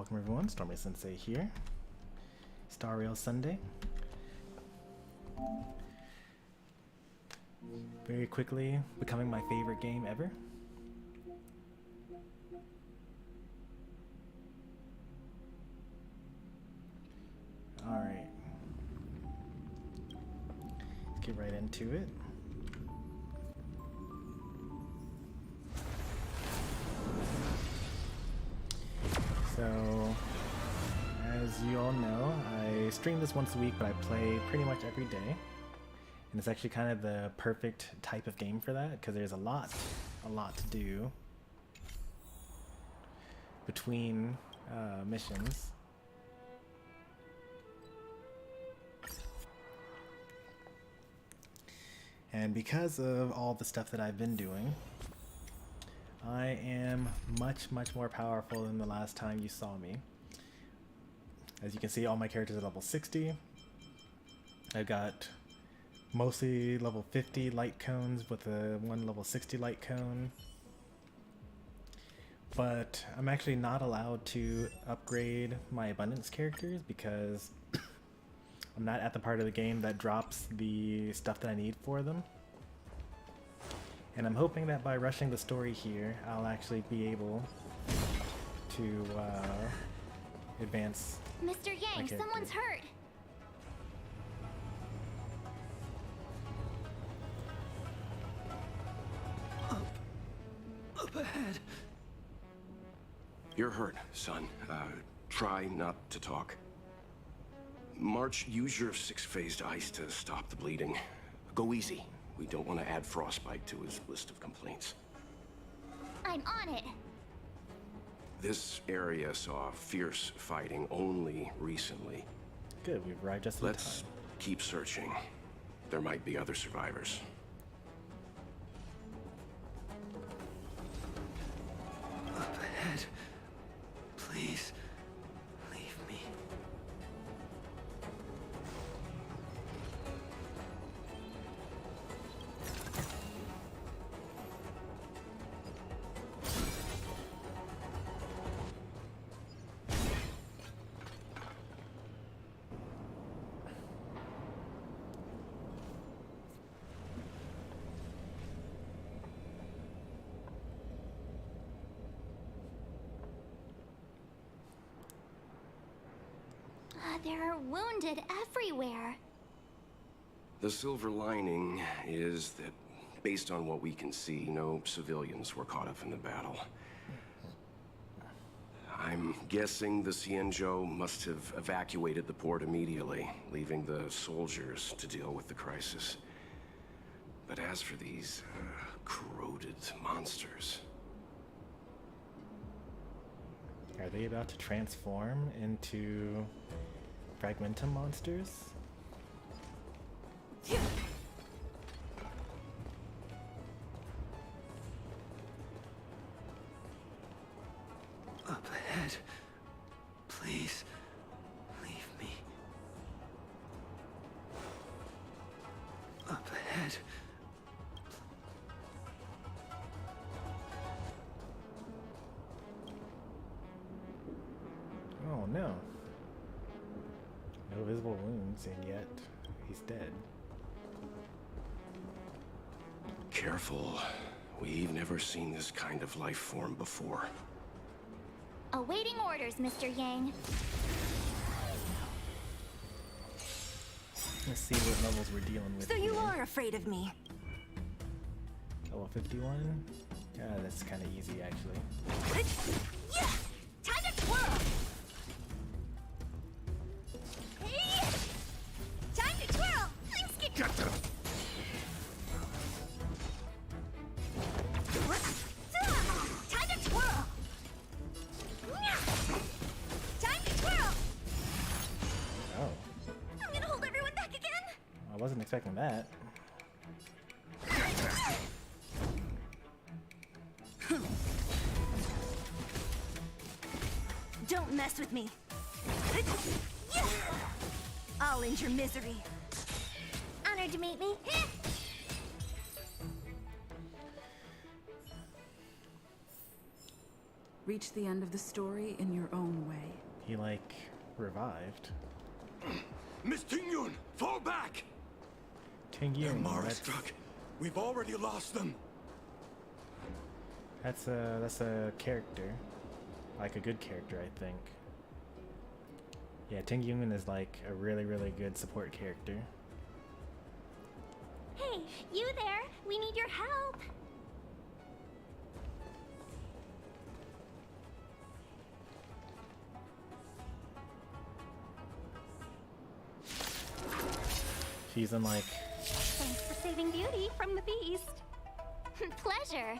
Welcome everyone, Stormy Sensei here. Star Rail Sunday. Very quickly becoming my favorite game ever. Alright. Let's get right into it. So, as you all know, I stream this once a week, but I play pretty much every day. And it's actually kind of the perfect type of game for that, because there's a lot to do between missions. And because of all the stuff that I've been doing, I am much more powerful than the last time you saw me. As you can see, all my characters are level 60. I've got mostly level 50 light cones with one level 60 light cone. But I'm actually not allowed to upgrade my abundance characters because I'm not at the part of the game that drops the stuff that I need for them. And I'm hoping that by rushing the story here, I'll actually be able to advance. Mr. Yang, someone's hurt. Up ahead. You're hurt, son. Try not to talk. March, use your 6-phased ice to stop the bleeding. Go easy. We don't want to add frostbite to his list of complaints. I'm on it. This area saw fierce fighting only recently. Good, we've arrived just in time. Let's keep searching. There might be other survivors. Up ahead. Please, leave me. There are wounded everywhere. The silver lining is that, based on what we can see, no civilians were caught up in the battle. I'm guessing the Xianzhou must have evacuated the port immediately, leaving the soldiers to deal with the crisis. But as for these corroded monsters... Are they about to transform into Fragmentum monsters? Up ahead. Please, leave me. Up ahead. Oh no. No visible wounds, and yet he's dead. Careful. We've never seen this kind of life form before. Awaiting orders, Mr. Yang. Let's see what levels we're dealing with. So you here. are afraid of me? Level 51? Yeah, that's kind of easy actually. Yeah! Time to twirl! Hey! Time to twirl! Things get... Get them! Time to twirl! Time to twirl! Oh, I'm gonna hold everyone back again! I wasn't expecting that. Don't mess with me. I'll end your misery. Honored to meet me. Reach the end of the story in your own way. He, like, revived. Miss Tingyun, fall back! Ting They're Yun, Mara that's, struck. We've already lost them. that's a character. Like, a good character, I think. Yeah, Ting Yun is, like, a really, really good support character. Hey, you there? We need your help. She's in, like... Thanks for saving Beauty from the beast. Pleasure.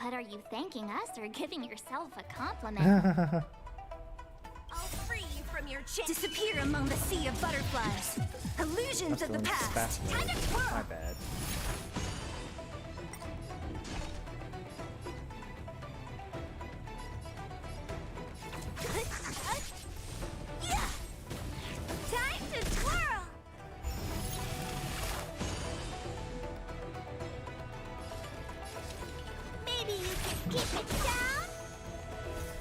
But are you thanking us or giving yourself a compliment? I'll free you from your chain. Disappear among the sea of butterflies. Illusions That's of the the past. fast Time to mode. twirl. My bad. Yeah. Time to twirl. Maybe you can keep it down.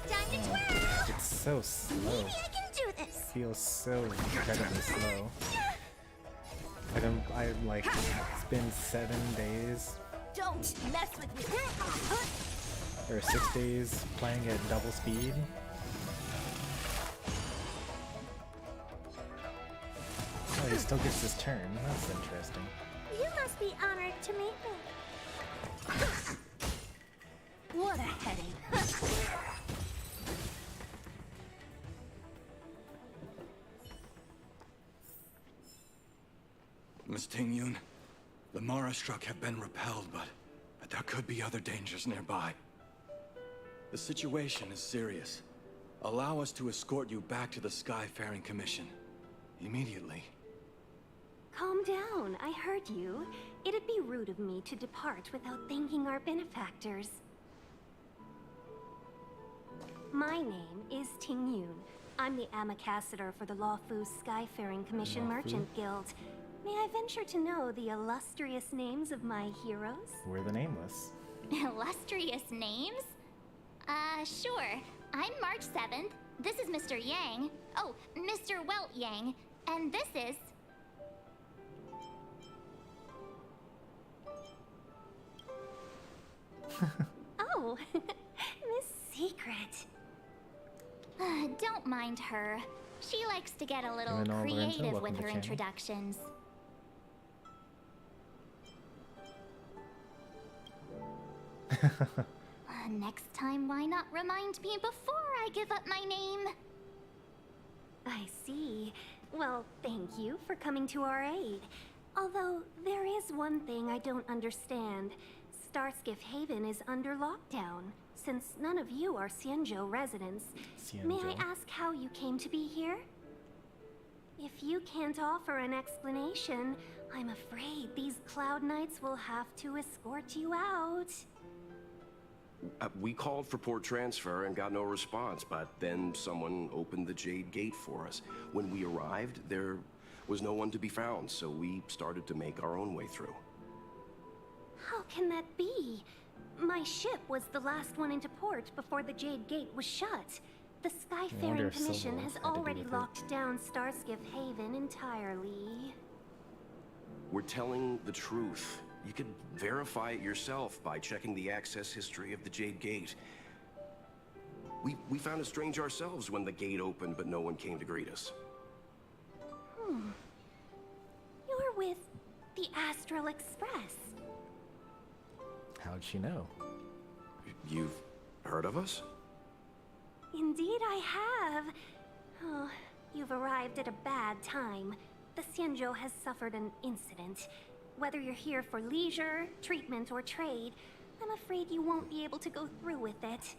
Time to twirl. It's so slow. Maybe I can do this. Feels so incredibly slow. I like, it's been 7 days Don't mess with me. or 6 days playing at double speed. Oh, he still gets his turn. That's interesting. You must be honored to meet me. What a headache. Miss Tingyun, the Mara struck have been repelled, but there could be other dangers nearby. The situation is serious. Allow us to escort you back to the Skyfaring Commission. Immediately. Calm down, I heard you. It'd be rude of me to depart without thanking our benefactors. My name is Ting Yun. I'm the ambassador for the Lawfu Skyfaring Commission Lawfu? Merchant Guild. May I venture to know the illustrious names of my heroes? We're the nameless. Illustrious names? Sure. I'm March 7th. This is Mr. Yang. Oh, Mr. Welt Yang. And this is... Oh, Miss Secret. Don't mind her. She likes to get a little Doing all the intro, creative welcome with to her the channel. introductions. Next time, why not remind me before I give up my name? I see. Well, thank you for coming to our aid. Although, there is one thing I don't understand. Starskiff Haven is under lockdown. Since none of you are Xianzhou residents, may I Xianzhou. ask how you came to be here? If you can't offer an explanation, I'm afraid these Cloud Knights will have to escort you out. We called for port transfer and got no response, but then someone opened the Jade Gate for us. When we arrived, there was no one to be found, so we started to make our own way through. How can that be? My ship was the last one into port before the Jade Gate was shut. The wonder Skyfaring if Commission Silver has had to do already with it. locked down Starskiff Haven entirely. We're telling the truth. You could verify it yourself by checking the access history of the Jade Gate. We found it strange ourselves when the gate opened, but no one came to greet us. You're with the Astral Express. How'd she know? You've heard of us? Indeed I have. Oh, you've arrived at a bad time. The Xianzhou has suffered an incident. Whether you're here for leisure, treatment, or trade, I'm afraid you won't be able to go through with it.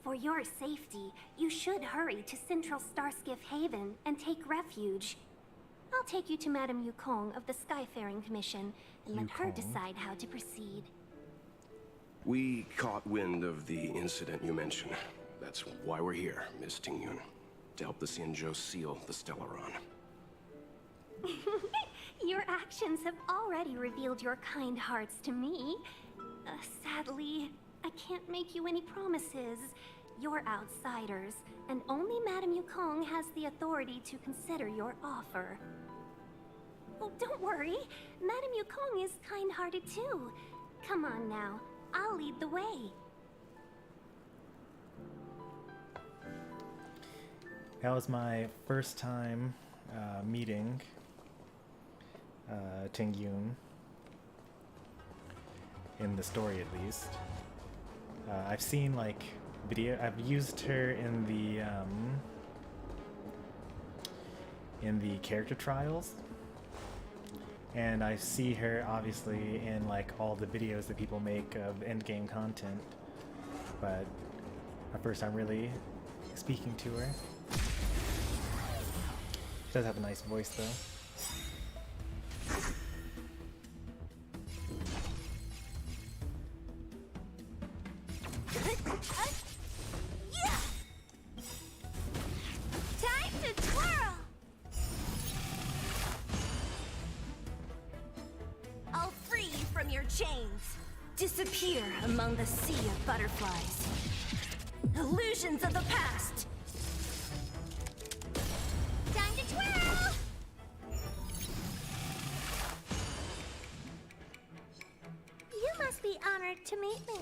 For your safety, you should hurry to Central Starskiff Haven and take refuge. I'll take you to Madame Yukong of the Skyfaring Commission and let her Yukong? decide how to proceed. We caught wind of the incident you mentioned. That's why we're here, Miss Tingyun. To help the Xianzhou seal the Stellaron. Your actions have already revealed your kind hearts to me. Sadly, I can't make you any promises. You're outsiders, and only Madame Yukong has the authority to consider your offer. Oh, don't worry. Madame Yukong is kind-hearted too. Come on now, I'll lead the way. That was my first time meeting Ting Yun, in the story at least. I've seen like video. I've used her in the character trials, and I see her obviously in like all the videos that people make of endgame content. But my first time really speaking to her. She does have a nice voice though. Disappear among the sea of butterflies. Illusions of the past. Time to twirl! You must be honored to meet me.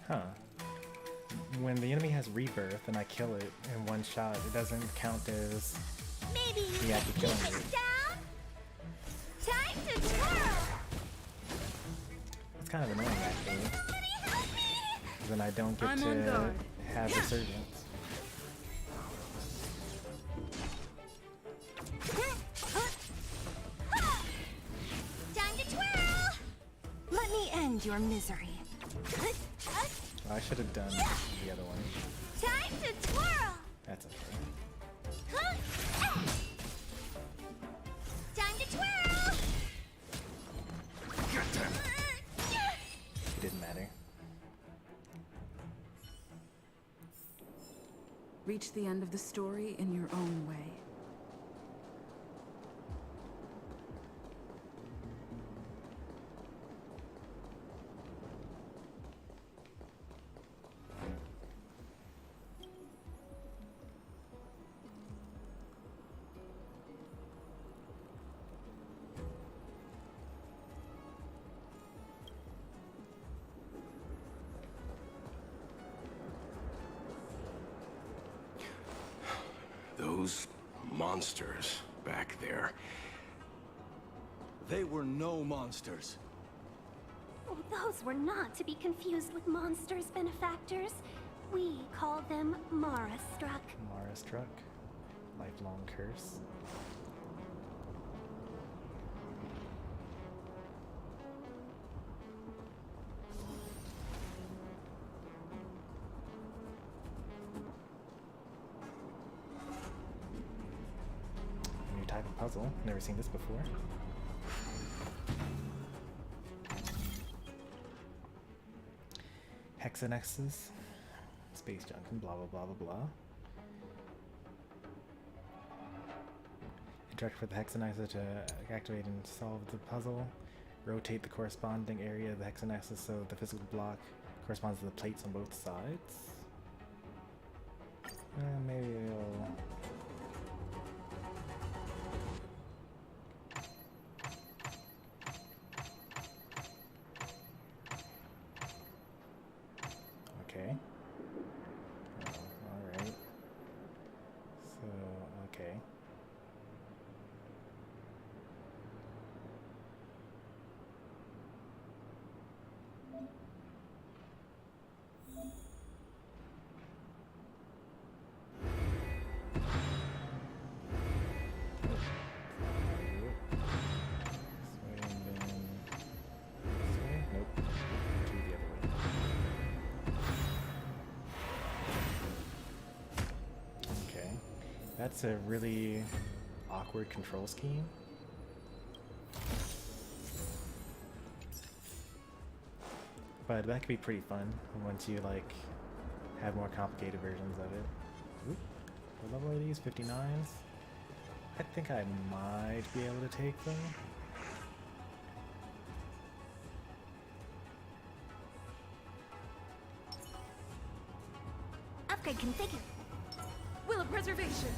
Huh. When the enemy has rebirth and I kill it in one shot, it doesn't count as Maybe you the act of killing keep it. it down? Time to twirl! It's kind of annoying actually. Somebody help me! Then I don't get I'm on to guard. have resurgence. Time to twirl! Let me end your misery. I should have done the other one. Time to twirl! That's okay. Time to twirl! It didn't matter. Reach the end of the story in your own way. Those monsters back there. They were no monsters. Oh, those were not to be confused with monsters, benefactors. We call them Mara-struck. Mara struck. Lifelong curse. New type of puzzle. Never seen this before. Hexanexes. Space Junction, blah blah blah blah blah. Interact with the hexanexus to activate and solve the puzzle. Rotate the corresponding area of the hexanexus so the physical block corresponds to the plates on both sides. Maybe it'll... Okay. Alright. So, okay. That's a really awkward control scheme. But that could be pretty fun once you like have more complicated versions of it. Oop. What level are these? 59s? I think I might be able to take them. Upgrade configured. Will of preservation.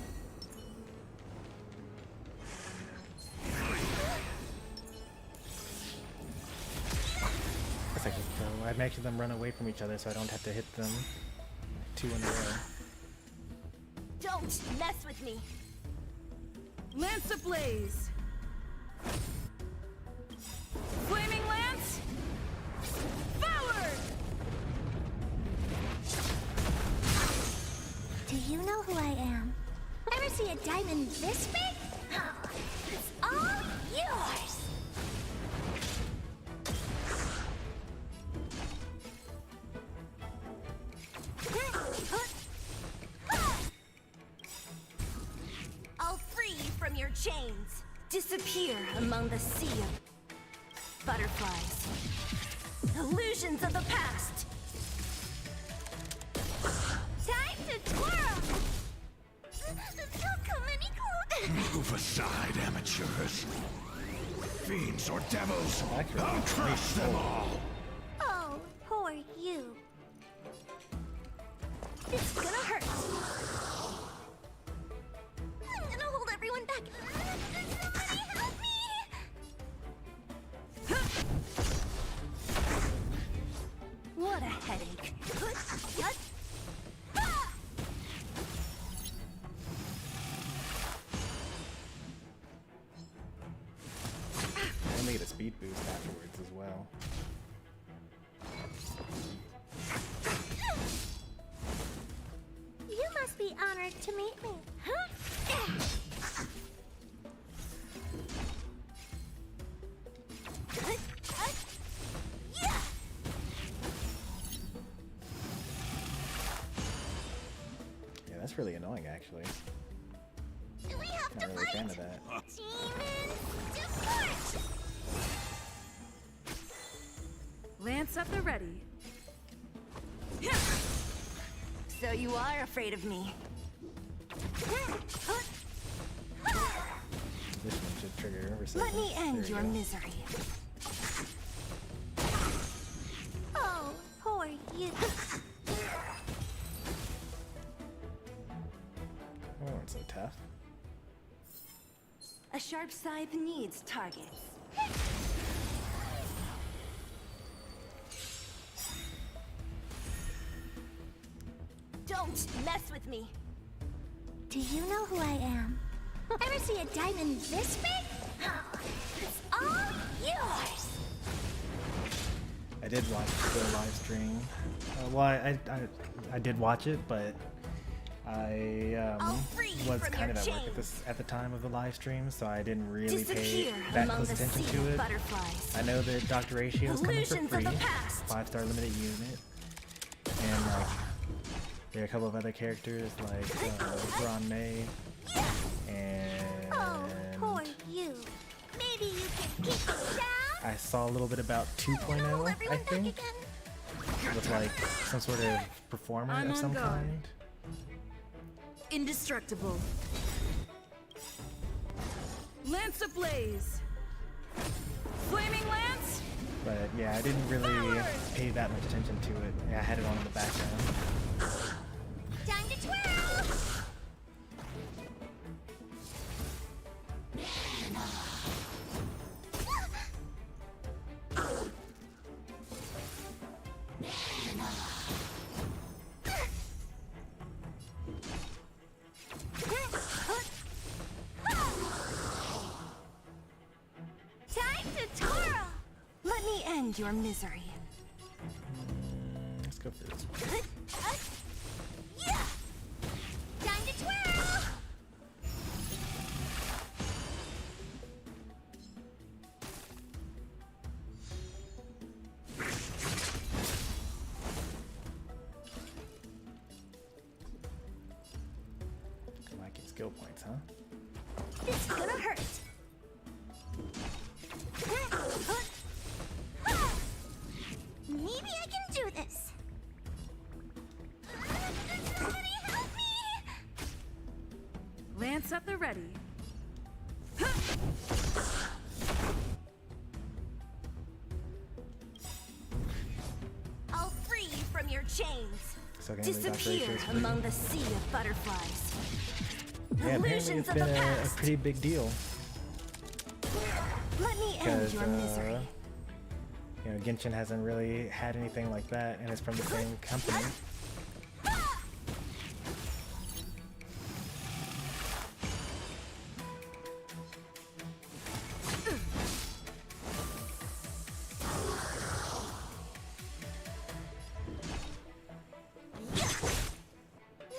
That's actually cool. I'm making them run away from each other so I don't have to hit them 2 in a row. Don't mess with me. Lance ablaze. Flaming lance. Forward. Do you know who I am? Ever see a diamond this big? Oh, it's all yours. I'll free you from your chains. Disappear among the sea of butterflies. Illusions of the past. Time to twirl. Don't come any closer. Move aside, amateurs. Fiends or devils, Accurate. I'll crush them all. Oh, poor you. It's gonna hurt. I'm gonna hold everyone back. Somebody help me! What a headache. And they get a speed boost afterwards as well. You must be honored to meet me. Yeah, that's really annoying actually. Do we have Not to really a fan fight? of that. Demons to fight! Lance at the ready. So you are afraid of me. This one should trigger resistance. Let me end There your we go. misery. Oh, poor you. Oh, it's so tough. A sharp scythe needs targets. Don't mess with me. Do you know who I am? Ever see a diamond this big? Oh, it's all yours. I did watch the live stream. Well, I did watch it, but I was kind of at work at the time of the live stream, so I didn't really pay that close attention to it. I know that Dr. Ratio is coming for free, 5-star limited unit, and there are a couple of other characters like Ron May and Poor you. Maybe you can keep it down. I saw a little bit about 2.0, I think, with like some sort of performer I'm of on some guard. kind. Indestructible. Lance ablaze. Flaming lance. But yeah, I didn't really pay that much attention to it. Yeah, I had it on in the background. Time to twirl. Time to twirl. Let me end your misery. Let's go for this one. Yeah. Time to twirl. Lacking skill points, huh? It's gonna hurt. Maybe I can do this. Somebody help me! Lance at the ready. I'll free you from your chains. So can I leave that Disappear race free? among the sea of butterflies. Yeah, apparently Illusions it's of been the a past. pretty big deal. Let me end Because your misery. you know, Genshin hasn't really had anything like that, and it's from the same company.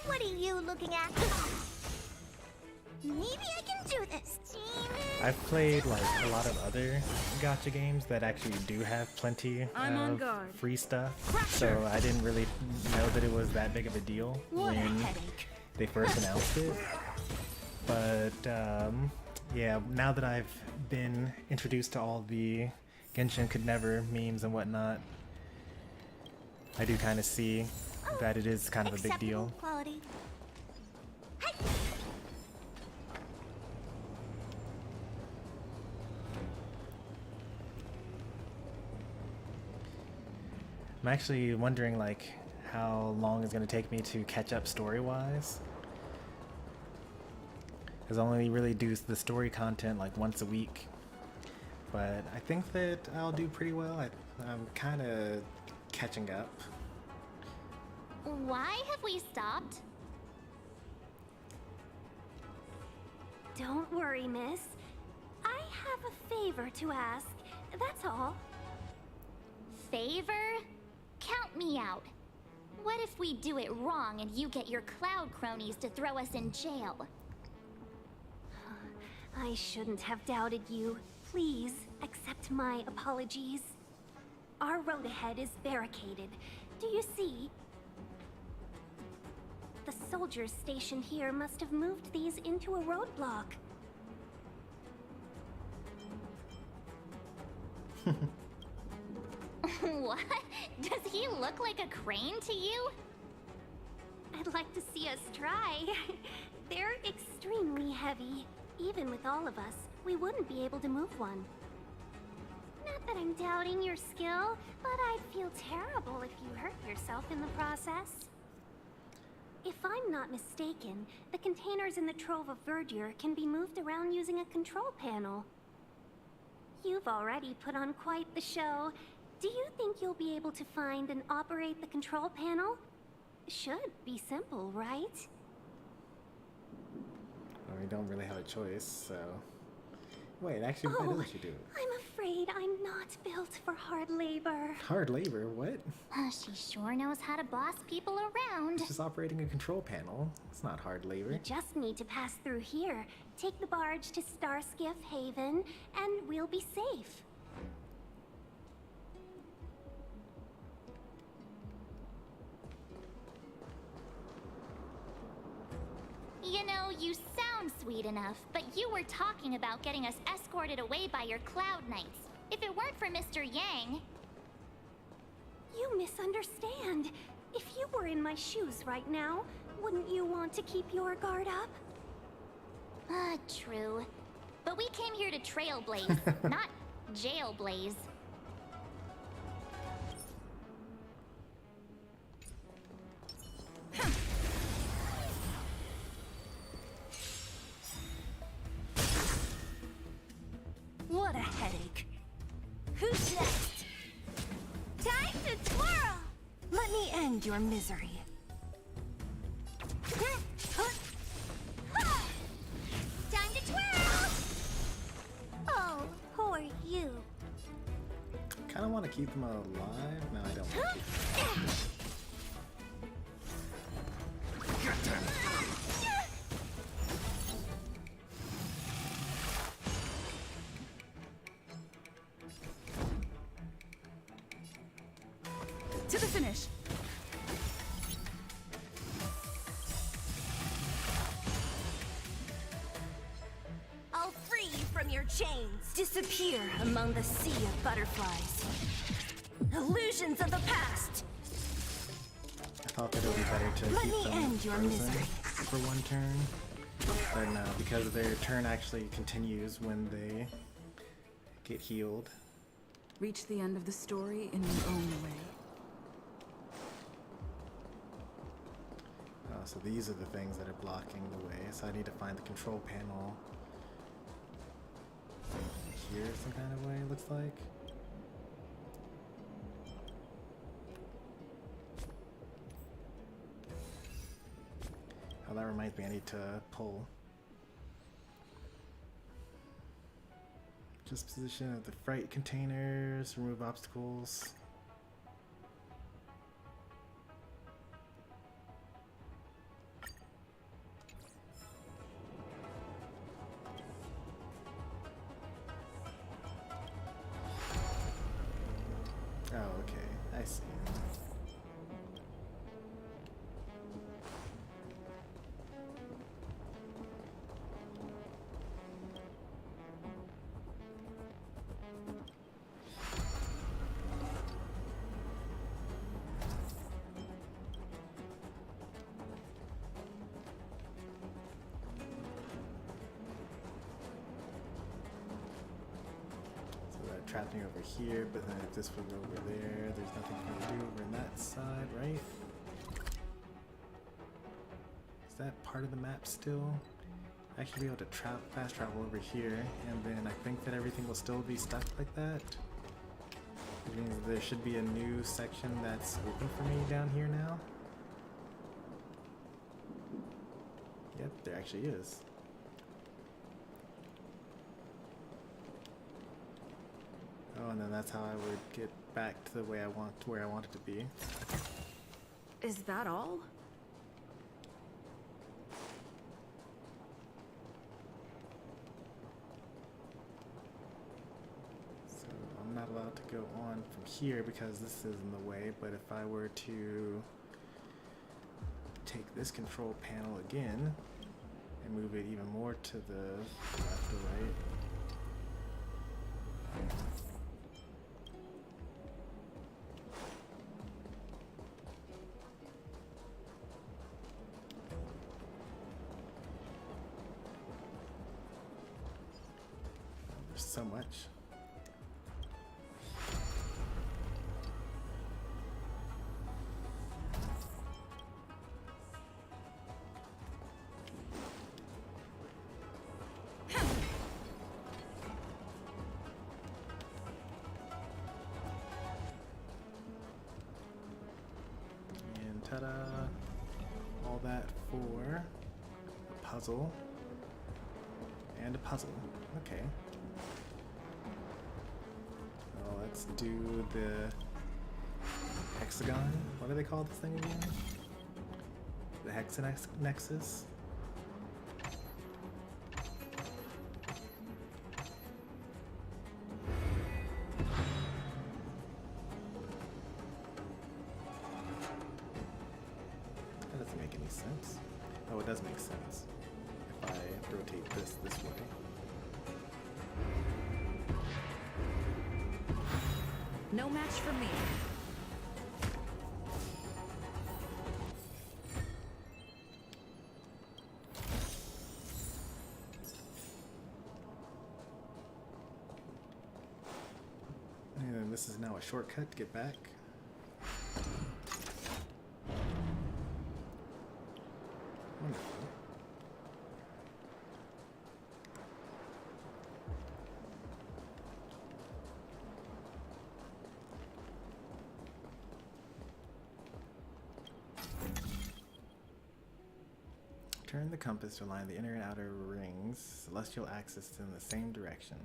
What are you looking at? Maybe I can do this. I've played like a lot of other gacha games that actually do have plenty I'm on of guard. free stuff, so I didn't really know that it was that big of a deal What a when headache. they first announced it. But yeah, now that I've been introduced to all the Genshin could never memes and whatnot, I do kind of see that it is kind of a big deal. Acceptable quality. Hey! I'm actually wondering like how long it's gonna take me to catch up story-wise. Because I only really do the story content like once a week. But I think that I'll do pretty well. I'm kind of catching up. Why have we stopped? Don't worry, miss. I have a favor to ask. That's all. Favor? Count me out. What if we do it wrong and you get your cloud cronies to throw us in jail? I shouldn't have doubted you. Please accept my apologies. Our road ahead is barricaded. Do you see? The soldiers stationed here must have moved these into a roadblock. What? Does he look like a crane to you? I'd like to see us try. They're extremely heavy. Even with all of us, we wouldn't be able to move one. Not that I'm doubting your skill, but I'd feel terrible if you hurt yourself in the process. If I'm not mistaken, the containers in the Trove of Verdure can be moved around using a control panel. You've already put on quite the show. Do you think you'll be able to find and operate the control panel? Should be simple, right? Well, we don't really have a choice, so... Wait, actually, why doesn't she do it? I'm afraid I'm not built for hard labor. Hard labor? What? She sure knows how to boss people around. It's just operating a control panel. It's not hard labor. We just need to pass through here, take the barge to Starskiff Haven, and we'll be safe. You know, you sound sweet enough, but you were talking about getting us escorted away by your Cloud Knights. If it weren't for Mr. Yang... You misunderstand. If you were in my shoes right now, wouldn't you want to keep your guard up? True. But we came here to trailblaze, not jailblaze. What a headache. Who's next? Time to twirl! Let me end your misery. Time to twirl! Oh, poor you. Kind of want to keep them alive. No, I don't want to keep them. Get them! To the finish. I'll free you from your chains. Disappear among the sea of butterflies. Illusions of the past. I thought that it would be better to Let keep me them end your frozen misery. for one turn. But no, because their turn actually continues when they get healed. Reach the end of the story in your own way. so these are the things that are blocking the way. So I need to find the control panel here some kind of way, it looks like. Oh, that reminds me, I need to pull. Just position of the freight containers, remove obstacles. Oh, okay, I see. Trapped me over here, but then if this was over there, there's nothing for me to do over on that side, right? Is that part of the map still? I should be able to fast travel over here, and then I think that everything will still be stuck like that. Which means there should be a new section that's open for me down here now. Yep, there actually is. Oh, and then that's how I would get back to the way I want, to where I want it to be. Is that all? So I'm not allowed to go on from here because this is in the way, but if I were to take this control panel again and move it even more to the left or right. So much. And ta-da! All that for a puzzle and a puzzle. Okay. Let's do the hexagon. What do they call this thing again? The hexanexus? That doesn't make any sense. Oh, it does make sense. If I rotate this way. No match for me. And this is now a shortcut to get back. Wonderful. Turn the compass to align the inner and outer rings, celestial axis in the same direction.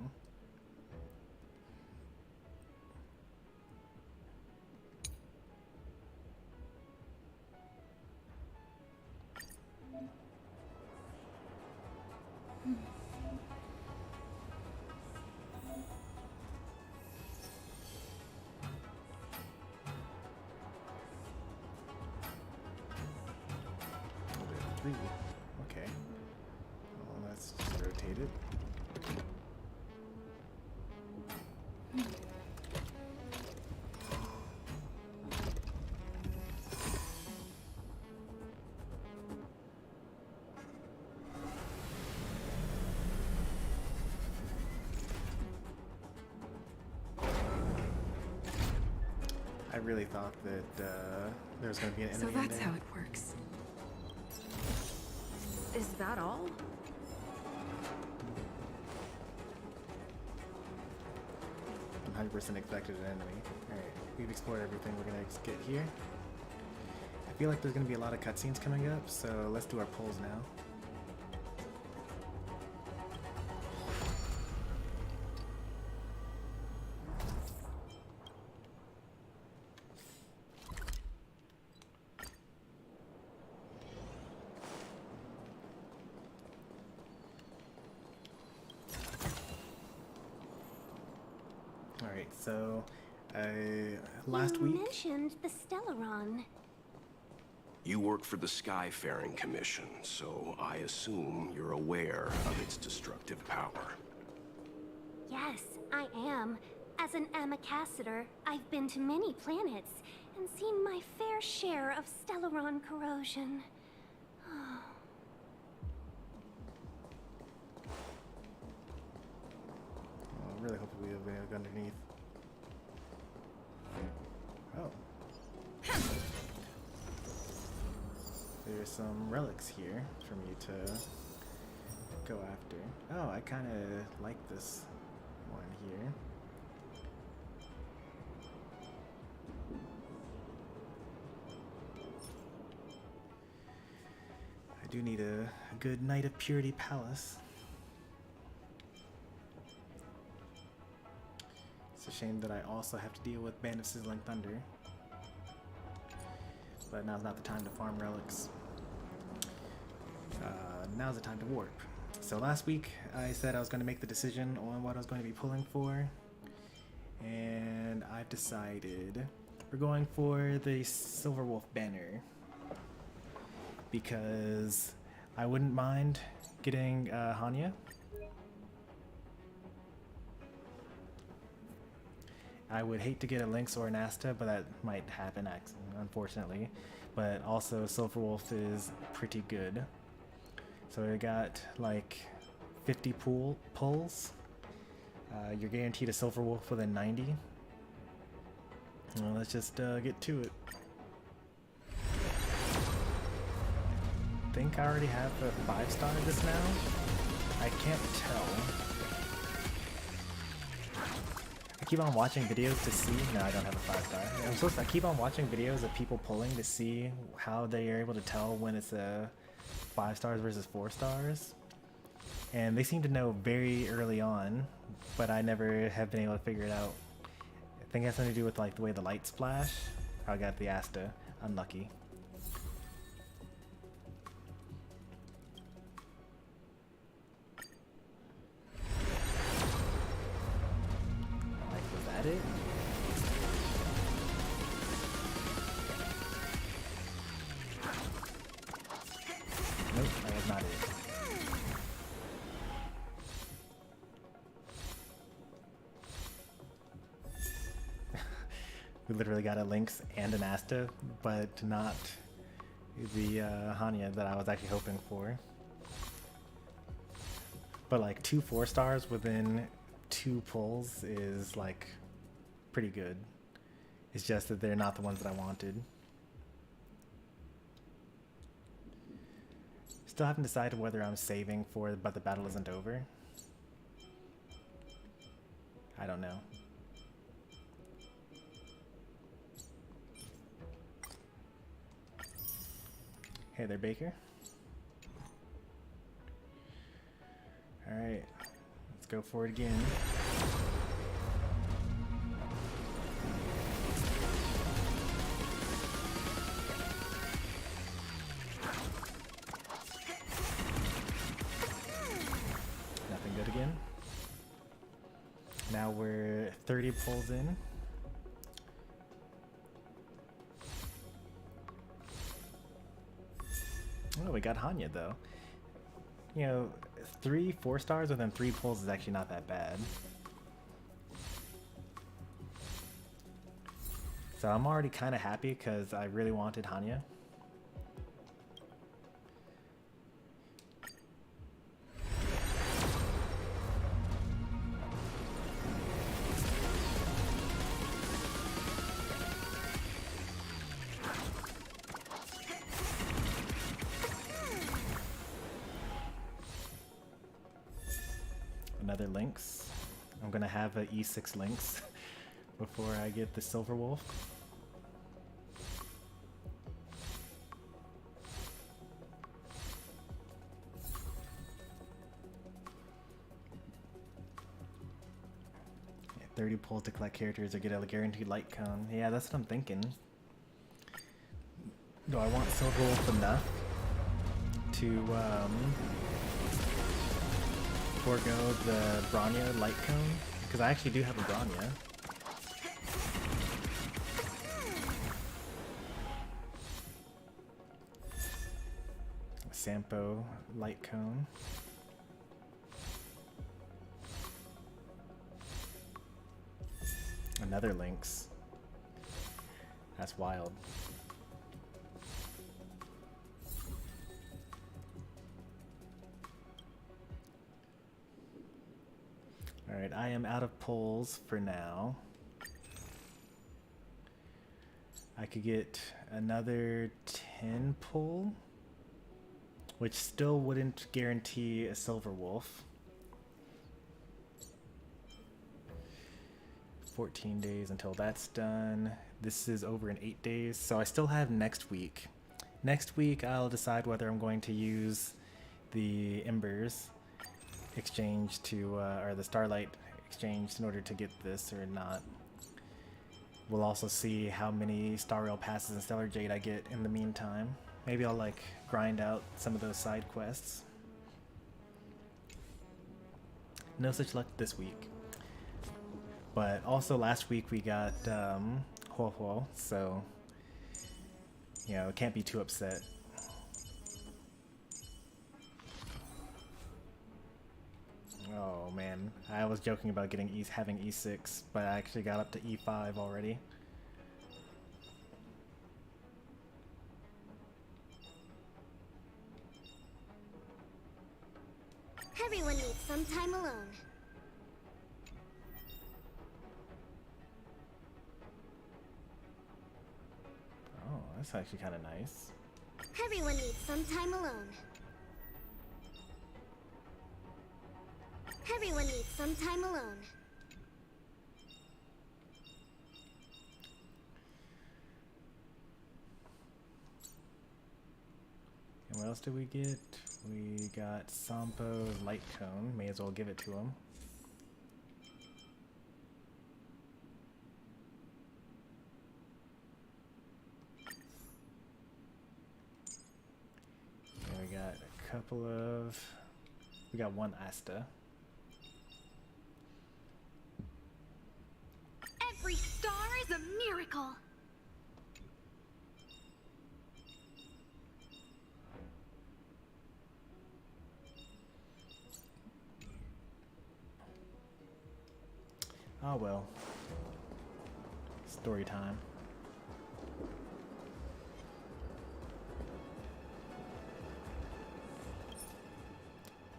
Okay. Well, let's just rotate it. I really thought that there was going to be an enemy So that's in there. how it works. Is that all? I'm 100% expected an enemy. Alright, we've explored everything we're gonna get here. I feel like there's gonna be a lot of cutscenes coming up, so let's do our pulls now. Alright, so last You week mentioned the Stellaron. You work for the Skyfaring Commission, so I assume you're aware of its destructive power. Yes, I am. As an Amicassator, I've been to many planets and seen my fair share of Stellaron corrosion. I really hope we have a underneath. Oh. There's some relics here for me to go after. Oh, I kind of like this one here. I do need a good Knight of Purity Palace. It's a shame that I also have to deal with Band of Sizzling Thunder. But now's not the time to farm relics. Now's the time to warp. So last week I said I was going to make the decision on what I was going to be pulling for. And I've decided we're going for the Silver Wolf banner. Because I wouldn't mind getting Hanya. I would hate to get a Lynx or an Asta, but that might happen, unfortunately. But also, Silver Wolf is pretty good. So I got like 50 pulls. You're guaranteed a Silver Wolf within 90. Well, let's just get to it. I think I already have a 5-star of this now. I can't tell. I keep on watching videos to see. No, I don't have a 5-star. I keep on watching videos of people pulling to see how they are able to tell when it's a 5 stars versus 4 stars. And they seem to know very early on, but I never have been able to figure it out. I think it has something to do with like the way the lights splash. I got the Asta. Unlucky. It? Nope, that was not it. We literally got a Lynx and an Asta, but not the Hanya that I was actually hoping for. But like 2 4-stars within 2 pulls is like pretty good. It's just that they're not the ones that I wanted. Still haven't decided whether I'm saving for But the Battle Isn't Over. I don't know. Hey there, Baker. Alright, let's go for it again. Nothing good again. Now we're 30 pulls in. Oh, we got Hanya though. You know, 3 4-stars within 3 pulls is actually not that bad. So I'm already kind of happy because I really wanted Hanya. another Lynx. I'm gonna have a E6 Lynx before I get the Silver Wolf. Yeah, 30 pulls to collect characters or get a guaranteed light cone. Yeah, that's what I'm thinking. Do I want Silver Wolf enough to forego the Bronya light cone? Because I actually do have a Bronya. A Sampo light cone. Another Lynx. That's wild. Alright, I am out of pulls for now. I could get another 10 pull, which still wouldn't guarantee a Silver Wolf. 14 days until that's done. This is over in 8 days, so I still have next week. Next week I'll decide whether I'm going to use the Embers exchange to, or the Starlight exchange in order to get this or not. We'll also see how many Star Rail passes and Stellar Jade I get in the meantime. Maybe I'll like grind out some of those side quests. No such luck this week. But also last week we got Huo, so you know, can't be too upset. Oh man, I was joking about getting having E6, but I actually got up to E5 already. Everyone needs some time alone. Oh, that's actually kind of nice. Everyone needs some time alone. Everyone needs some time alone. And what else did we get? We got Sampo's light cone. May as well give it to him. And we got a couple of... We got one Asta. Every star is a miracle. Oh well. Story time.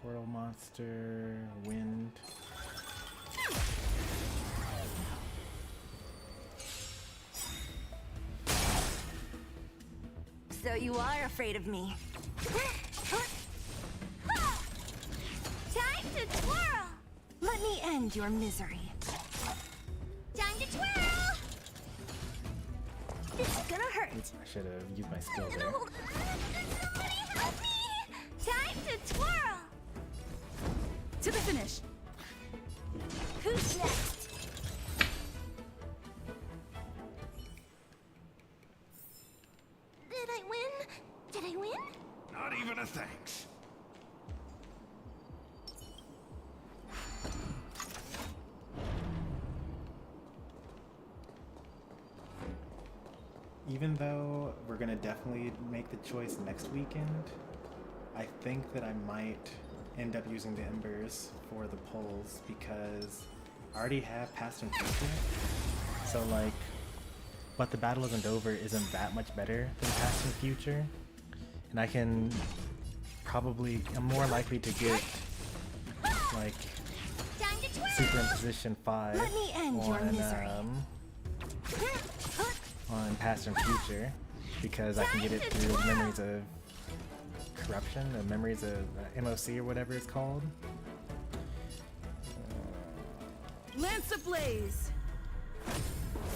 Portal monster, wind. So you are afraid of me. Time to twirl! Let me end your misery. Time to twirl! This is gonna hurt. I should have used my skill there. Somebody help me! Time to twirl! To the finish. Who's next? Did I win? Did I win? Not even a thanks. Even though we're gonna definitely make the choice next weekend, I think that I might end up using the Embers for the polls because I already have Past and Future. So like, But the Battle Isn't Over isn't that much better than Past and Future. And I can probably, I'm more likely to get like Superimposition 5 Let me end your misery. On Past and Future because I can get it through Memories of Corruption, or Memories of MOC or whatever it's called. Lance ablaze!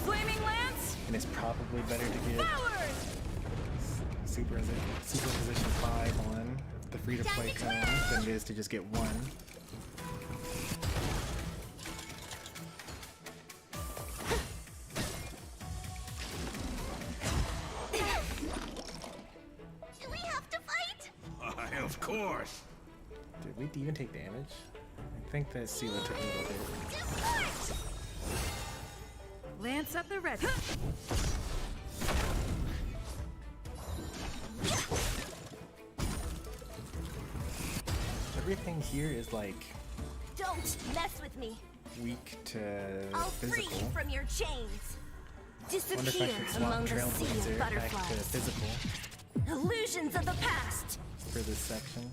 Flaming lance! And it's probably better to get Forward! superposition 5 on the free-to-play cone than it is to just get one. Do we have to fight? Why, of course. Did we even take damage? I think that Sela took a little bit. To fight! Lance at the ready. Everything here is like Don't mess with me. weak to I'll free physical. you from your chains. Wonder if I Disappear should swap among the sea Trailblazer of back to butterflies. physical Illusions of the past. for this section.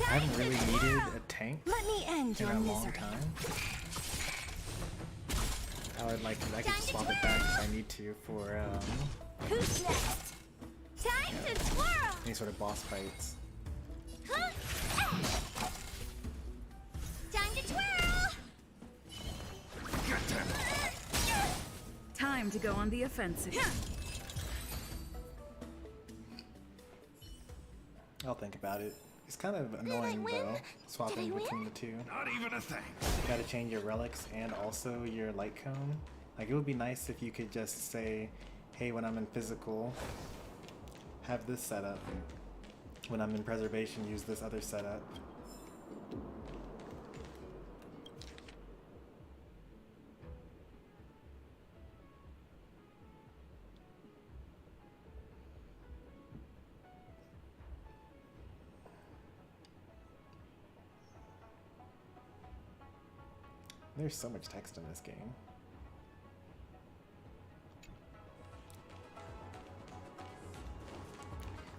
I haven't really needed a tank Let me end in your a long misery. time. I could swap it back if I need to for Who's next? Time to twirl. any sort of boss fights. Time to twirl! Time to go on the offensive. I'll think about it. It's kind of annoying win? though, swapping Did I win? between the two. Not even a thing. You gotta change your relics and also your light cone. Like, it would be nice if you could just say, hey, when I'm in physical, have this setup. When I'm in preservation, use this other setup. There's so much text in this game.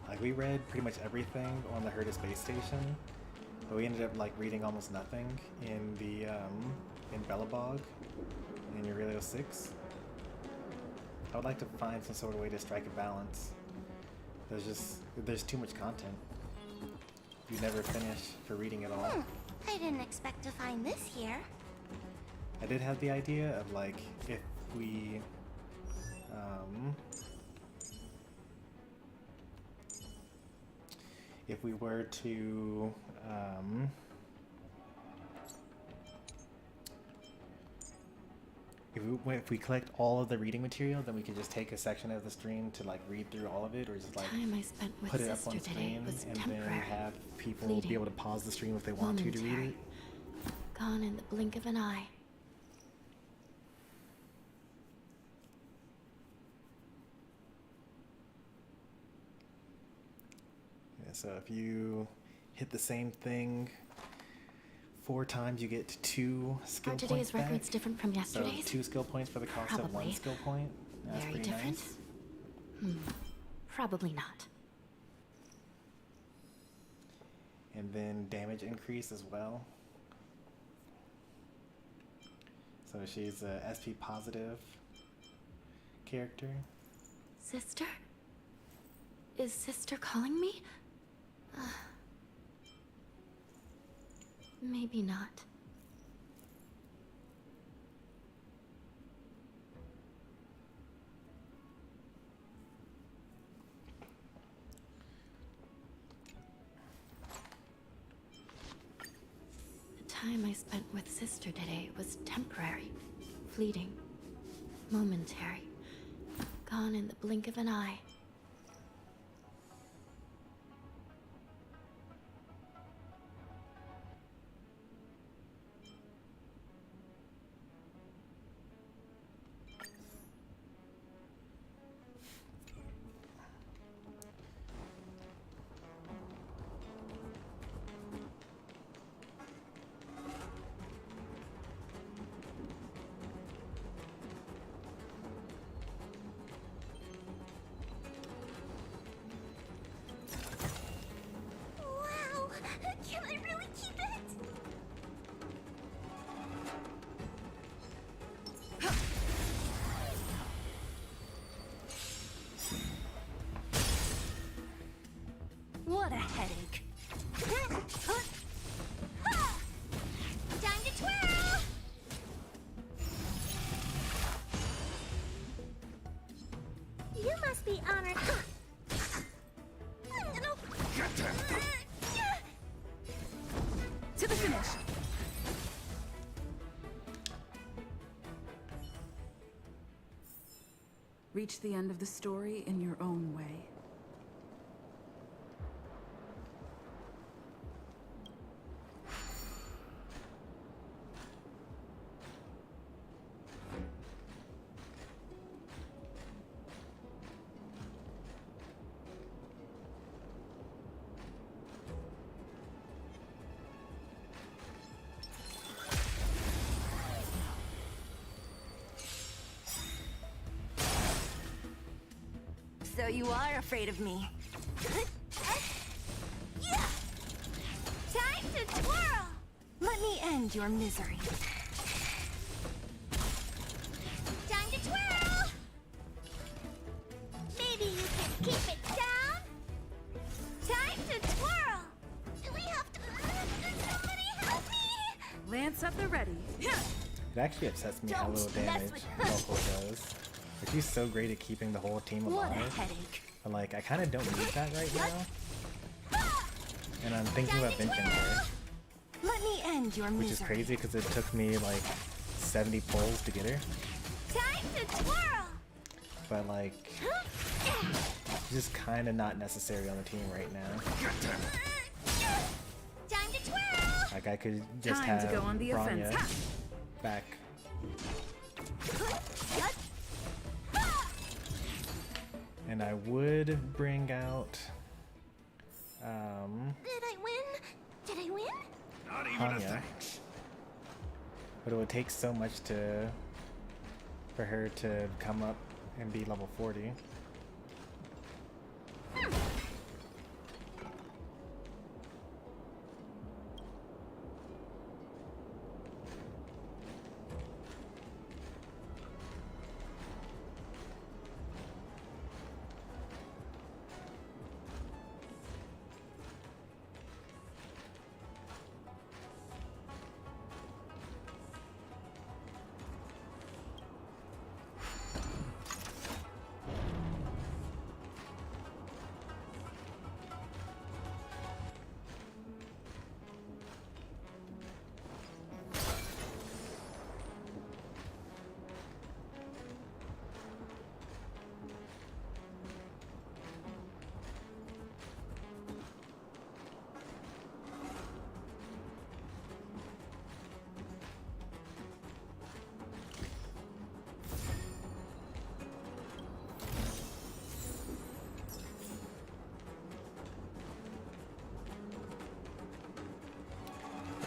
Like, we read pretty much everything on the Herta space station, but we ended up like reading almost nothing in the in Belobog in Aurelio 6. I would like to find some sort of way to strike a balance. There's too much content. You never finish for reading it all. I didn't expect to find this here. I did have the idea of like if we were to if we collect all of the reading material, then we could just take a section of the stream to like read through all of it, or just like Time I spent with put it up sister on today screen was and temporary, then have people fleeting, be able to pause the stream if they want to read momentary, it. gone in the blink of an eye. Yeah, so if you hit the same thing 4 times, you get 2 skill Are points today's back. records different from yesterday's? So 2 skill points for the cost of 1 Probably. skill point. That's Very pretty different? nice. Probably not. And then damage increase as well. So she's a SP positive character. Sister? Is sister calling me? Maybe not. The time I spent with sister today was temporary, fleeting, momentary, gone in the blink of an eye. Reach the end of the story in your own way. So you are afraid of me. Yeah! Time to twirl! Let me end your misery. Time to twirl! Maybe you can keep it down? Time to twirl! Do we have to... Can somebody help me? Lance at the ready. It actually upsets me how Don't little mess damage with- Velcro does. But she's so great at keeping the whole team What a alive. headache. But like, I kind of don't need that right now. And I'm thinking about benching her, Let me end your which is misery. crazy because it took me like 70 pulls to get her. Time to twirl! But like, it's just kind of not necessary on the team right now. Time to twirl! Like I could just Time have to go on the Branya offense. back. And I would bring out Did I win? Did I win? Not even a Anya. thanks. But it would take so much for her to come up and be level 40.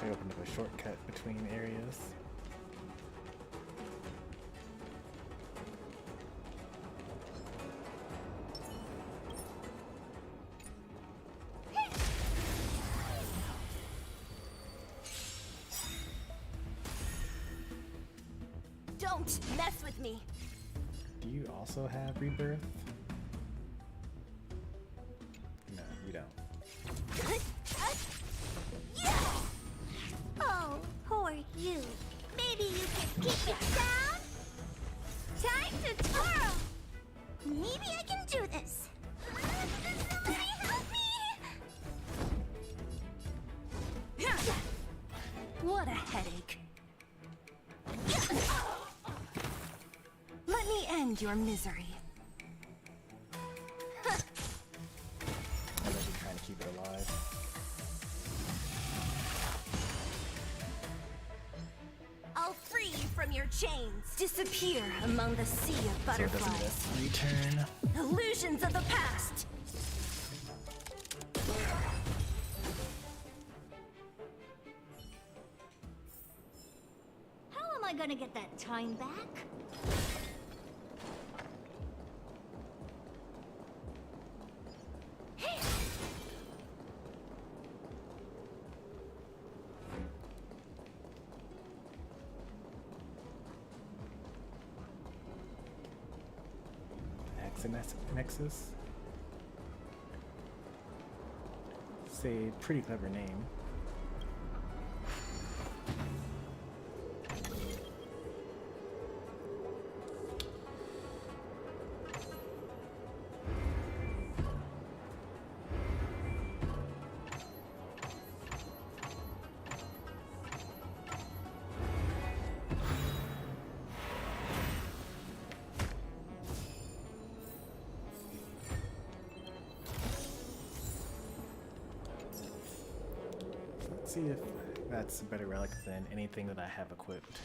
I opened up a shortcut between areas. Don't mess with me. Do you also have rebirth? No, you don't. Oh, poor you. Maybe you can keep it down? Time to twirl! Maybe I can do this. Can somebody help me? What a headache. Let me end your misery. I'm just trying to keep it alive. I'll free you from your chains. Disappear among the sea of So it doesn't butterflies. just return. Illusions of the past. How am I gonna get that time back? Nexus. It's a pretty clever name. Let's see if that's a better relic than anything that I have equipped.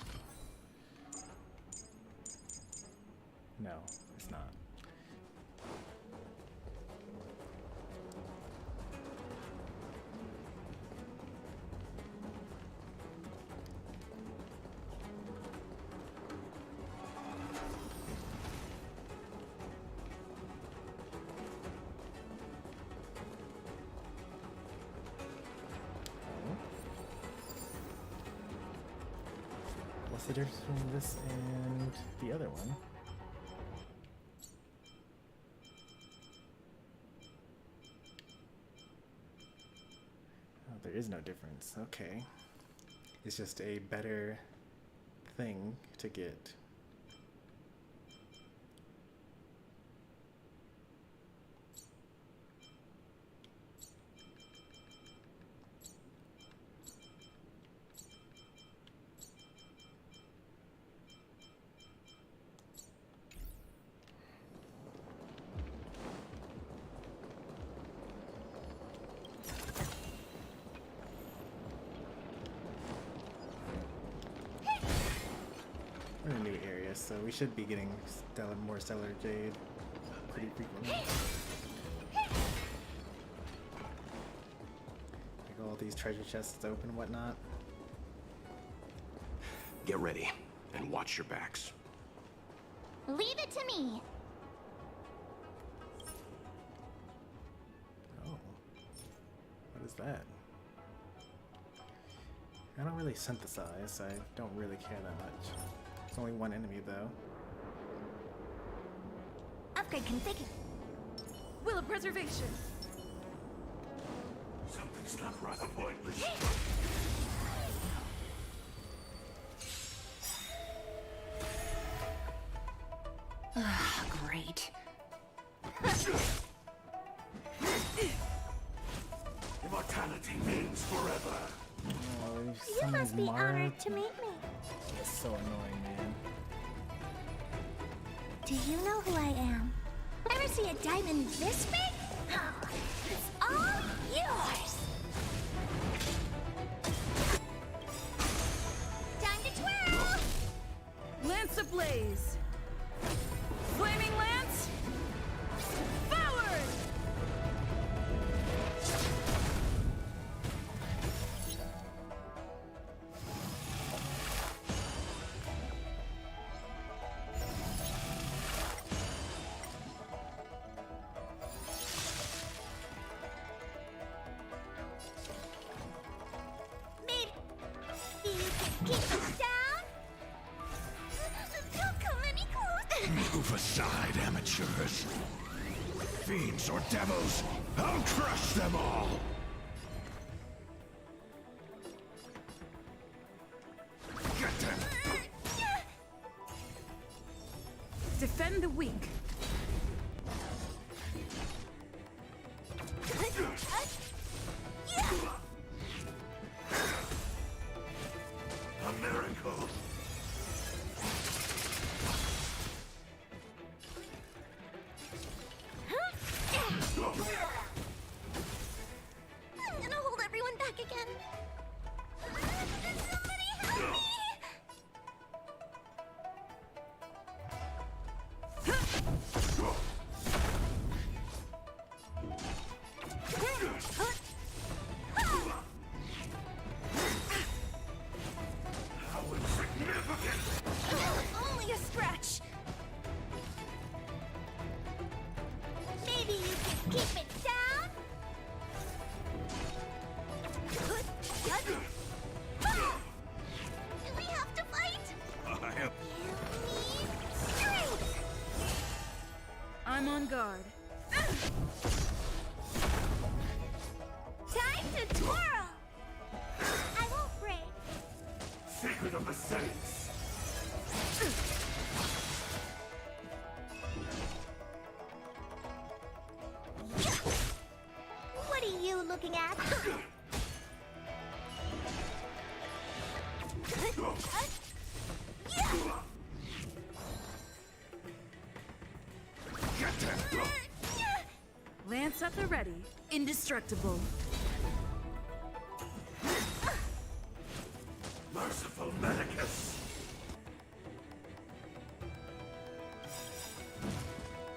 No, it's not. What's the difference between this and the other one? Oh, there is no difference. Okay. It's just a better thing to get. We're in a new area, so we should be getting more stellar jade pretty frequently. Like all these treasure chests open and whatnot. Get ready and watch your backs. Leave it to me. Oh. What is that? I don't really synthesize, I don't really care that much. There's only one enemy though. Upgrade configured. Will of preservation. Something's not rather pointless. Great. Immortality means forever. Oh, You must be honored to meet me. It's so annoying, man. Do you know who I am? Ever see a diamond this big? Oh, it's all yours. Time to twirl. Lance ablaze. Flaming lance. Forward. Maybe you can keep it down. Don't come any closer. Move aside, amateurs. Fiends or devils, I'll crush them all. Get them. Defend the weak. A miracle. I'm gonna hold everyone back again. Somebody help me! How insignificant. Only a scratch. Maybe you can keep it down. Do we have to fight? I am. You need strength. I'm on guard. Time to twirl. I won't break. Secret of the Saints. What are you looking at? Get them. Lance at the ready. Indestructible.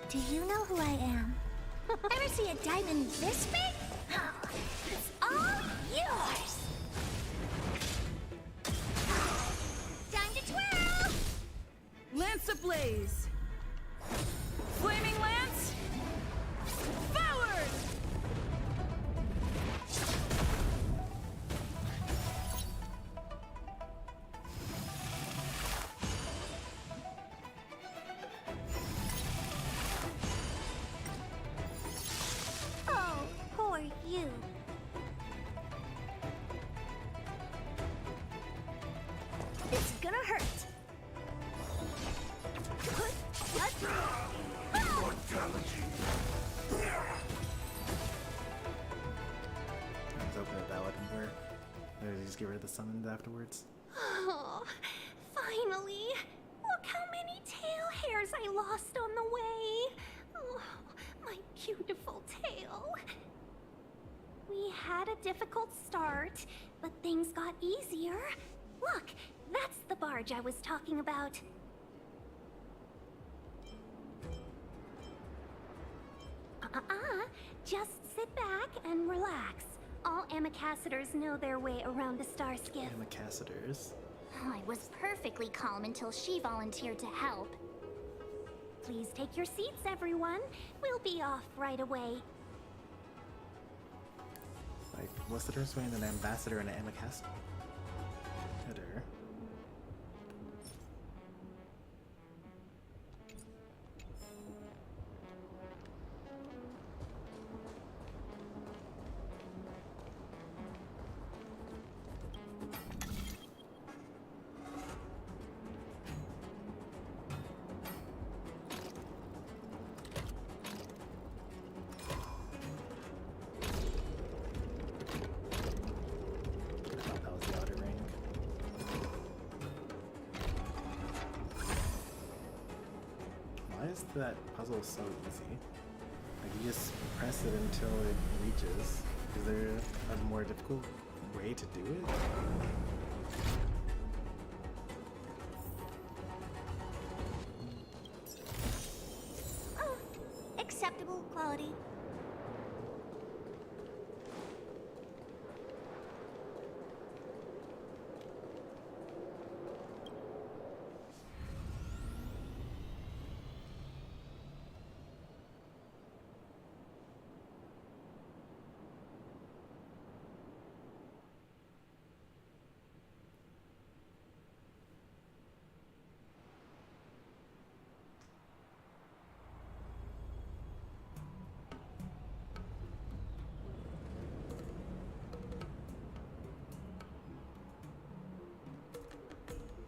Do you know who I am? Ever see a diamond this big? Oh, it's all yours! Time to twirl! Lance ablaze! Flaming lance! Forward! Oh, poor you. It's gonna hurt. Let's open it that way. Or just get rid of the summons afterwards. Oh, finally! Look how many tail hairs I lost on the way. Oh, my beautiful tail. We had a difficult start, but things got easier. Look, that's the barge I was talking about. Just sit back and relax. All ambassadors know their way around a star skiff. Ambassadors. I was perfectly calm until she volunteered to help. Please take your seats, everyone. We'll be off right away. Like, what's the difference between an ambassador and an ambassador? That puzzle is so easy. Like, you just press it until it reaches. Is there a more difficult way to do it? Oh, acceptable quality.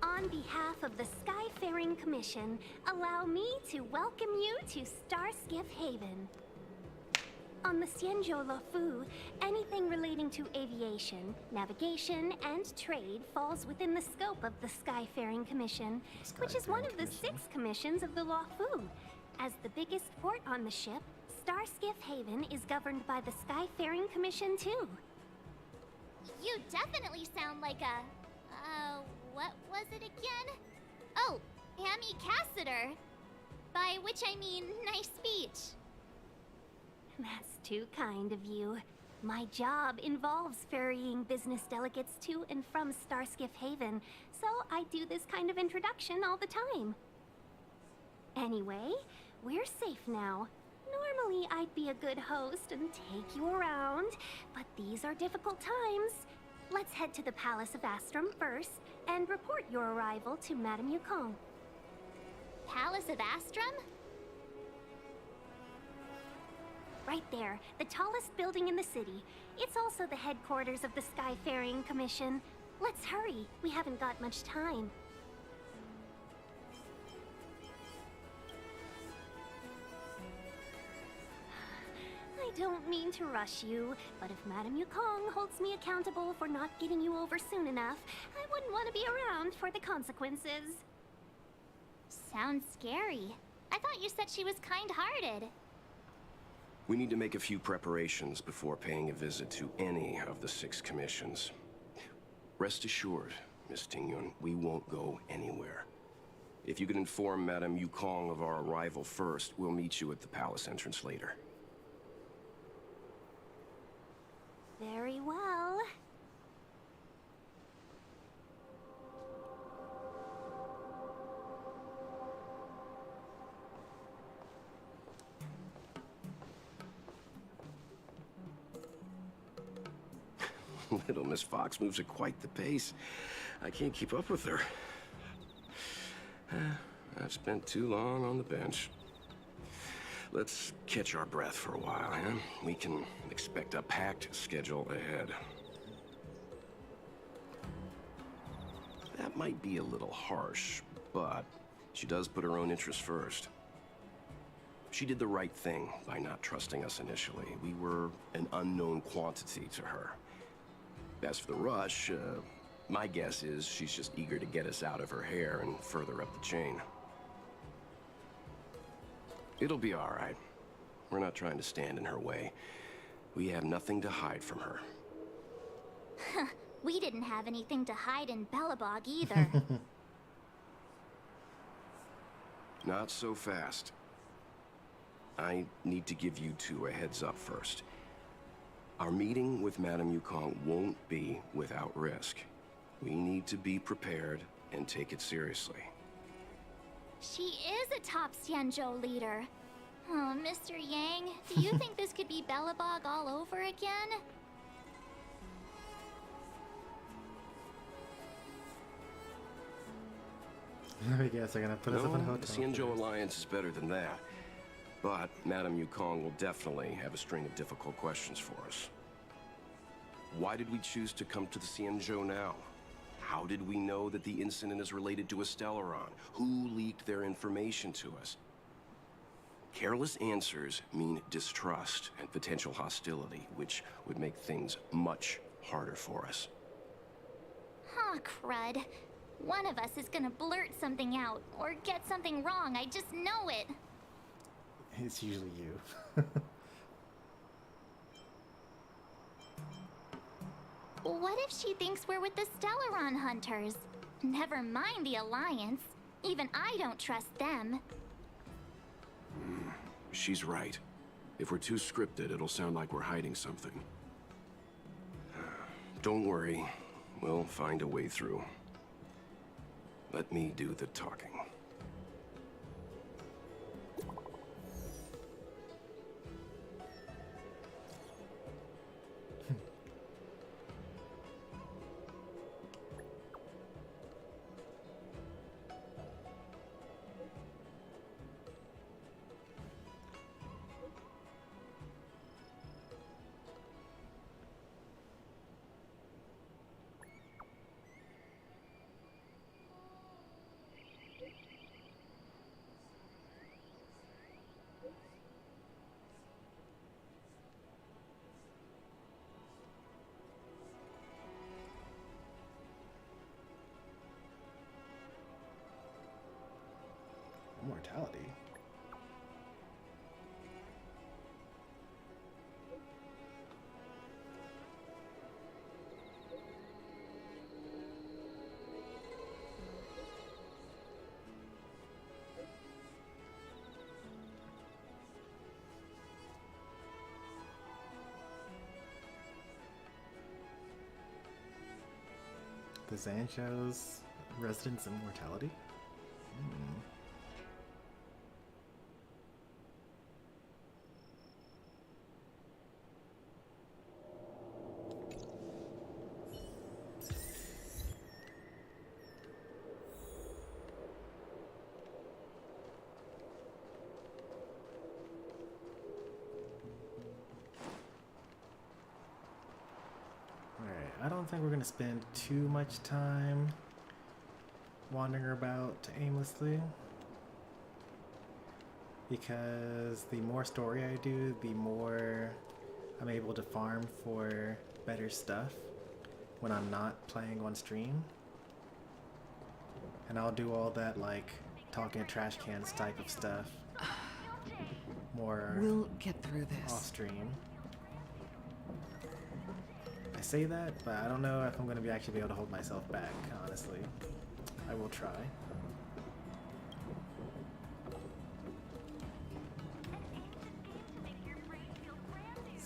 On behalf of the Skyfaring Commission, allow me to welcome you to Starskiff Haven. On the Xianzhou Luofu, anything relating to aviation, navigation, and trade falls within the scope of the Skyfaring Commission, which is one of the 6 commissions of the Luofu. As the biggest port on the ship, Starskiff Haven is governed by the Skyfaring Commission too. You definitely sound like a... what was it again? Oh, ambassador. By which I mean nice speech. That's too kind of you. My job involves ferrying business delegates to and from Starskiff Haven, so I do this kind of introduction all the time. Anyway, we're safe now. Normally I'd be a good host and take you around, but these are difficult times. Let's head to the Palace of Astrum first and report your arrival to Madame Yukong. Palace of Astrum? Right there, the tallest building in the city. It's also the headquarters of the Skyfaring Commission. Let's hurry, we haven't got much time. I don't mean to rush you, but if Madame Yukong holds me accountable for not getting you over soon enough, I wouldn't want to be around for the consequences. Sounds scary. I thought you said she was kind-hearted. We need to make a few preparations before paying a visit to any of the 6 commissions. Rest assured, Miss Tingyun, we won't go anywhere. If you could inform Madame Yukong of our arrival first, we'll meet you at the palace entrance later. Very well. Little Miss Fox moves at quite the pace. I can't keep up with her. I've spent too long on the bench. Let's catch our breath for a while, huh? We can expect a packed schedule ahead. That might be a little harsh, but she does put her own interests first. She did the right thing by not trusting us initially. We were an unknown quantity to her. As for the rush, my guess is she's just eager to get us out of her hair and further up the chain. It'll be all right. We're not trying to stand in her way. We have nothing to hide from her. We didn't have anything to hide in Belobog either. Not so fast. I need to give you two a heads up first. Our meeting with Madame Yukong won't be without risk. We need to be prepared and take it seriously. She is a top Xianzhou leader. Oh, Mr. Yang, do you think this could be Belobog all over again? I guess they're gonna put us up in a hotel. The Xianzhou Alliance is better than that. But Madame Yukong will definitely have a string of difficult questions for us. Why did we choose to come to the Xianzhou now? How did we know that the incident is related to a Stellaron? Who leaked their information to us? Careless answers mean distrust and potential hostility, which would make things much harder for us. Huh, crud. One of us is gonna blurt something out, or get something wrong, I just know it. It's usually you. What if she thinks we're with the Stellaron Hunters? Never mind the Alliance. Even I don't trust them. She's right. If we're too scripted, it'll sound like we're hiding something. Don't worry. We'll find a way through. Let me do the talking. Immortality. The Zanshou's residence immortality? I don't think we're gonna spend too much time wandering about aimlessly, because the more story I do, the more I'm able to farm for better stuff when I'm not playing on stream. And I'll do all that, like talking to trash cans type of stuff more We'll get through this. off stream. I say that, but I don't know if I'm going to actually be able to hold myself back, honestly. I will try.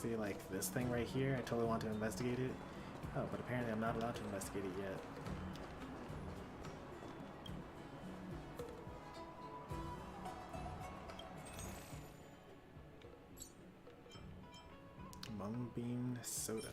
See, like this thing right here, I totally want to investigate it. Oh, but apparently I'm not allowed to investigate it yet. Mung-bean soda.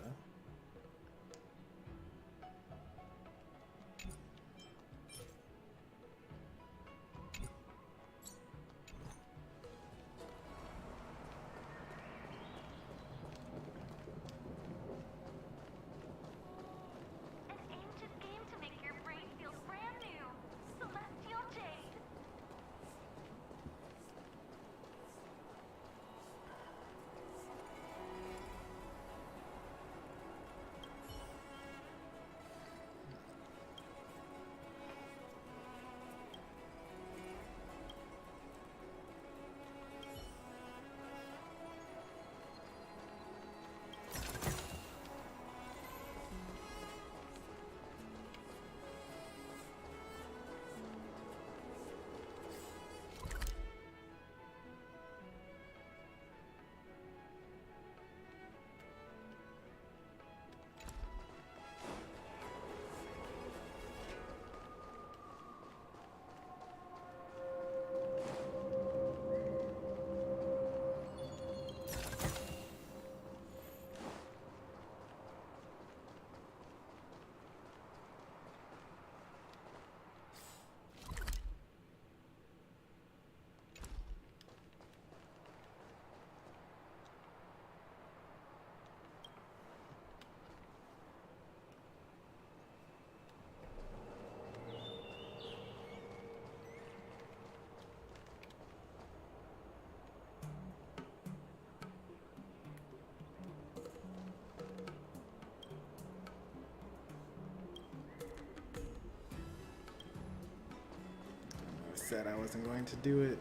Said I wasn't going to do it.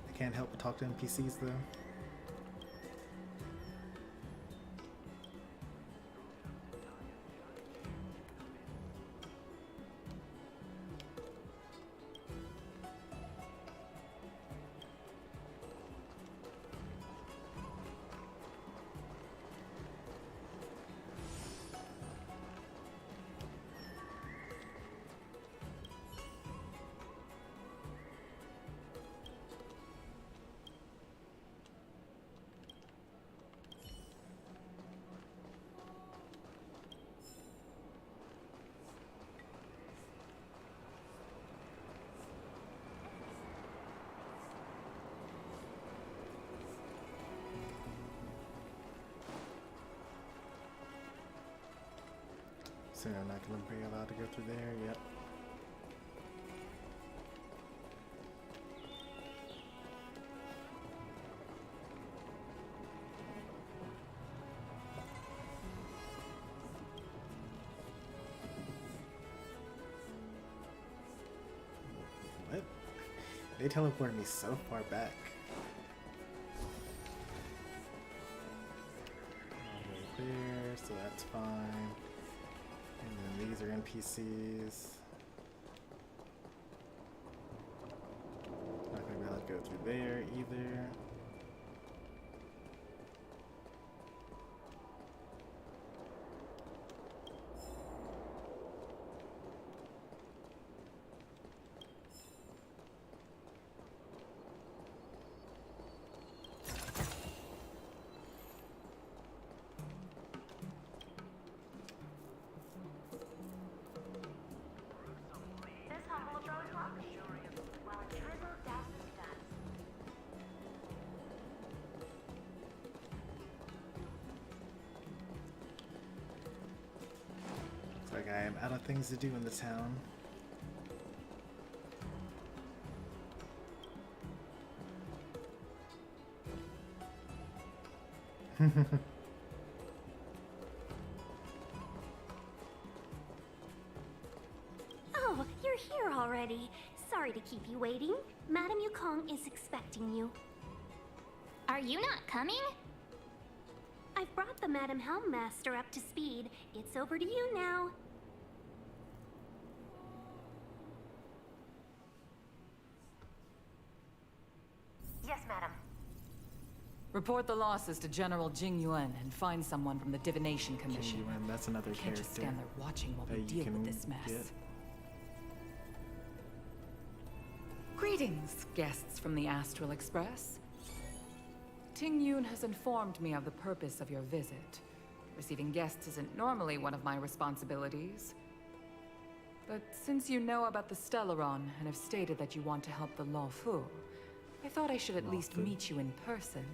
I can't help but talk to NPCs though. So I'm not going to be allowed to go through there. Yep. What? They teleported me so far back. Over there, so that's fine. And then these are NPCs. Not gonna be able to go through there either. Looks like I am out of things to do in the town. Oh, you're here already. Sorry to keep you waiting. Madame Yukong is expecting you. Are you not coming? I've brought the Madame Helmmaster up to speed. It's over to you now. Yes, madam. Report the losses to General Jing Yuan and find someone from the Divination Commission. Yuan, that's another Can't just character stand there watching while we that you deal with can this mess. get. Greetings, guests from the Astral Express. Ting Yun has informed me of the purpose of your visit. Receiving guests isn't normally one of my responsibilities. But since you know about the Stellaron and have stated that you want to help the Luofu, I thought I should at least meet you in person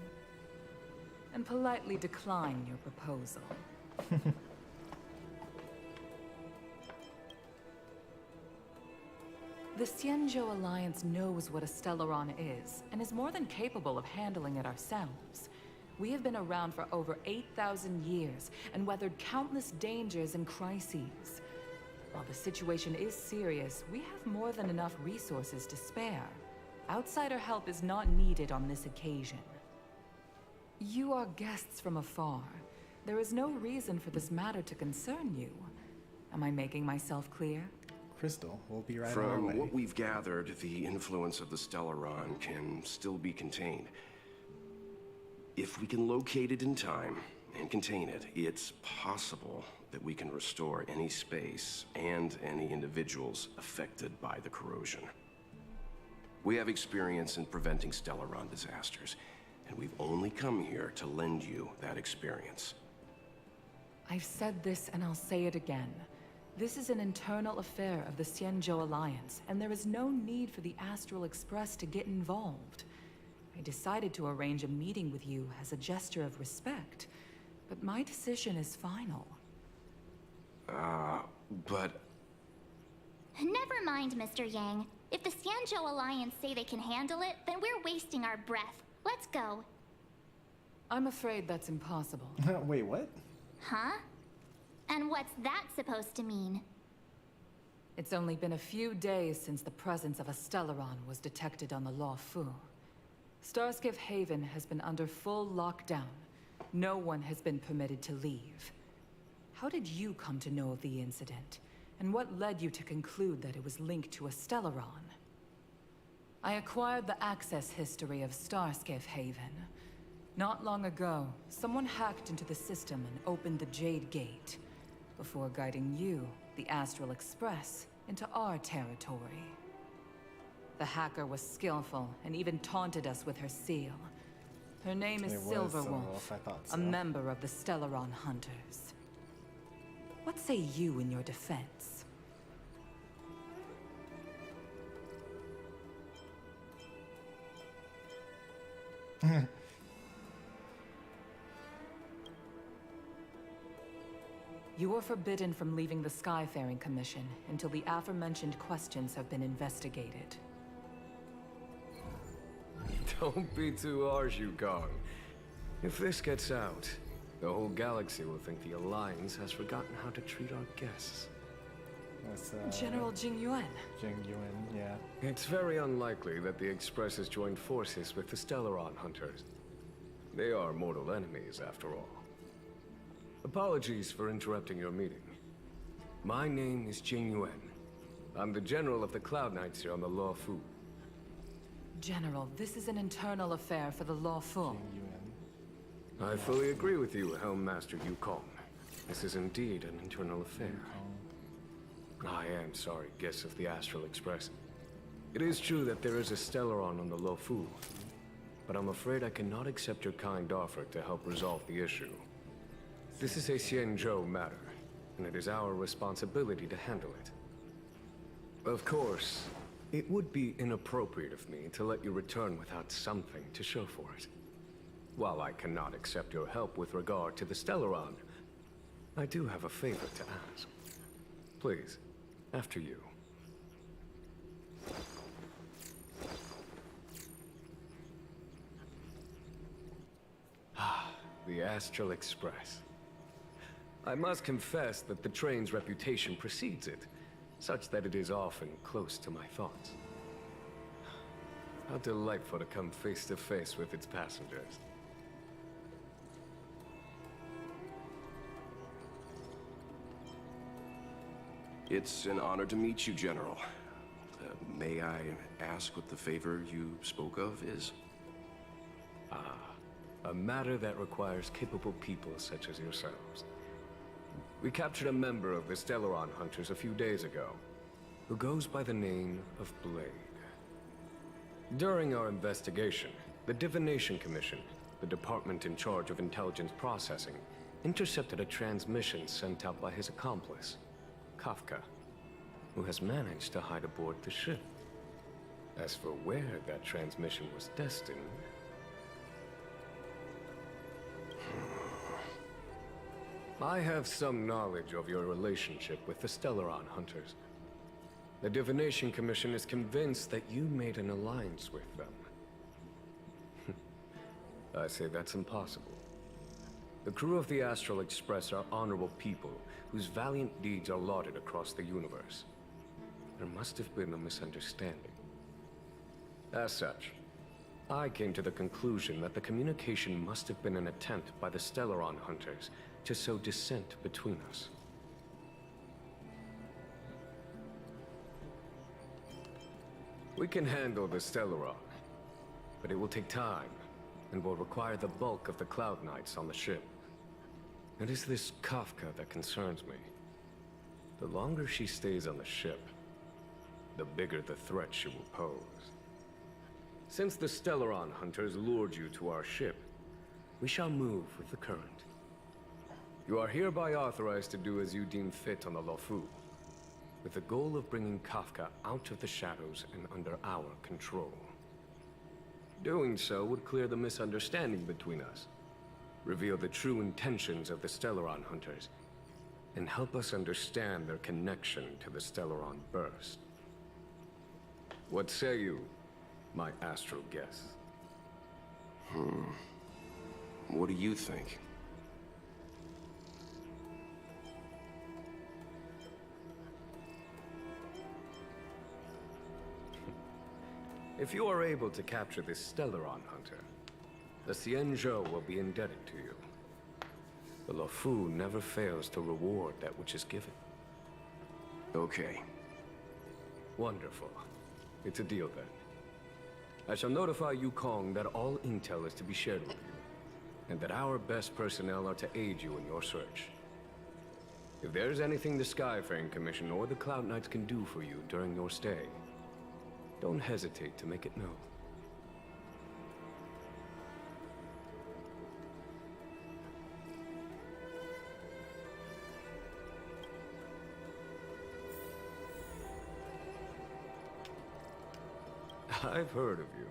and politely decline your proposal. The Xianzhou Alliance knows what a Stellaron is, and is more than capable of handling it ourselves. We have been around for over 8,000 years, and weathered countless dangers and crises. While the situation is serious, we have more than enough resources to spare. Outsider help is not needed on this occasion. You are guests from afar. There is no reason for this matter to concern you. Am I making myself clear? Crystal will be right on our From way. what we've gathered, the influence of the Stellaron can still be contained. If we can locate it in time and contain it, it's possible that we can restore any space and any individuals affected by the corrosion. We have experience in preventing Stellaron disasters, and we've only come here to lend you that experience. I've said this and I'll say it again. This is an internal affair of the Xianzhou Alliance, and there is no need for the Astral Express to get involved. I decided to arrange a meeting with you as a gesture of respect, but my decision is final. But... Never mind, Mr. Yang. If the Xianzhou Alliance say they can handle it, then we're wasting our breath. Let's go. I'm afraid that's impossible. Wait, what? Huh? And what's that supposed to mean? It's only been a few days since the presence of a Stellaron was detected on the Luofu. Starskiff Haven has been under full lockdown. No one has been permitted to leave. How did you come to know of the incident? And what led you to conclude that it was linked to a Stellaron? I acquired the access history of Starskiff Haven. Not long ago, someone hacked into the system and opened the Jade Gate, before guiding you, the Astral Express, into our territory. The hacker was skillful and even taunted us with her seal. Her name is It was Silverwolf, I thought so. a member of the Stellaron Hunters. What say you in your defense? You are forbidden from leaving the Skyfaring Commission until the aforementioned questions have been investigated. Don't be too harsh, Yukong. If this gets out, the whole galaxy will think the Alliance has forgotten how to treat our guests. That's, General Jing Yuan. Jing Yuan, yeah. It's very unlikely that the Express has joined forces with the Stellaron Hunters. They are mortal enemies, after all. Apologies for interrupting your meeting. My name is Jing Yuan. I'm the General of the Cloud Knights here on the Luofu. General, this is an internal affair for the Luofu. Jing Yuan. I fully agree with you, Helm Master Yukong. This is indeed an internal affair. I am sorry, guests of the Astral Express. It is true that there is a Stellaron on the Luofu, but I'm afraid I cannot accept your kind offer to help resolve the issue. This is a Xianzhou matter, and it is our responsibility to handle it. Of course, it would be inappropriate of me to let you return without something to show for it. While I cannot accept your help with regard to the Stellaron, I do have a favor to ask. Please, after you. The Astral Express. I must confess that the train's reputation precedes it, such that it is often close to my thoughts. How delightful to come face to face with its passengers. It's an honor to meet you, General. May I ask what the favor you spoke of is? A matter that requires capable people such as yourselves. We captured a member of the Stellaron Hunters a few days ago, who goes by the name of Blade. During our investigation, the Divination Commission, the department in charge of intelligence processing, intercepted a transmission sent out by his accomplice, Kafka, who has managed to hide aboard the ship. As for where that transmission was destined... I have some knowledge of your relationship with the Stellaron Hunters. The Divination Commission is convinced that you made an alliance with them. I say that's impossible. The crew of the Astral Express are honorable people whose valiant deeds are lauded across the universe. There must have been a misunderstanding. As such, I came to the conclusion that the communication must have been an attempt by the Stellaron Hunters to sow dissent between us. We can handle the Stellaron, but it will take time and will require the bulk of the Cloud Knights on the ship. It is this Kafka that concerns me. The longer she stays on the ship, the bigger the threat she will pose. Since the Stellaron Hunters lured you to our ship, we shall move with the current. You are hereby authorized to do as you deem fit on the Lofu, with the goal of bringing Kafka out of the shadows and under our control. Doing so would clear the misunderstanding between us, reveal the true intentions of the Stellaron Hunters, and help us understand their connection to the Stellaron Burst. What say you, my astral guests? What do you think? If you are able to capture this Stellaron Hunter, the Xianzhou will be indebted to you. The Lofu never fails to reward that which is given. Okay. Wonderful. It's a deal then. I shall notify Yukong that all intel is to be shared with you, and that our best personnel are to aid you in your search. If there is anything the Skyfaring Commission or the Cloud Knights can do for you during your stay, don't hesitate to make it known. I've heard of you.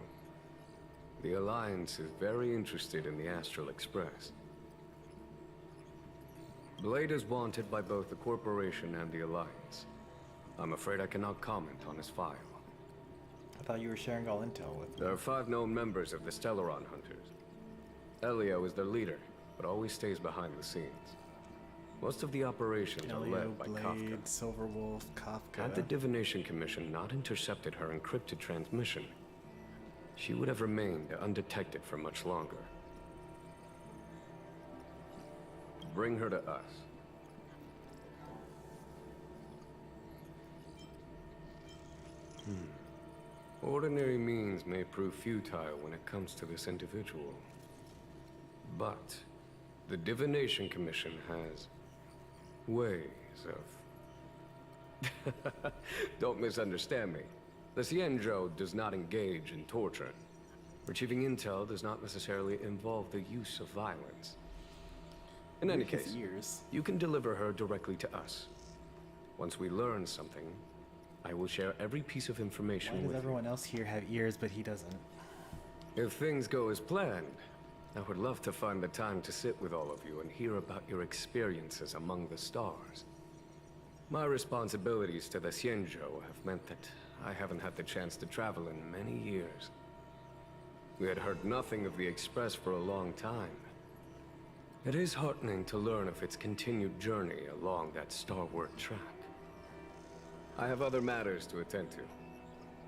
The Alliance is very interested in the Astral Express. Blade is wanted by both the Corporation and the Alliance. I'm afraid I cannot comment on his file. I thought you were sharing all intel with me. There are 5 known members of the Stellaron Hunters. Elio is their leader, but always stays behind the scenes. Most of the operations are led by Blade, Kafka. Silverwolf, Kafka. Had the Divination Commission not intercepted her encrypted transmission, she would have remained undetected for much longer. Bring her to us. Ordinary means may prove futile when it comes to this individual. But the Divination Commission has ways of... Don't misunderstand me. The Xianzhou does not engage in torture. Retrieving intel does not necessarily involve the use of violence. In any case, you can deliver her directly to us. Once we learn something, I will share every piece of information with you. Why does everyone else here have ears, but he doesn't? If things go as planned, I would love to find the time to sit with all of you and hear about your experiences among the stars. My responsibilities to the Xianzhou have meant that I haven't had the chance to travel in many years. We had heard nothing of the Express for a long time. It is heartening to learn of its continued journey along that starward track. I have other matters to attend to.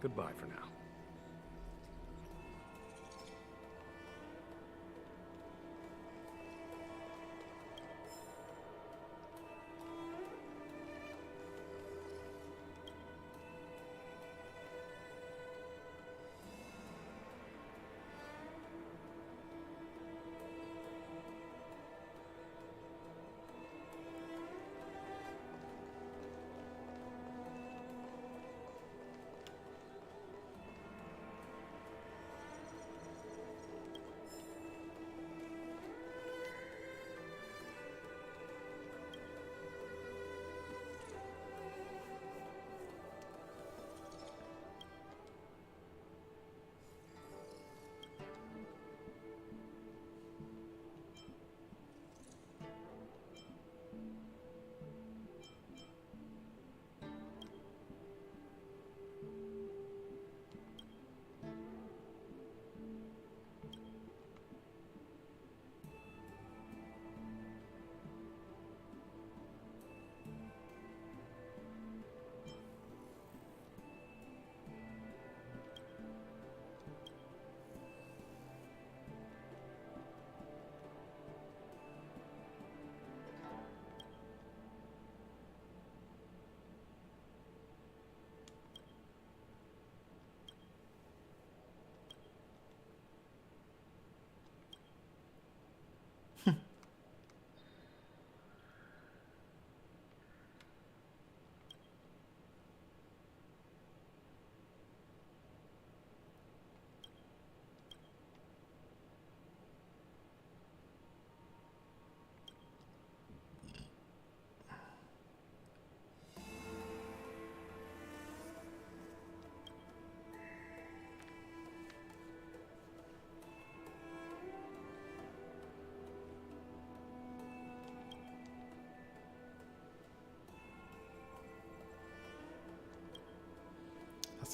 Goodbye for now.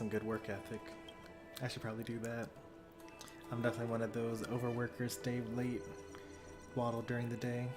some good work ethic. I should probably do that. I'm definitely one of those overworkers, stay late, waddle during the day.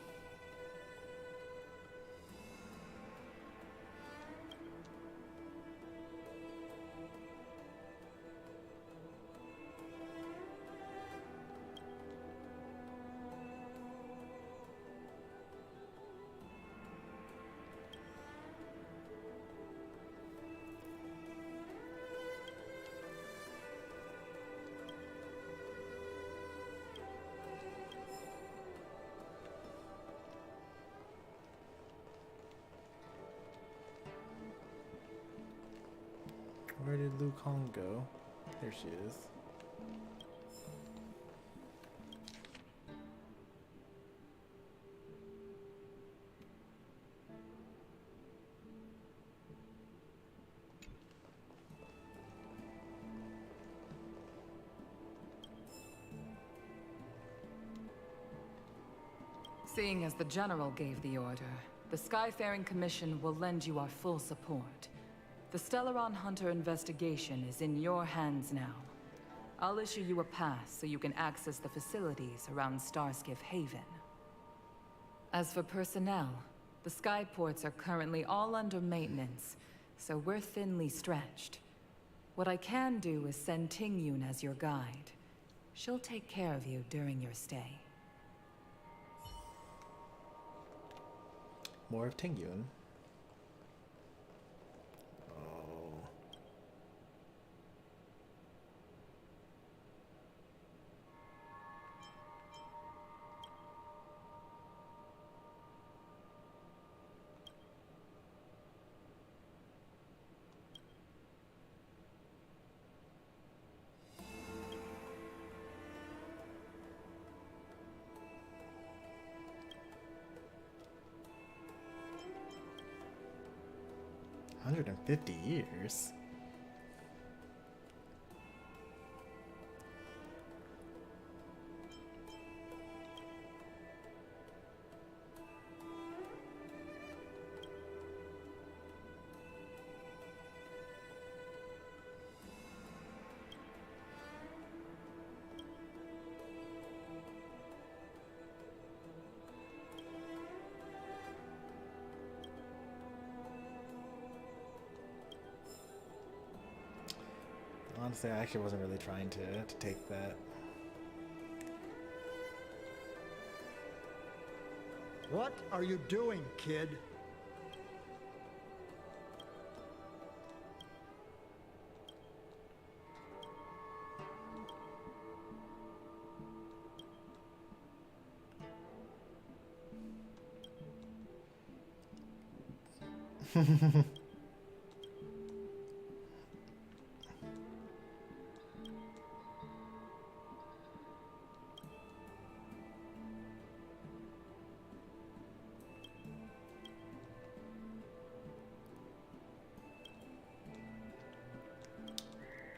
Where did Lu Kong go? There she is. Seeing as the General gave the order, the Skyfaring Commission will lend you our full support. The Stellaron Hunter investigation is in your hands now. I'll issue you a pass so you can access the facilities around Starskiff Haven. As for personnel, the skyports are currently all under maintenance, so we're thinly stretched. What I can do is send Tingyun as your guide. She'll take care of you during your stay. More of Tingyun. Oh. 150 years. Honestly, I actually wasn't really trying to take that. What are you doing, kid?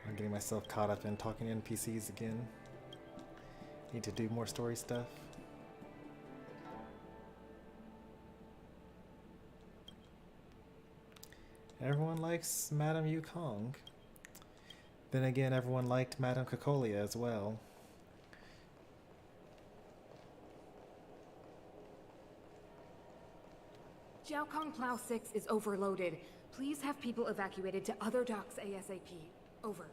I'm getting myself caught up in talking to NPCs again. Need to do more story stuff. Everyone likes Madame Yukong. Then again, everyone liked Madame Cocolia as well. Jiaokong Plow 6 is overloaded. Please have people evacuated to other docks ASAP. Over.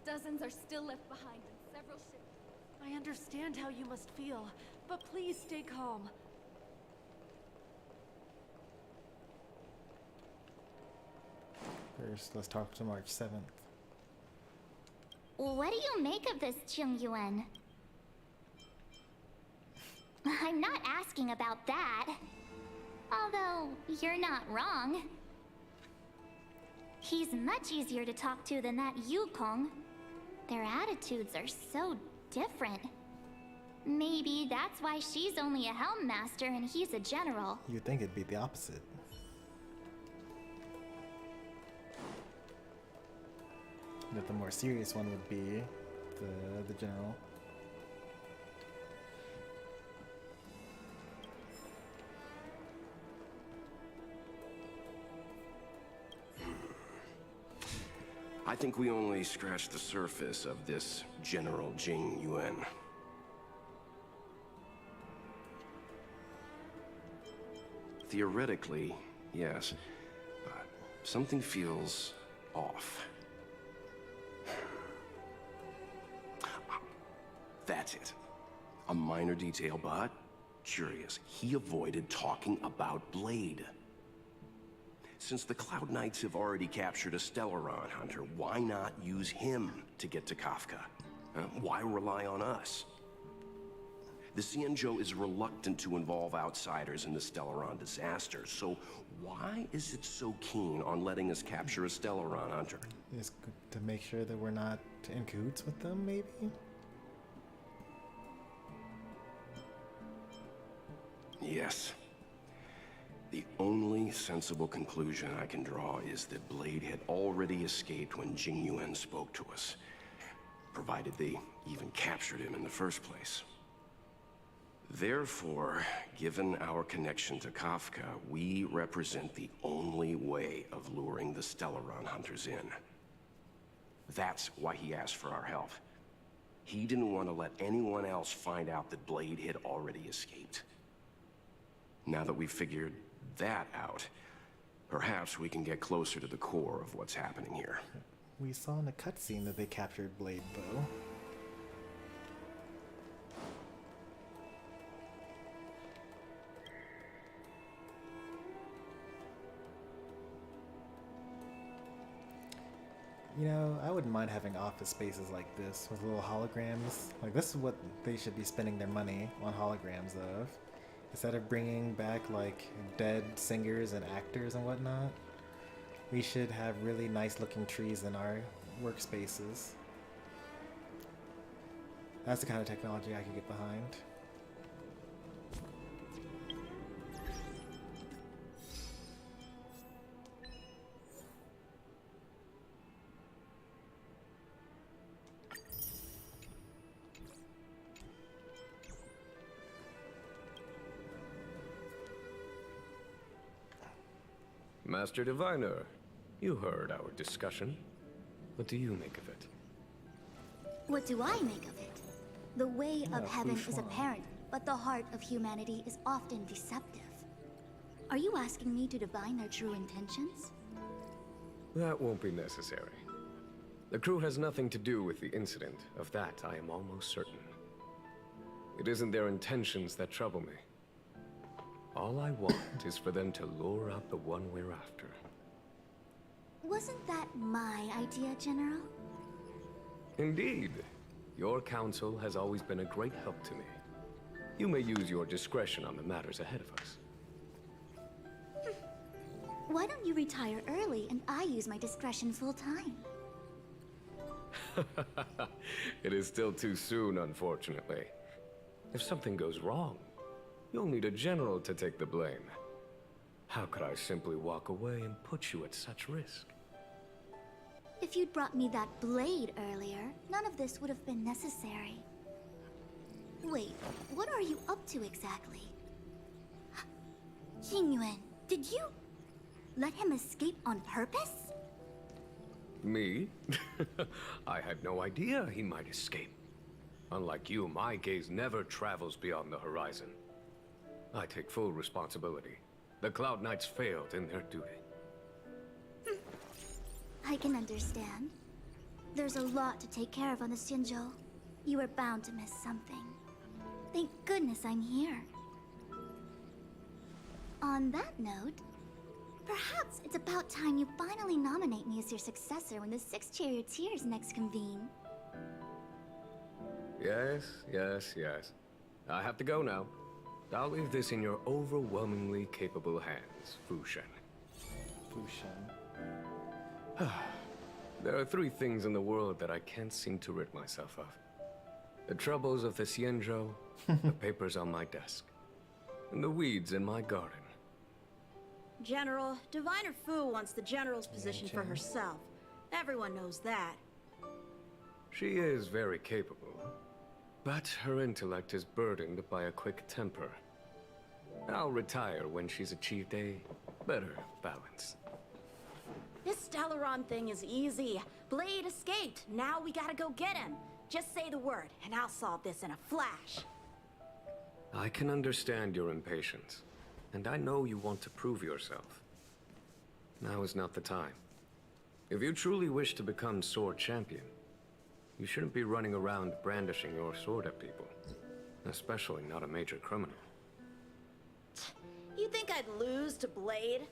Dozens are still left behind in several ships. I understand how you must feel, but please stay calm. First, let's talk to March 7th. What do you make of this, Chungyuan? I'm not asking about that. Although, you're not wrong. He's much easier to talk to than that Yukong. Their attitudes are so different. Maybe that's why she's only a Helm Master and he's a general. You'd think it'd be the opposite. That the more serious one would be the general. I think we only scratched the surface of this General Jing Yuan. Theoretically, yes, but something feels off. That's it. A minor detail, but curious. He avoided talking about Blade. Since the Cloud Knights have already captured a Stellaron hunter, why not use him to get to Kafka? Why rely on us? The Xianzhou is reluctant to involve outsiders in the Stellaron disaster, so why is it so keen on letting us capture a Stellaron hunter? Is to make sure that we're not in cahoots with them, maybe? Yes. The only sensible conclusion I can draw is that Blade had already escaped when Jing Yuan spoke to us, provided they even captured him in the first place. Therefore, given our connection to Kafka, we represent the only way of luring the Stellaron hunters in. That's why he asked for our help. He didn't want to let anyone else find out that Blade had already escaped. Now that we've figured that out, perhaps we can get closer to the core of what's happening here. We saw in the cutscene that they captured Blade, though. You know, I wouldn't mind having office spaces like this with little holograms. Like, this is what they should be spending their money on holograms of. Instead of bringing back, like, dead singers and actors and whatnot, we should have really nice looking trees in our workspaces. That's the kind of technology I could get behind. Master Diviner, you heard our discussion. What do you make of it? What do I make of it? The way of heaven is Fouchon. apparent, but the heart of humanity is often deceptive. Are you asking me to divine their true intentions? That won't be necessary. The crew has nothing to do with the incident. Of that, I am almost certain. It isn't their intentions that trouble me. All I want is for them to lure out the one we're after. Wasn't that my idea, General? Indeed. Your counsel has always been a great help to me. You may use your discretion on the matters ahead of us. Why don't you retire early and I use my discretion full time? It is still too soon, unfortunately. If something goes wrong, you'll need a general to take the blame. How could I simply walk away and put you at such risk? If you'd brought me that blade earlier, none of this would have been necessary. Wait, what are you up to exactly? Xingyuan, did you let him escape on purpose? Me? I had no idea he might escape. Unlike you, my gaze never travels beyond the horizon. I take full responsibility. The Cloud Knights failed in their duty. I can understand. There's a lot to take care of on the Xianzhou. You were bound to miss something. Thank goodness I'm here. On that note, perhaps it's about time you finally nominate me as your successor when the 6 charioteers next convene. Yes, yes, yes. I have to go now. I'll leave this in your overwhelmingly capable hands, Fouchon. Fouchon. There are 3 things in the world that I can't seem to rid myself of. The troubles of the Xianzhou, the papers on my desk, and the weeds in my garden. General, Diviner Fu wants the General's position for herself. Everyone knows that. She is very capable, but her intellect is burdened by a quick temper. I'll retire when she's achieved a better balance. This Stellaron thing is easy. Blade escaped. Now we gotta go get him. Just say the word, and I'll solve this in a flash. I can understand your impatience, and I know you want to prove yourself. Now is not the time. If you truly wish to become sword champion, you shouldn't be running around brandishing your sword at people, especially not a major criminal. You think I'd lose to Blade?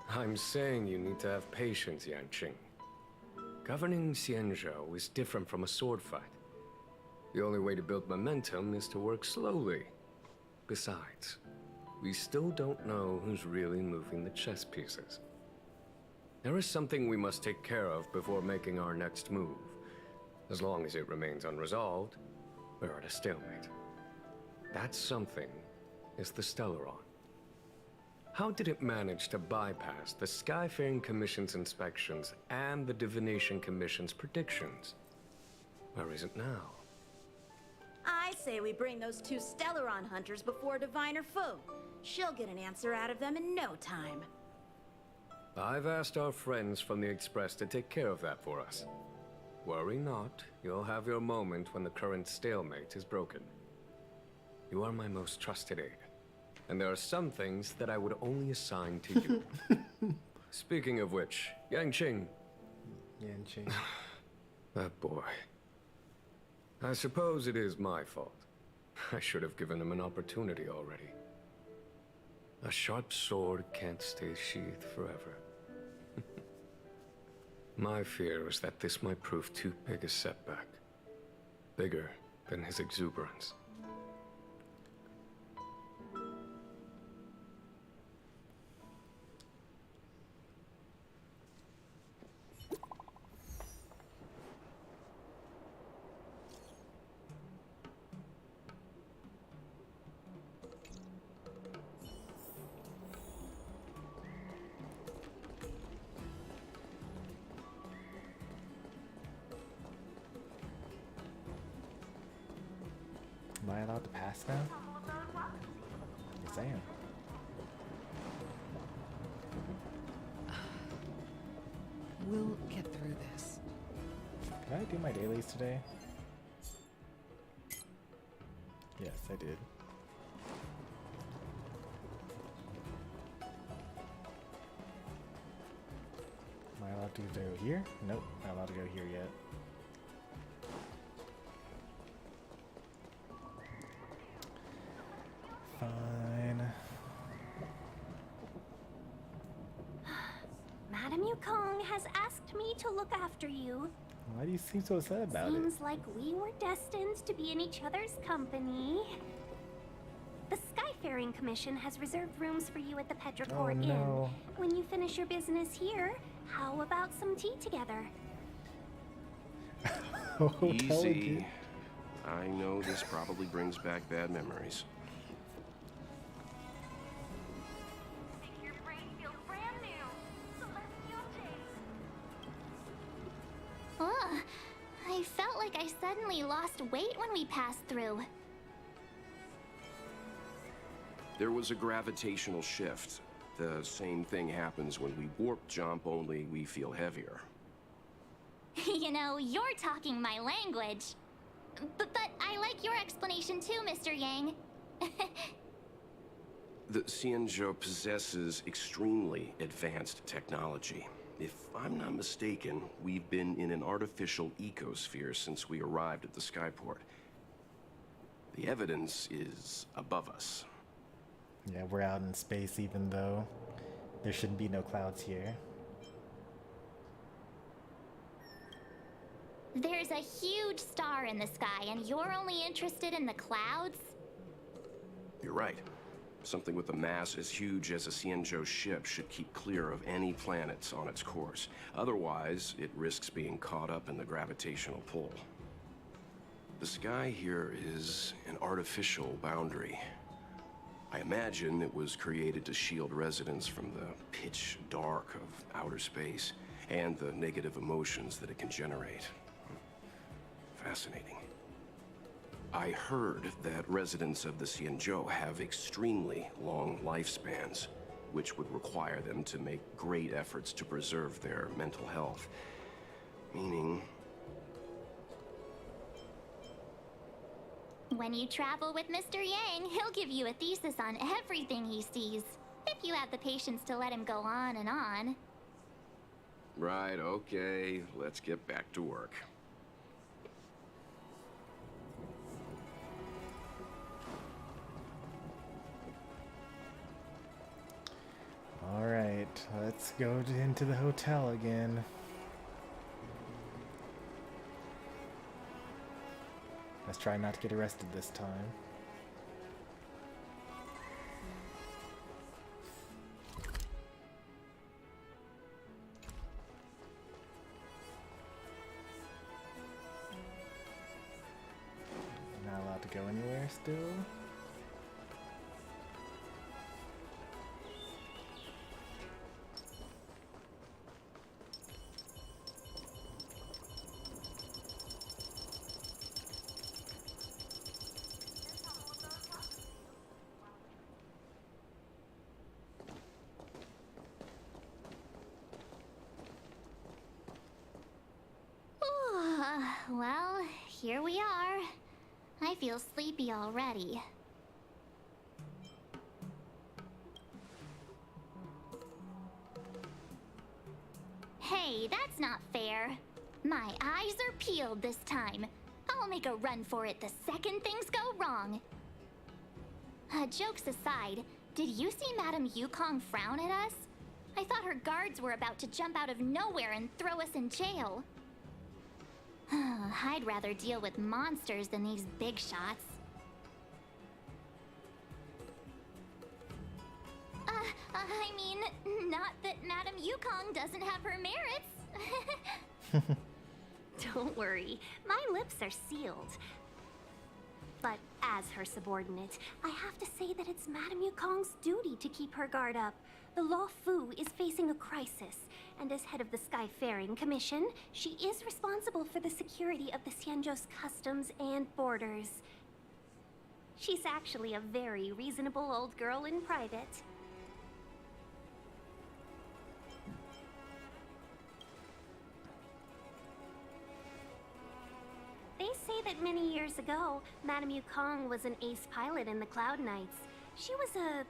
I'm saying you need to have patience, Yanqing. Governing Xianzhou is different from a sword fight. The only way to build momentum is to work slowly. Besides, we still don't know who's really moving the chess pieces. There is something we must take care of before making our next move. As long as it remains unresolved, we're at a stalemate. That something is the Stellaron. How did it manage to bypass the Skyfaring Commission's inspections and the Divination Commission's predictions? Where is it now? I say we bring those two Stellaron hunters before Diviner Fu. She'll get an answer out of them in no time. I've asked our friends from the Express to take care of that for us. Worry not, you'll have your moment when the current stalemate is broken. You are my most trusted aide, and there are some things that I would only assign to you. Speaking of which, Yanqing. Yanqing. That boy. I suppose it is my fault. I should have given him an opportunity already. A sharp sword can't stay sheathed forever. My fear is that this might prove too big a setback. Bigger than his exuberance. Am I allowed to pass now? Yes, I am. We'll get through this. Did I do my dailies today? Yes, I did. Am I allowed to go here? Nope, not allowed to go here yet. Fine. Madam Yukong has asked me to look after you. Why do you seem so sad about it? Seems like we were destined to be in each other's company. The Skyfaring Commission has reserved rooms for you at the Petrichor Inn. When you finish your business here, how about some tea together? Easy. I know this probably brings back bad memories. Your brain feels brand new, so let's Ugh, I felt like I suddenly lost weight when we passed through. There was a gravitational shift. The same thing happens when we warp jump, only we feel heavier. You know, you're talking my language. But I like your explanation too, Mr. Yang. The Xianzhou possesses extremely advanced technology. If I'm not mistaken, we've been in an artificial ecosphere since we arrived at the skyport. The evidence is above us. Yeah, we're out in space even though there shouldn't be no clouds here. There's a huge star in the sky, and you're only interested in the clouds? You're right. Something with a mass as huge as a Xianzhou ship should keep clear of any planets on its course. Otherwise, it risks being caught up in the gravitational pull. The sky here is an artificial boundary. I imagine it was created to shield residents from the pitch dark of outer space and the negative emotions that it can generate. Fascinating. I heard that residents of the Xianzhou have extremely long lifespans, which would require them to make great efforts to preserve their mental health. Meaning... When you travel with Mr. Yang, he'll give you a thesis on everything he sees. If you have the patience to let him go on and on. Right, okay. Let's get back to work. Alright, let's go into the hotel again. Let's try not to get arrested this time. Not allowed to go anywhere still. Well, here we are. I feel sleepy already. Hey, that's not fair. My eyes are peeled this time. I'll make a run for it the second things go wrong. Jokes aside, did you see Madame Yukong frown at us? I thought her guards were about to jump out of nowhere and throw us in jail. I'd rather deal with monsters than these big shots. I mean, not that Madame Yukong doesn't have her merits. Don't worry, my lips are sealed. But as her subordinate, I have to say that it's Madame Yukong's duty to keep her guard up. The Law Fu is facing a crisis, and as head of the Skyfaring Commission, she is responsible for the security of the Xianzhou's customs and borders. She's actually a very reasonable old girl in private. They say that many years ago, Madame Yukong was an ace pilot in the Cloud Knights. She was a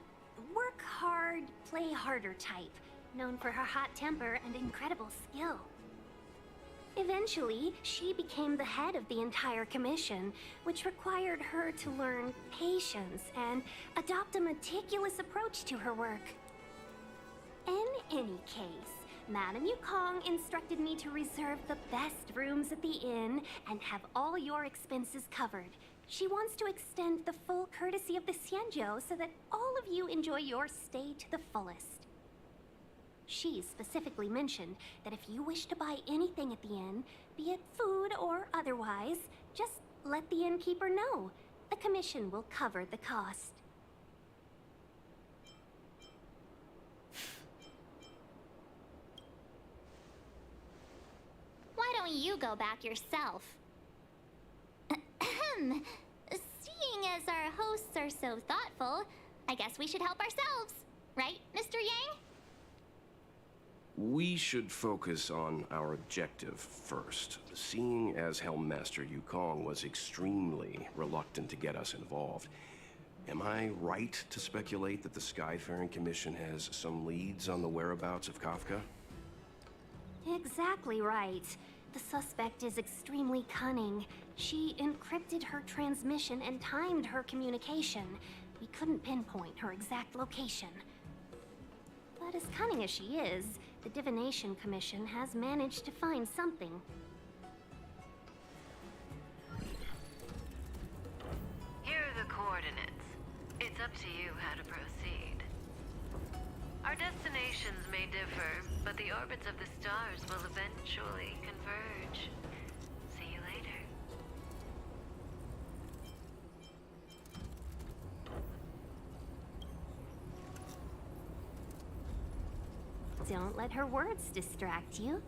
work hard, play harder type, known for her hot temper and incredible skill. Eventually, she became the head of the entire commission, which required her to learn patience and adopt a meticulous approach to her work. In any case, Madame Yukong instructed me to reserve the best rooms at the inn and have all your expenses covered. She wants to extend the full courtesy of the Xianzhou so that all of you enjoy your stay to the fullest. She specifically mentioned that if you wish to buy anything at the inn, be it food or otherwise, just let the innkeeper know. The commission will cover the cost. Why don't you go back yourself? Seeing as our hosts are so thoughtful, I guess we should help ourselves. Right, Mr. Yang? We should focus on our objective first. Seeing as Helmmaster Yukong was extremely reluctant to get us involved, am I right to speculate that the Skyfaring Commission has some leads on the whereabouts of Kafka? Exactly right. The suspect is extremely cunning. She encrypted her transmission and timed her communication. We couldn't pinpoint her exact location. But as cunning as she is, the Divination Commission has managed to find something. Here are the coordinates. It's up to you how to proceed. Our destinations may differ, but the orbits of the stars will eventually converge. See you later. Don't let her words distract you.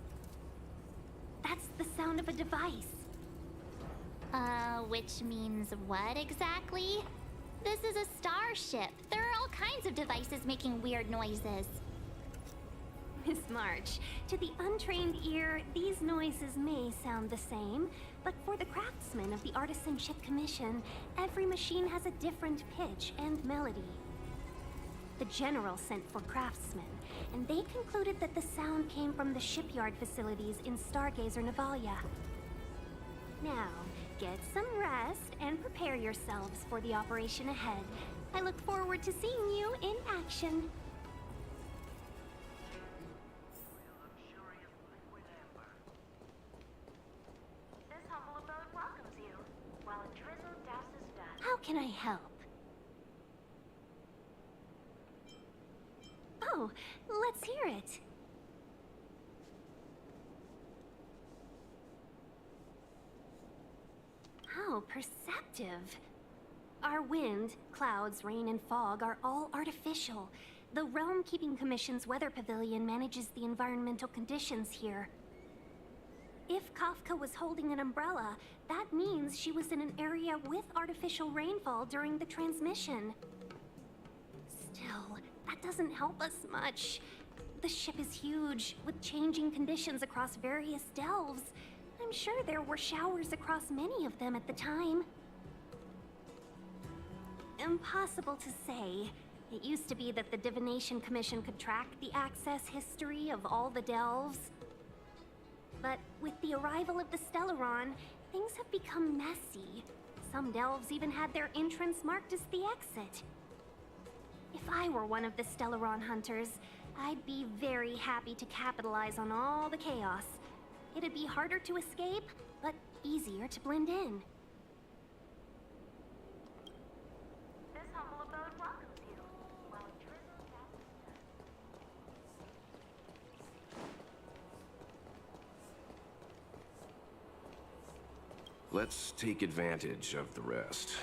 That's the sound of a device. Which means what exactly? This is a starship. There are all kinds of devices making weird noises. Miss March, to the untrained ear, these noises may sound the same, but for the craftsmen of the Artisanship Commission, every machine has a different pitch and melody. The General sent for craftsmen, and they concluded that the sound came from the shipyard facilities in Stargazer Navalia. Now, get some rest and prepare yourselves for the operation ahead. I look forward to seeing you in action. How can I help? Oh, let's hear it. How perceptive. Our wind, clouds, rain, and fog are all artificial. The Realm Keeping Commission's weather pavilion manages the environmental conditions here. If Kafka was holding an umbrella, that means she was in an area with artificial rainfall during the transmission. Still, that doesn't help us much. The ship is huge, with changing conditions across various delves. I'm sure there were showers across many of them at the time. Impossible to say. It used to be that the Divination Commission could track the access history of all the delves. But with the arrival of the Stellaron, things have become messy. Some delves even had their entrance marked as the exit. If I were one of the Stellaron hunters, I'd be very happy to capitalize on all the chaos. It'd be harder to escape, but easier to blend in. This humble abode welcomes you. While a drizzle Let's take advantage of the rest.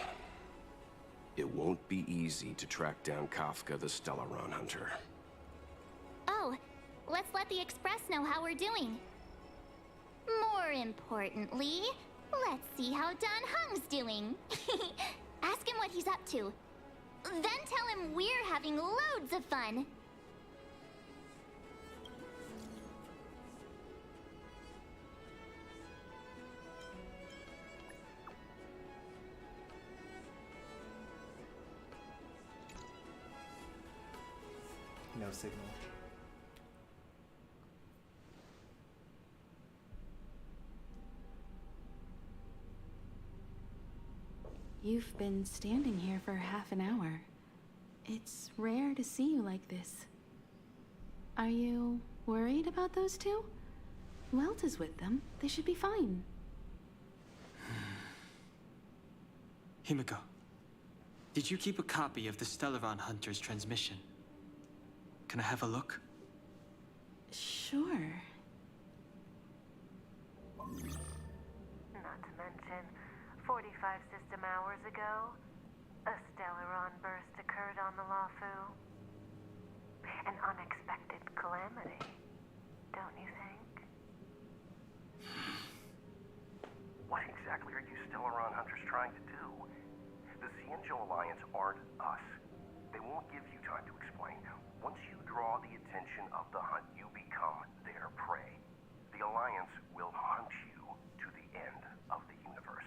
It won't be easy to track down Kafka the Stellaron Hunter. Oh, let's let the Express know how we're doing. More importantly, let's see how Don Hung's doing. Ask him what he's up to. Then tell him we're having loads of fun. No signal. You've been standing here for half an hour. It's rare to see you like this. Are you worried about those two? Welt is with them. They should be fine. Himiko, did you keep a copy of the Stellaron Hunter's transmission? Can I have a look? Sure. Not to mention, 45 system hours ago, a Stellaron burst occurred on the Lawfu. An unexpected calamity, don't you think? What exactly are you Stellaron hunters trying to do? The Xianzhou Alliance aren't us. They won't give you time to explain. Once you draw the attention of the hunt, you become their prey. The Alliance will hunt you to the end of the universe.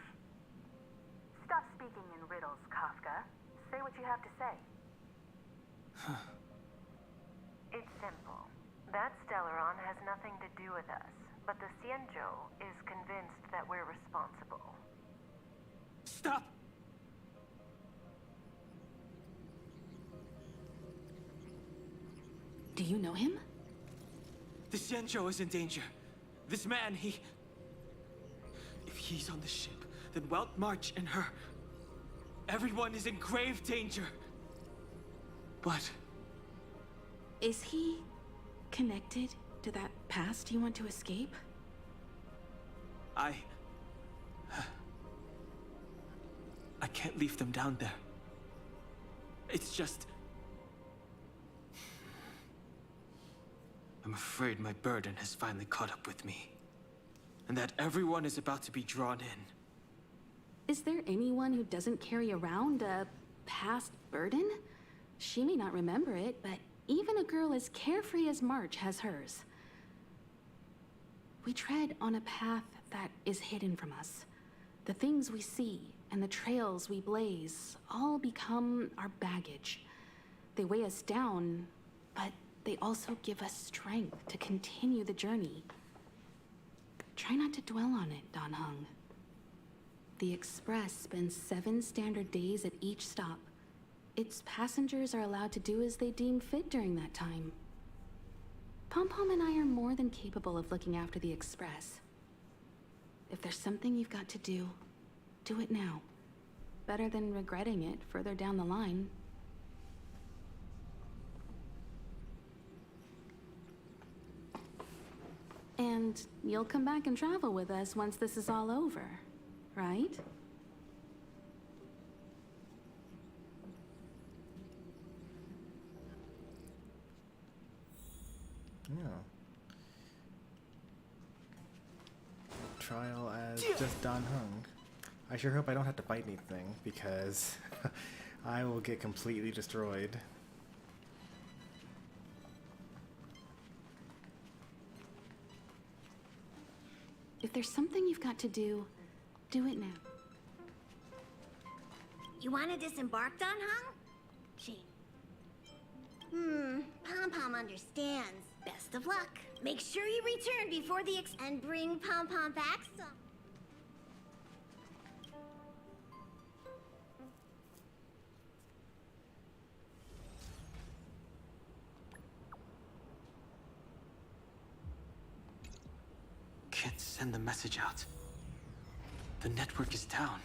Stop speaking in riddles, Kafka. Say what you have to say. It's simple. That Stellaron has nothing to do with us, but the Xianzhou is convinced that we're responsible. Stop! Do you know him? The Xianzhou is in danger. This man, if he's on the ship, then Welt March and her... Everyone is in grave danger. But... Is he connected to that past you want to escape? I can't leave them down there. It's just... I'm afraid my burden has finally caught up with me. And that everyone is about to be drawn in. Is there anyone who doesn't carry around a past burden? She may not remember it, but even a girl as carefree as March has hers. We tread on a path that is hidden from us. The things we see and the trails we blaze all become our baggage. They weigh us down, but they also give us strength to continue the journey. Try not to dwell on it, Dan Heng. The Express spends 7 standard days at each stop. Its passengers are allowed to do as they deem fit during that time. Pom-Pom and I are more than capable of looking after the Express. If there's something you've got to do, do it now. Better than regretting it further down the line. And you'll come back and travel with us once this is all over, right? Yeah. Trial as just Dan Heng. I sure hope I don't have to fight anything, because I will get completely destroyed. If there's something you've got to do, do it now. You want to disembark, Dan Heng? She. Pom-Pom understands. Best of luck. Make sure you return before the and bring Pom-Pom back some. Can't send the message out. The network is down,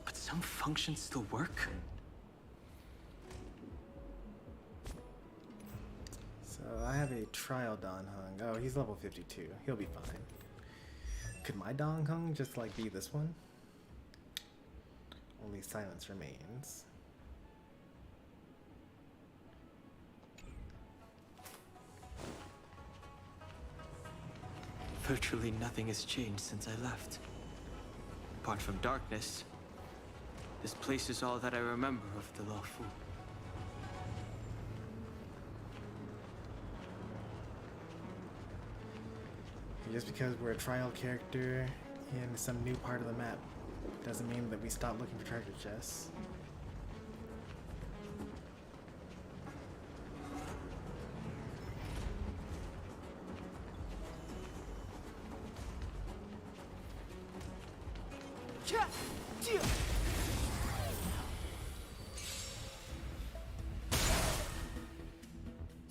but some functions still work. So I have a trial Dan Heng. Oh, he's level 52. He'll be fine. Could my Dan Heng just like be this one? Only silence remains. Virtually nothing has changed since I left. Apart from darkness, this place is all that I remember of the Law Fu. Just because we're a trial character in some new part of the map doesn't mean that we stop looking for treasure chests.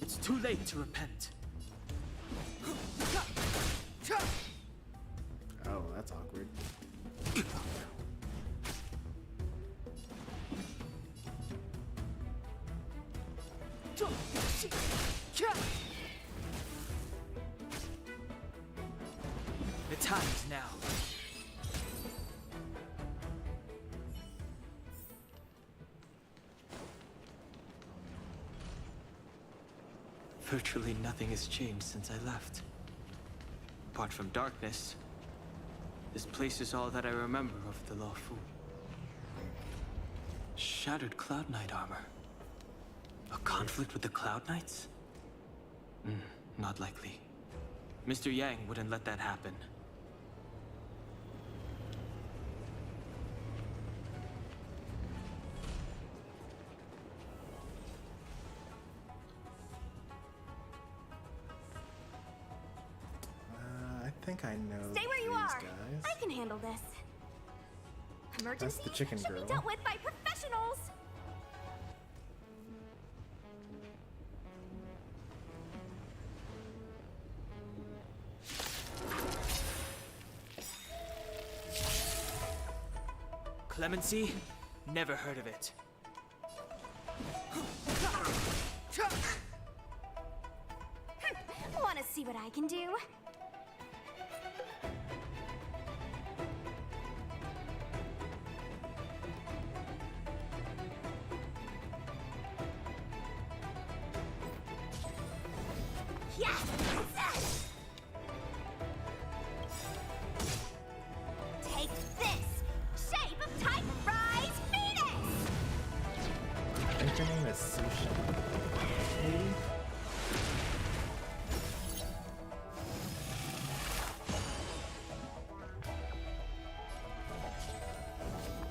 It's too late to repent. Oh, that's awkward. The time is now. Virtually nothing has changed since I left. Apart from darkness, this place is all that I remember of the Law Fu. Shattered Cloud Knight armor. A conflict with the Cloud Knights? Not likely. Mr. Yang wouldn't let that happen. I think I know Stay where you these are. guys. I can handle this. Emergency That's the chicken should girl. be dealt with by professionals. Clemency? Never heard of it. Want to see what I can do? Yes! Take this! Shape of Titan Rise Phoenix! sushi. Maybe?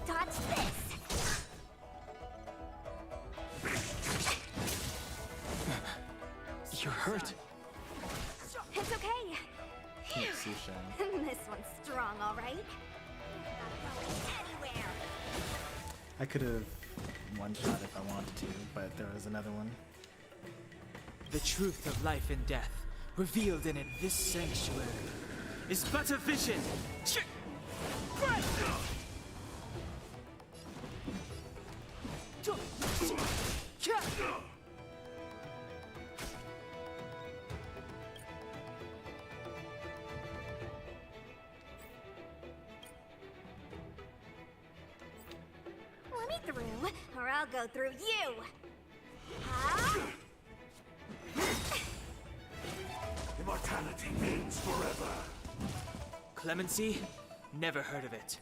Dodge this! You're hurt. It's okay. Sushi. This one's strong, all right? Anywhere. I could have one-shot if I wanted to, but there was another one. The truth of life and death, revealed in this sanctuary, is but a vision. Let me through, or I'll go through you. Huh? Immortality means forever. Clemency? Never heard of it.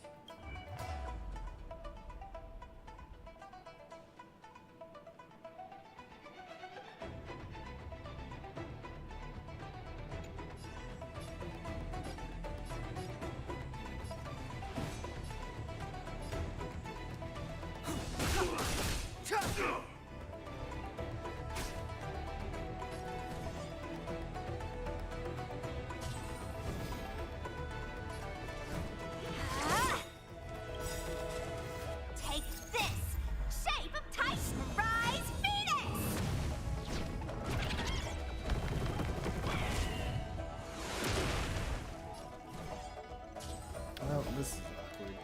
Take this! Shape of Titan Rise Venus! Oh, this is awkward.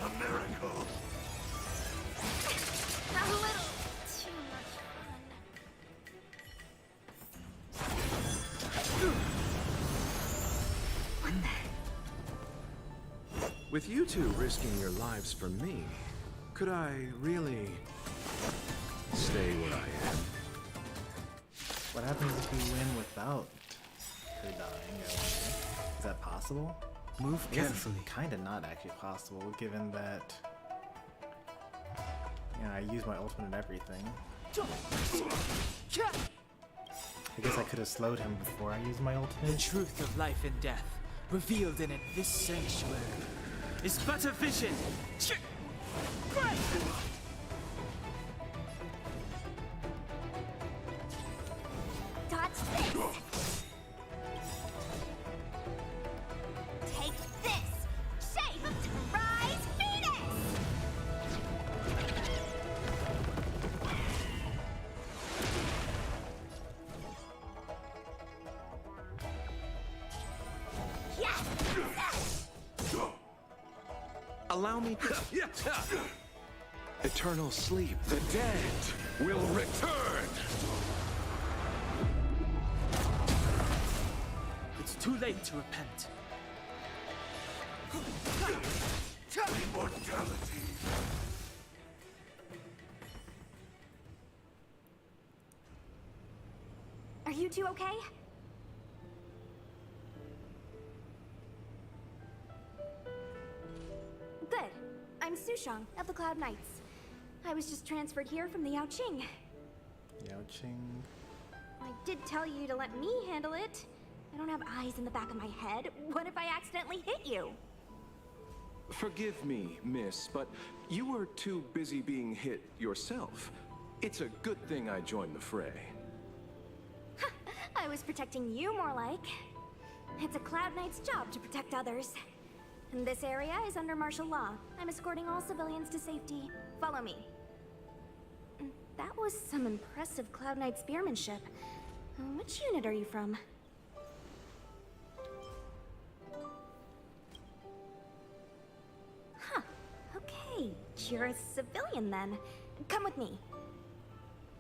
A miracle. A little too much fun. With you two risking your lives for me, could I really stay where I am? What happens if we win without her dying? Is that possible? Move carefully. Kind of not actually possible, given that I use my ultimate and everything. I guess I could have slowed him before I used my ultimate. The truth of life and death, revealed in this sanctuary, is but a vision. Dodge this! Take this! Shape of Rise Venus! Yes! Allow me to... Eternal sleep. The dead will return. It's too late to repent. Immortality. Are you two okay? Good. I'm Sushang of the Cloud Knights. I was just transferred here from the Yaoqing. Yaoqing. I did tell you to let me handle it. I don't have eyes in the back of my head. What if I accidentally hit you? Forgive me, miss, but you were too busy being hit yourself. It's a good thing I joined the fray. I was protecting you more like. It's a Cloud Knight's job to protect others. And this area is under martial law. I'm escorting all civilians to safety. Follow me. That was some impressive Cloud Knight spearmanship. Which unit are you from? Huh. Okay, you're a civilian then. Come with me.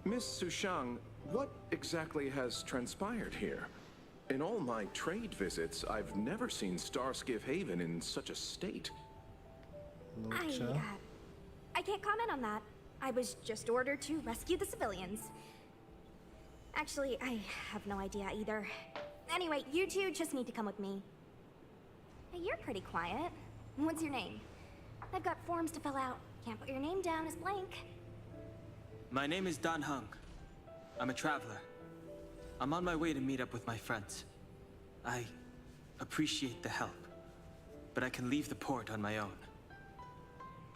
Miss Sushang, what exactly has transpired here? In all my trade visits, I've never seen Starskiff Haven in such a state. I can't comment on that. I was just ordered to rescue the civilians. Actually, I have no idea either. Anyway, you two just need to come with me. Hey, you're pretty quiet. What's your name? I've got forms to fill out. Can't put your name down as blank. My name is Dan Hung. I'm a traveler. I'm on my way to meet up with my friends. I appreciate the help, but I can leave the port on my own.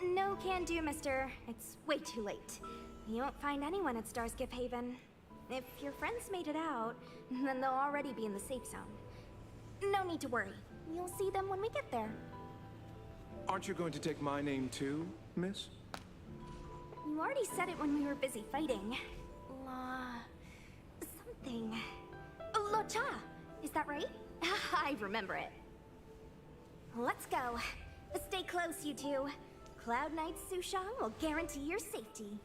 No can do, mister. It's way too late. You won't find anyone at Starskiff Haven. If your friends made it out, then they'll already be in the safe zone. No need to worry. You'll see them when we get there. Aren't you going to take my name too, miss? You already said it when we were busy fighting. Something. Lo Cha! Is that right? I remember it. Let's go. Stay close, you two. Cloud Knight's Sushan will guarantee your safety.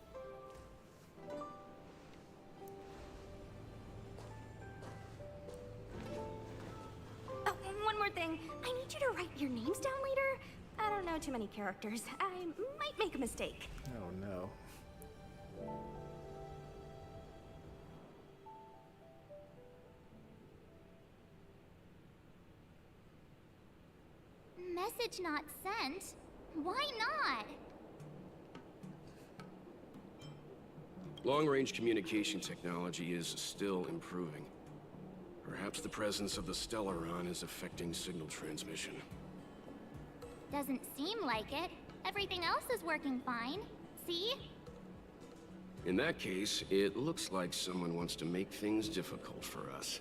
Oh, one more thing. I need you to write your names down later. I don't know too many characters. I might make a mistake. Oh no. Message not sent? Why not? Long-range communication technology is still improving. Perhaps the presence of the Stellaron is affecting signal transmission. Doesn't seem like it. Everything else is working fine. See? In that case, it looks like someone wants to make things difficult for us.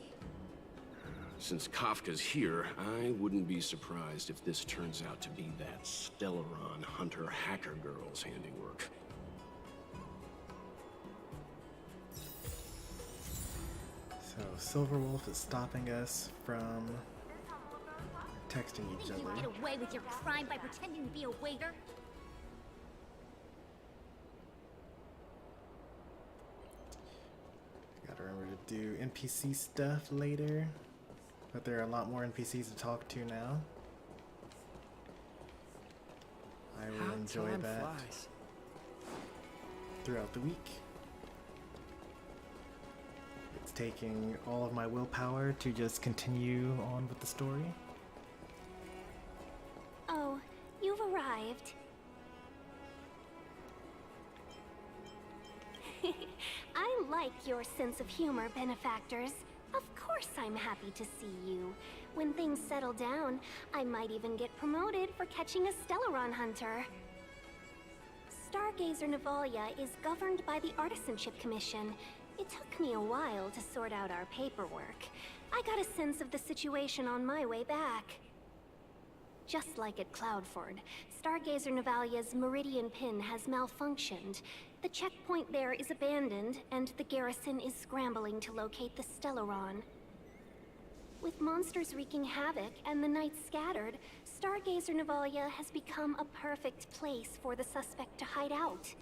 Since Kafka's here, I wouldn't be surprised if this turns out to be that Stellaron hunter hacker girl's handiwork. So Silverwolf is stopping us from texting each Think you other. get away with your crime by pretending to be a waiter? Gotta remember to do NPC stuff later. But there are a lot more NPCs to talk to now. I will enjoy time that flies. throughout the week. It's taking all of my willpower to just continue on with the story. Oh, you've arrived. I like your sense of humor, benefactors. Of course I'm happy to see you. When things settle down, I might even get promoted for catching a Stellaron hunter. Stargazer Navalia is governed by the Artisanship Commission. It took me a while to sort out our paperwork. I got a sense of the situation on my way back. Just like at Cloudford, Stargazer Navalia's Meridian Pin has malfunctioned. The checkpoint there is abandoned, and the garrison is scrambling to locate the Stellaron. With monsters wreaking havoc and the night scattered, Stargazer Navalia has become a perfect place for the suspect to hide out.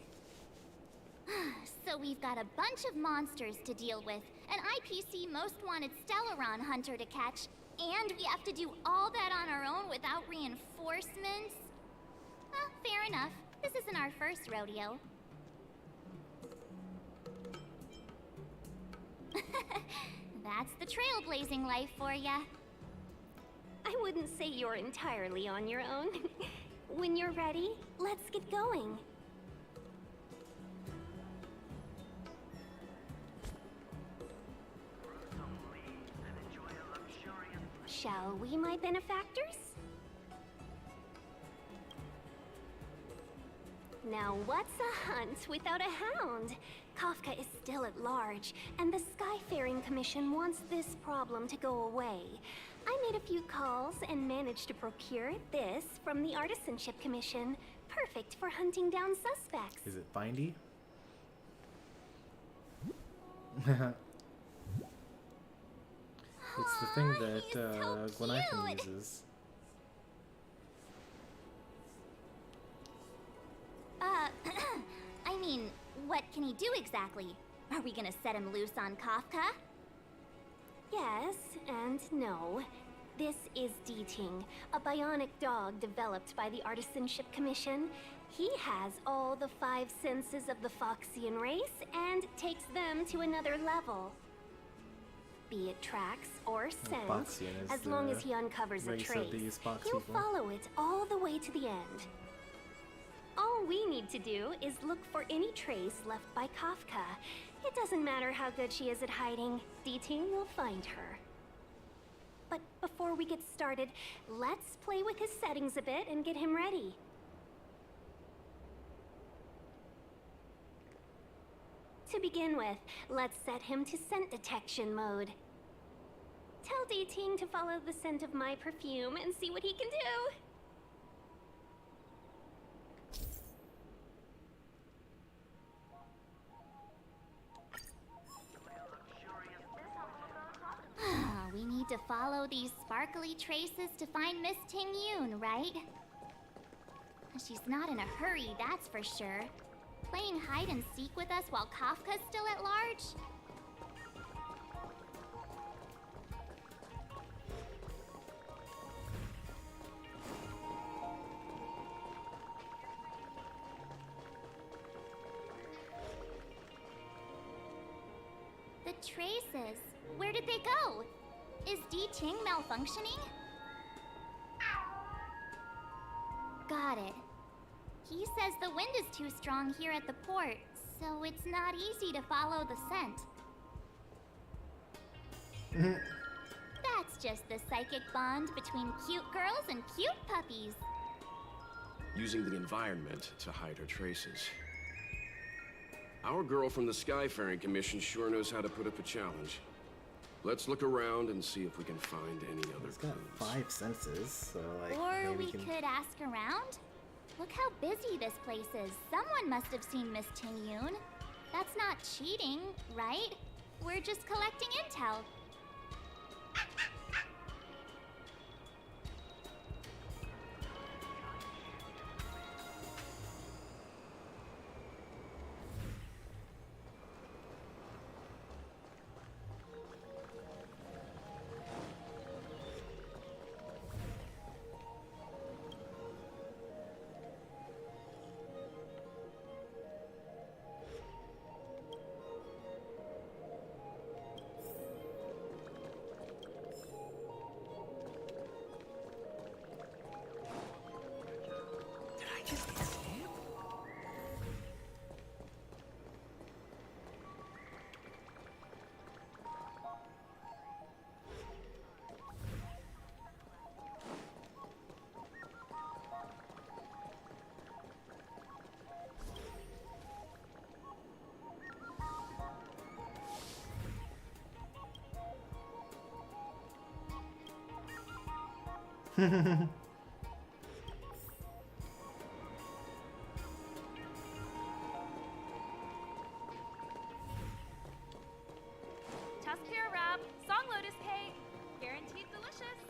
So we've got a bunch of monsters to deal with, an IPC Most Wanted Stellaron hunter to catch, and we have to do all that on our own without reinforcements? Well, fair enough. This isn't our first rodeo. That's the trailblazing life for ya. I wouldn't say you're entirely on your own. When you're ready, let's get going. Shall we, my benefactors? Now what's a hunt without a hound? Kafka is still at large, and the Skyfaring Commission wants this problem to go away. I made a few calls and managed to procure this from the Artisanship Commission. Perfect for hunting down suspects. Is it bindy? It's the thing that Gwenithan uses. I mean, what can he do exactly? Are we gonna set him loose on Kafka? Yes and no. This is D-Ting, a bionic dog developed by the Artisanship Commission. He has all the 5 senses of the Foxian race and takes them to another level. be it tracks or scent, Boxian is as long the as he uncovers a race of trace, these box he'll people. follow it all the way to the end. All we need to do is look for any trace left by Kafka. It doesn't matter how good she is at hiding, D-Ting will find her. But before we get started, let's play with his settings a bit and get him ready. To begin with, let's set him to scent detection mode. Tell D-Ting to follow the scent of my perfume and see what he can do. We need to follow these sparkly traces to find Miss Ting Yun, right? She's not in a hurry, that's for sure. Playing hide and seek with us while Kafka's still at large? The traces, where did they go? Is D-Ting malfunctioning? Got it. He says the wind is too strong here at the port, so it's not easy to follow the scent. That's just the psychic bond between cute girls and cute puppies. Using the environment to hide her traces. Our girl from the Skyfaring Commission sure knows how to put up a challenge. Let's look around and see if we can find any other It's got clues. 5 senses, so like Or maybe we can... could ask around? Look how busy this place is. Someone must have seen Miss Ting Yun. That's not cheating, right? We're just collecting intel. Tusk Pure Wrap, Song Lotus Cake, guaranteed delicious.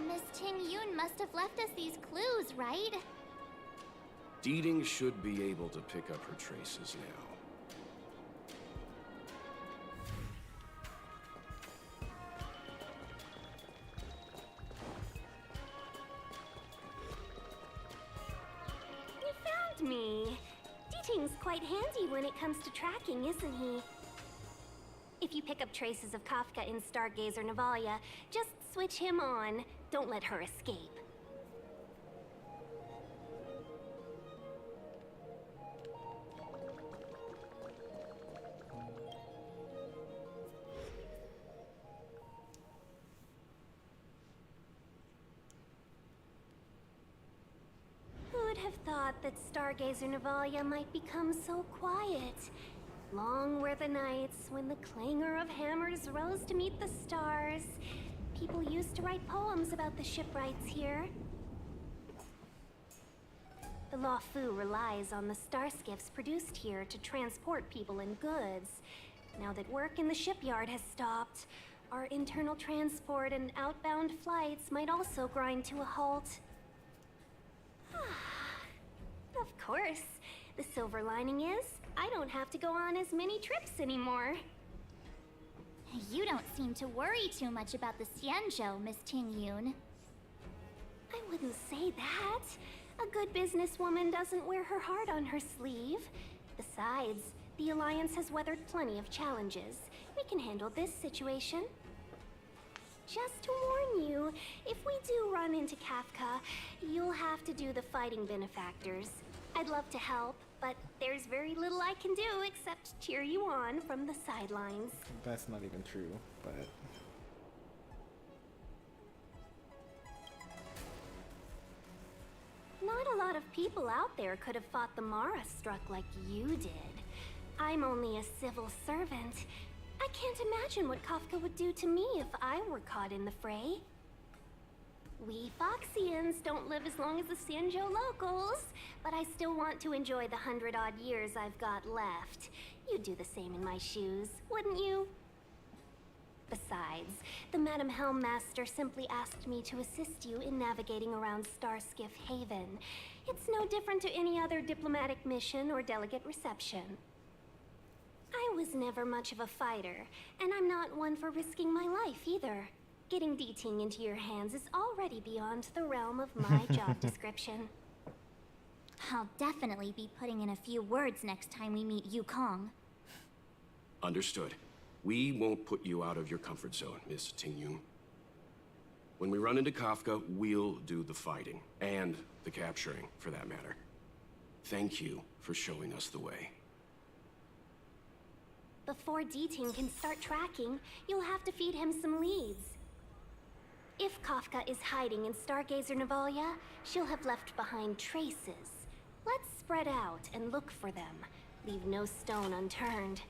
Miss Ting Yun must have left us these clues, right? D-Ting should be able to pick up her traces now. You found me. D-Ting's quite handy when it comes to tracking, isn't he? If you pick up traces of Kafka in Stargazer Navalia, just switch him on. Don't let her escape. Who would have thought that Stargazer Navalia might become so quiet? Long were the nights when the clangor of hammers rose to meet the stars. People used to write poems about the shipwrights here. The Law Fu relies on the star skiffs produced here to transport people and goods. Now that work in the shipyard has stopped, our internal transport and outbound flights might also grind to a halt. Of course. The silver lining is, I don't have to go on as many trips anymore. You don't seem to worry too much about the Xianzhou, Miss Tingyun. I wouldn't say that. A good businesswoman doesn't wear her heart on her sleeve. Besides, the Alliance has weathered plenty of challenges. We can handle this situation. Just to warn you, if we do run into Kafka, you'll have to do the fighting benefactors. I'd love to help, but there's very little I can do except cheer you on from the sidelines. That's not even true, but... Not a lot of people out there could have fought the Mara struck like you did. I'm only a civil servant. I can't imagine what Kafka would do to me if I were caught in the fray. We Foxians don't live as long as the Xianzhou locals, but I still want to enjoy the 100-odd years I've got left. You'd do the same in my shoes, wouldn't you? Besides, the Madam Helmmaster simply asked me to assist you in navigating around Starskiff Haven. It's no different to any other diplomatic mission or delegate reception. I was never much of a fighter, and I'm not one for risking my life either. Getting D-Ting into your hands is already beyond the realm of my job description. I'll definitely be putting in a few words next time we meet Yukong. Understood. We won't put you out of your comfort zone, Miss Tingyun. When we run into Kafka, we'll do the fighting. And the capturing, for that matter. Thank you for showing us the way. Before D-Ting can start tracking, you'll have to feed him some leads. If Kafka is hiding in Stargazer Navalia, she'll have left behind traces. Let's spread out and look for them. Leave no stone unturned.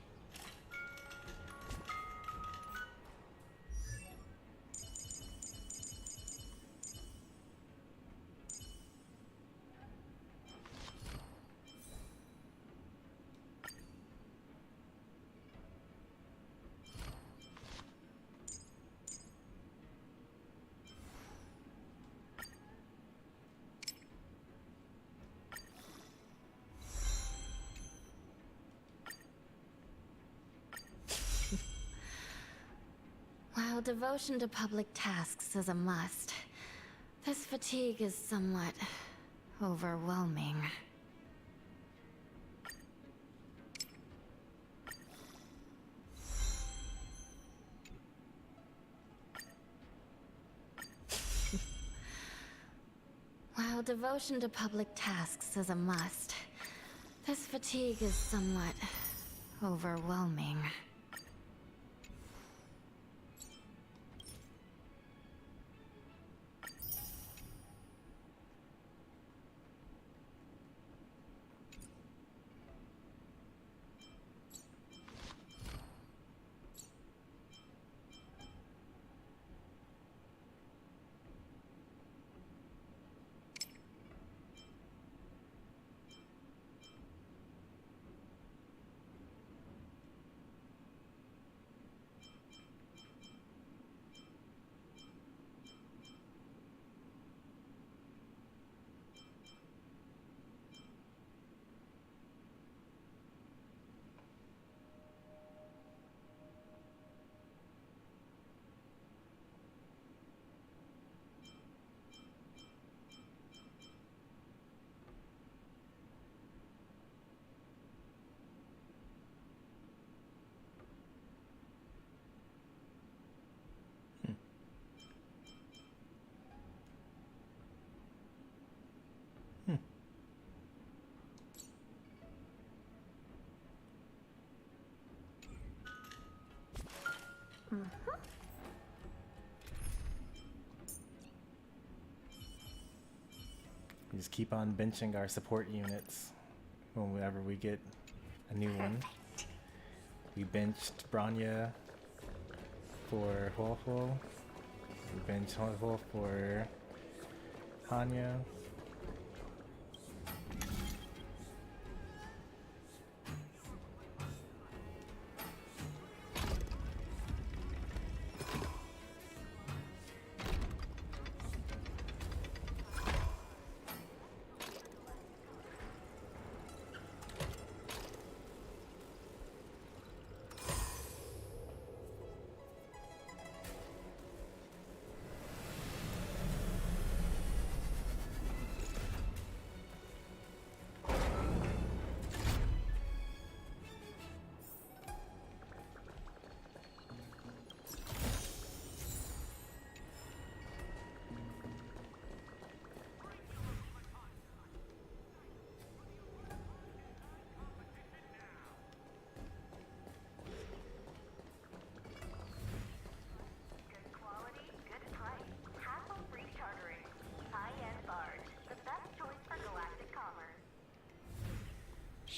While devotion to public tasks is a must, this fatigue is somewhat overwhelming. While devotion to public tasks is a must, this fatigue is somewhat overwhelming. We just keep on benching our support units whenever we get a new one. We benched Branya for Huohuo. We benched Huohuo for Hanya.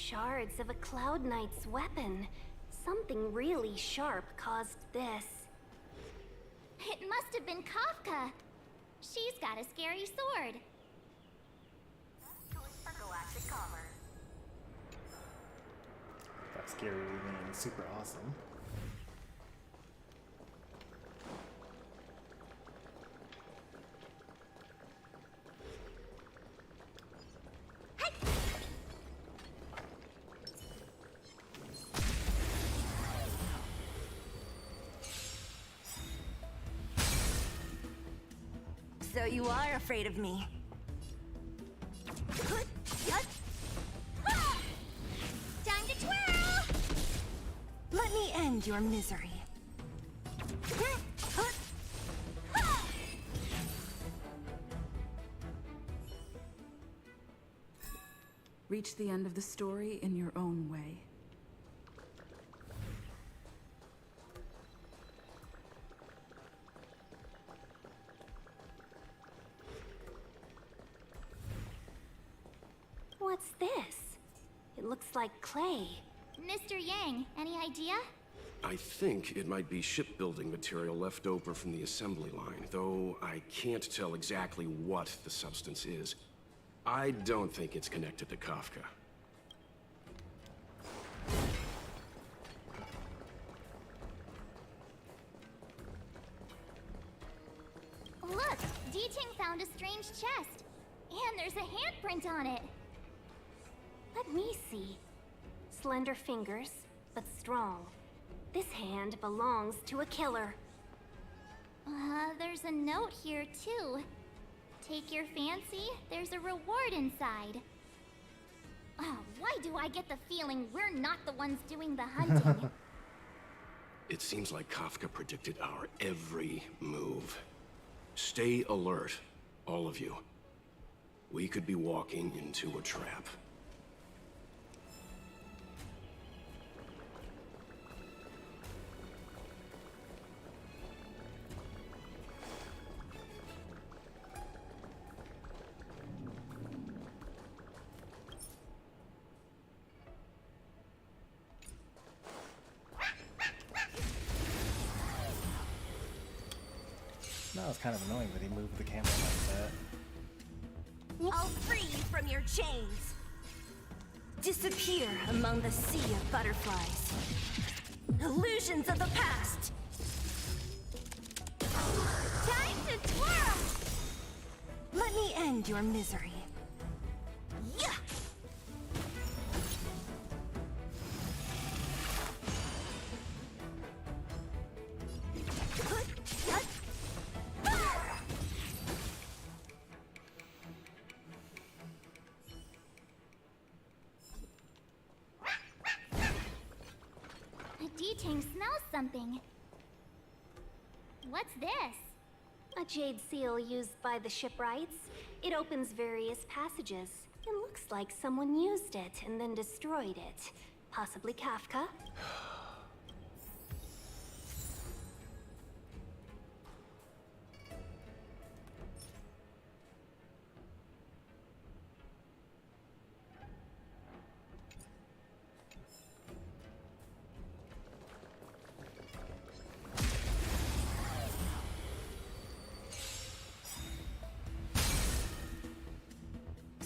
Shards of a Cloud Knight's weapon. Something really sharp caused this. It must have been Kafka. She's got a scary sword. For galactic commerce. That scary means super awesome. So you are afraid of me. Time to twirl! Let me end your misery. Reach the end of the story in your own way. What's this? It looks like clay. Mr. Yang, any idea? I think it might be shipbuilding material left over from the assembly line, though I can't tell exactly what the substance is. I don't think it's connected to Kafka. Look, D-Ting found a strange chest. And there's a handprint on it. Let me see. Slender fingers, but strong. This hand belongs to a killer. There's a note here too. Take your fancy, there's a reward inside. Oh, why do I get the feeling we're not the ones doing the hunting? It seems like Kafka predicted our every move. Stay alert, all of you. We could be walking into a trap. That was kind of annoying that he moved the camera like that. I'll free you from your chains. Disappear among the sea of butterflies. Illusions of the past. Time to twirl! Let me end your misery. Yeah! D-Ting smells something. What's this? A jade seal used by the shipwrights. It opens various passages. It looks like someone used it and then destroyed it. Possibly Kafka?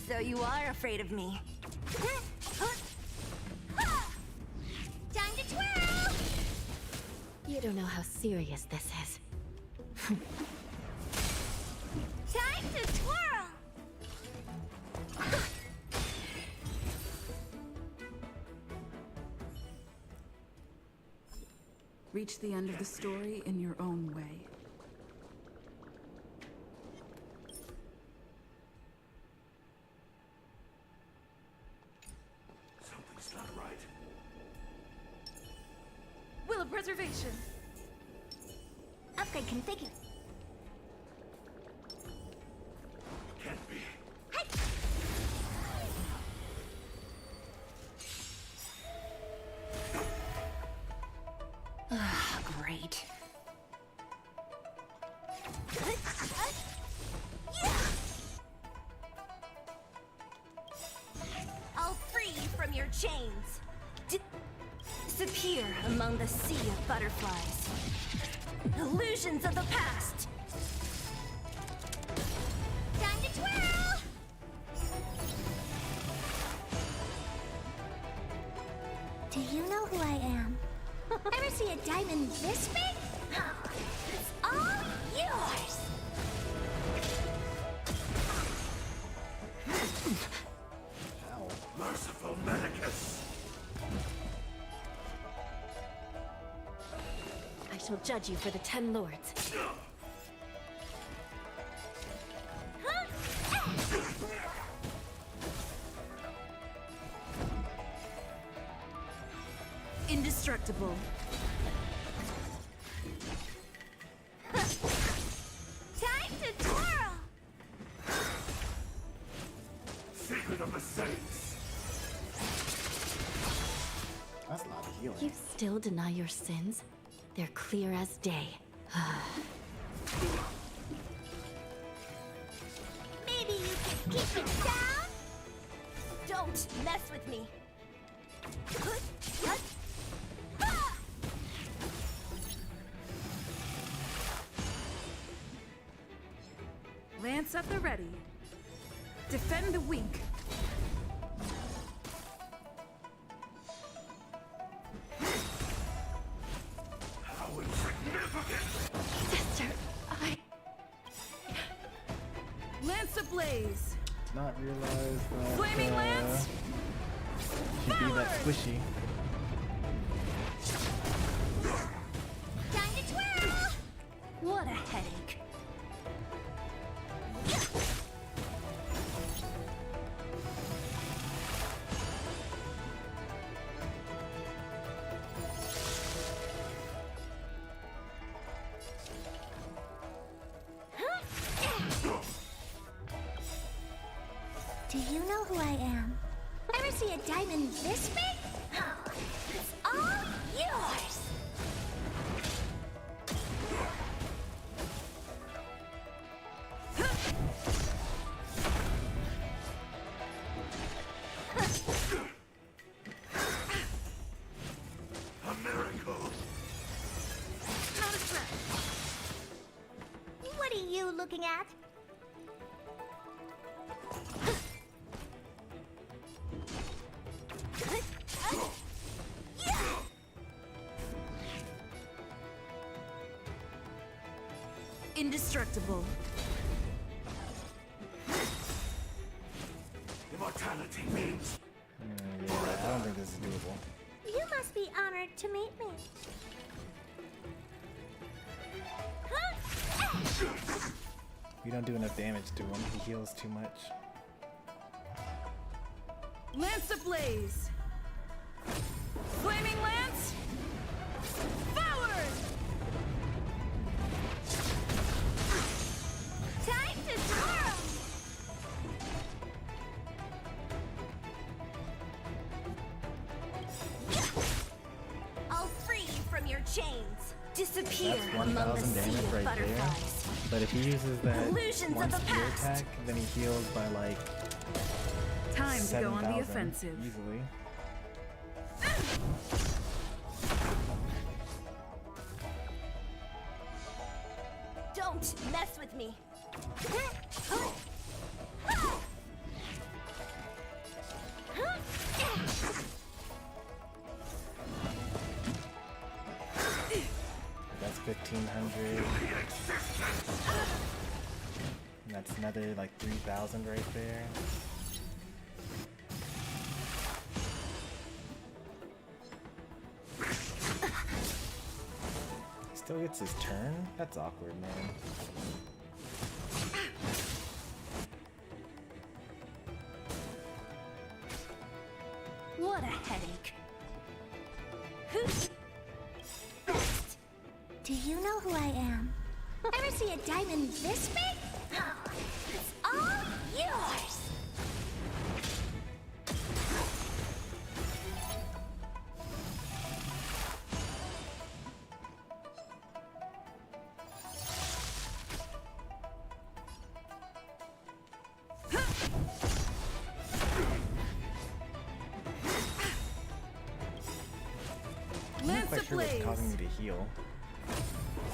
So you are afraid of me. Time to twirl! You don't know how serious this is. Time to twirl! Reach the end of the story in your own way. Something's not right. Will of preservation. Upgrade configured. Can't be. Great. I'll free you from your chains. Disappear among the sea of butterflies. Illusions of the past. Time to twirl! Do you know who I am? Ever see a diamond this big? It's all yours! Merciful Medicus! I shall judge you for the 10 lords. Indestructible. Time to twirl! Secret of the Saints! That's a lot of healing. You still deny your sins? They're clear as day. Maybe you can keep it down? Don't mess with me. Lance at the ready. Defend the weak. How insignificant! Sister, Lance ablaze. Did not realize that. Flaming Lance! She'd be that squishy. Time to twirl! What a headache. Do you know who I am? Ever see a diamond this big? It's all yours! A miracle! Not a threat. What are you looking at? Indestructible. Immortality means... Yeah, I don't think this is doable. You must be honored to meet me. We don't do enough damage to him. He heals too much. Lance ablaze. Flaming Lance. Forward! Time to twirl! I'll free you from your chains. Disappear That's among the 1,000 sea damage of right there. butterflies. But if he uses that Illusions one of the spear past. attack, then he heals by like Time to go on the 7,000 offensive. easily. Don't mess with me. That's 1,500. And that's another like 3,000 right there. Still gets his turn? That's awkward, man. What a headache. Do you know who I am? Ever see a diamond this big? It's all yours! quite sure what's causing me to heal.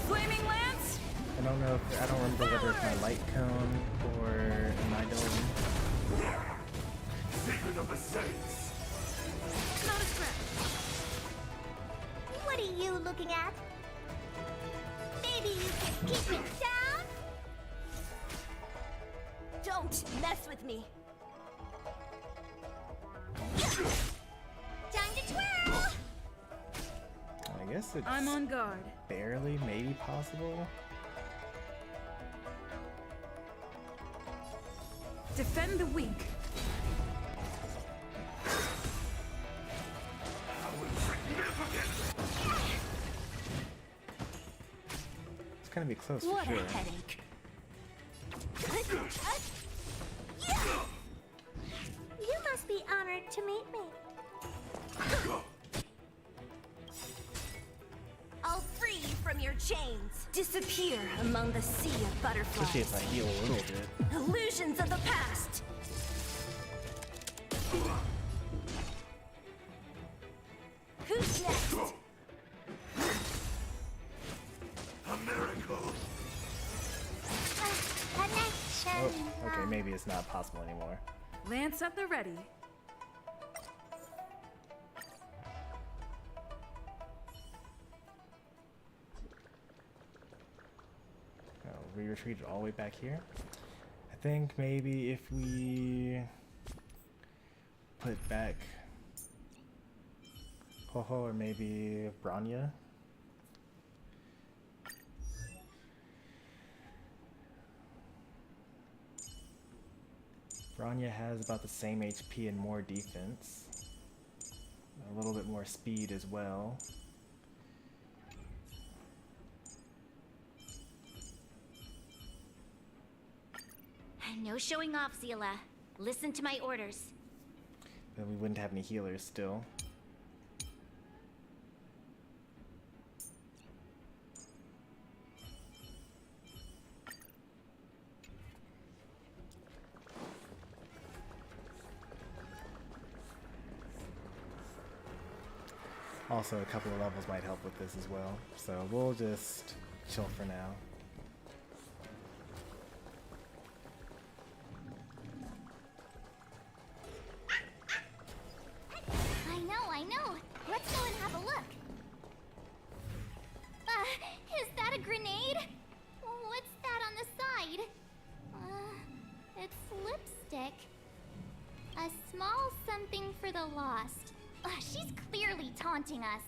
Flaming lance. I don't know if I don't remember whether it's my light cone or an idol. Secret of the Saints. Not a scratch. What are you looking at? Maybe you can keep it down? Don't mess with me. Time to twirl! I guess it's I'm on guard. barely maybe possible. Defend the weak. It's gonna be close for What sure. a headache. You must be honored to meet me. I'll free you from your chains. Disappear among the sea of Especially if I butterflies. heal a little bit. Illusions of the past. Who's next? A miracle. Oh, okay, maybe it's not possible anymore. Lance at the ready. Oh, we retreated all the way back here. I think maybe if we put back Ho-Ho or maybe Branya. Branya has about the same HP and more defense. A little bit more speed as well. No showing off, Zila. Listen to my orders. Then we wouldn't have any healers still. Also, a couple of levels might help with this as well. So we'll just chill for now. I know. Let's go and have a look. Is that a grenade? What's that on the side? It's lipstick. A small something for the lost. She's clearly taunting us.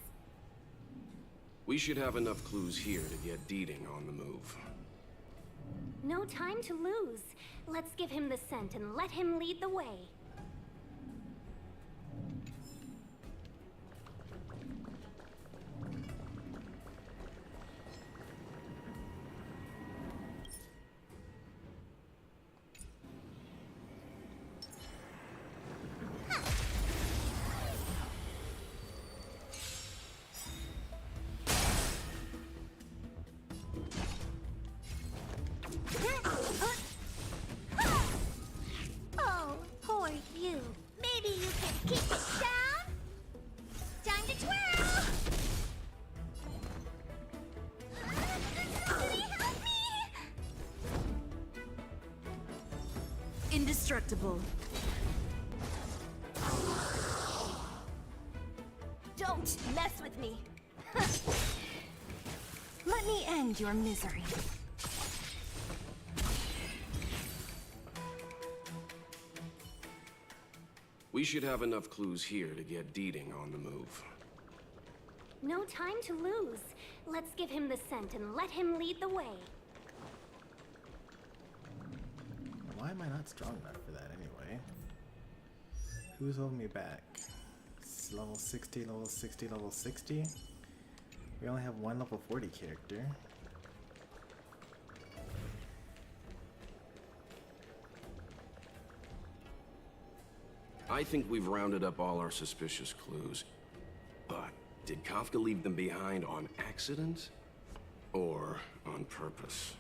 We should have enough clues here to get Deeding on the move. No time to lose. Let's give him the scent and let him lead the way. Oh, poor you. Maybe you can keep it down? Time to twirl! Somebody help me! Indestructible. Don't mess with me. Let me end your misery. We should have enough clues here to get Deeding on the move. No time to lose. Let's give him the scent and let him lead the way. Why am I not strong enough for that anyway? Who's holding me back? It's level 60, level 60, level 60? We only have one level 40 character. I think we've rounded up all our suspicious clues. But did Kafka leave them behind on accident? Or on purpose?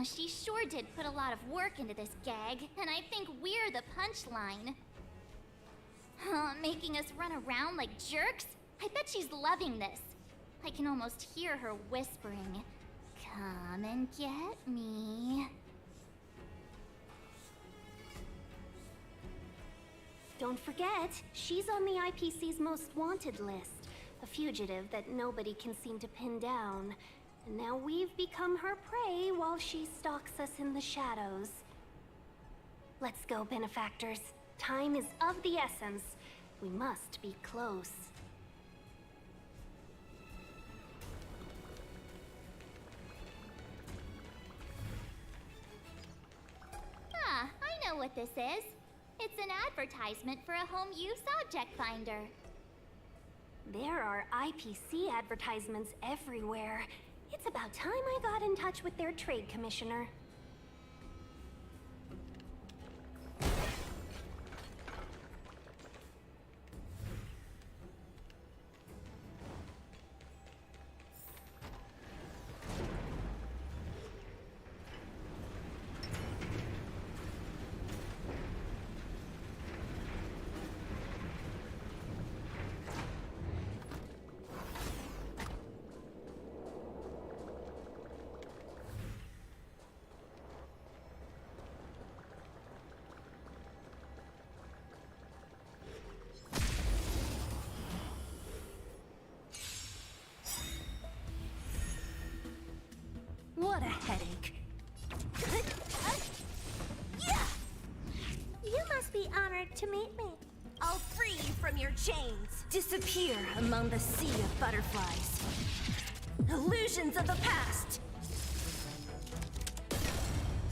She sure did put a lot of work into this gag, and I think we're the punchline. Making us run around like jerks? I bet she's loving this. I can almost hear her whispering, "Come and get me." Don't forget, she's on the IPC's most wanted list. A fugitive that nobody can seem to pin down. And now we've become her prey while she stalks us in the shadows. Let's go, benefactors. Time is of the essence. We must be close. Ah, I know what this is. It's an advertisement for a home use object finder. There are IPC advertisements everywhere. It's about time I got in touch with their trade commissioner. What a headache. You must be honored to meet me. I'll free you from your chains. Disappear among the sea of butterflies. Illusions of the past.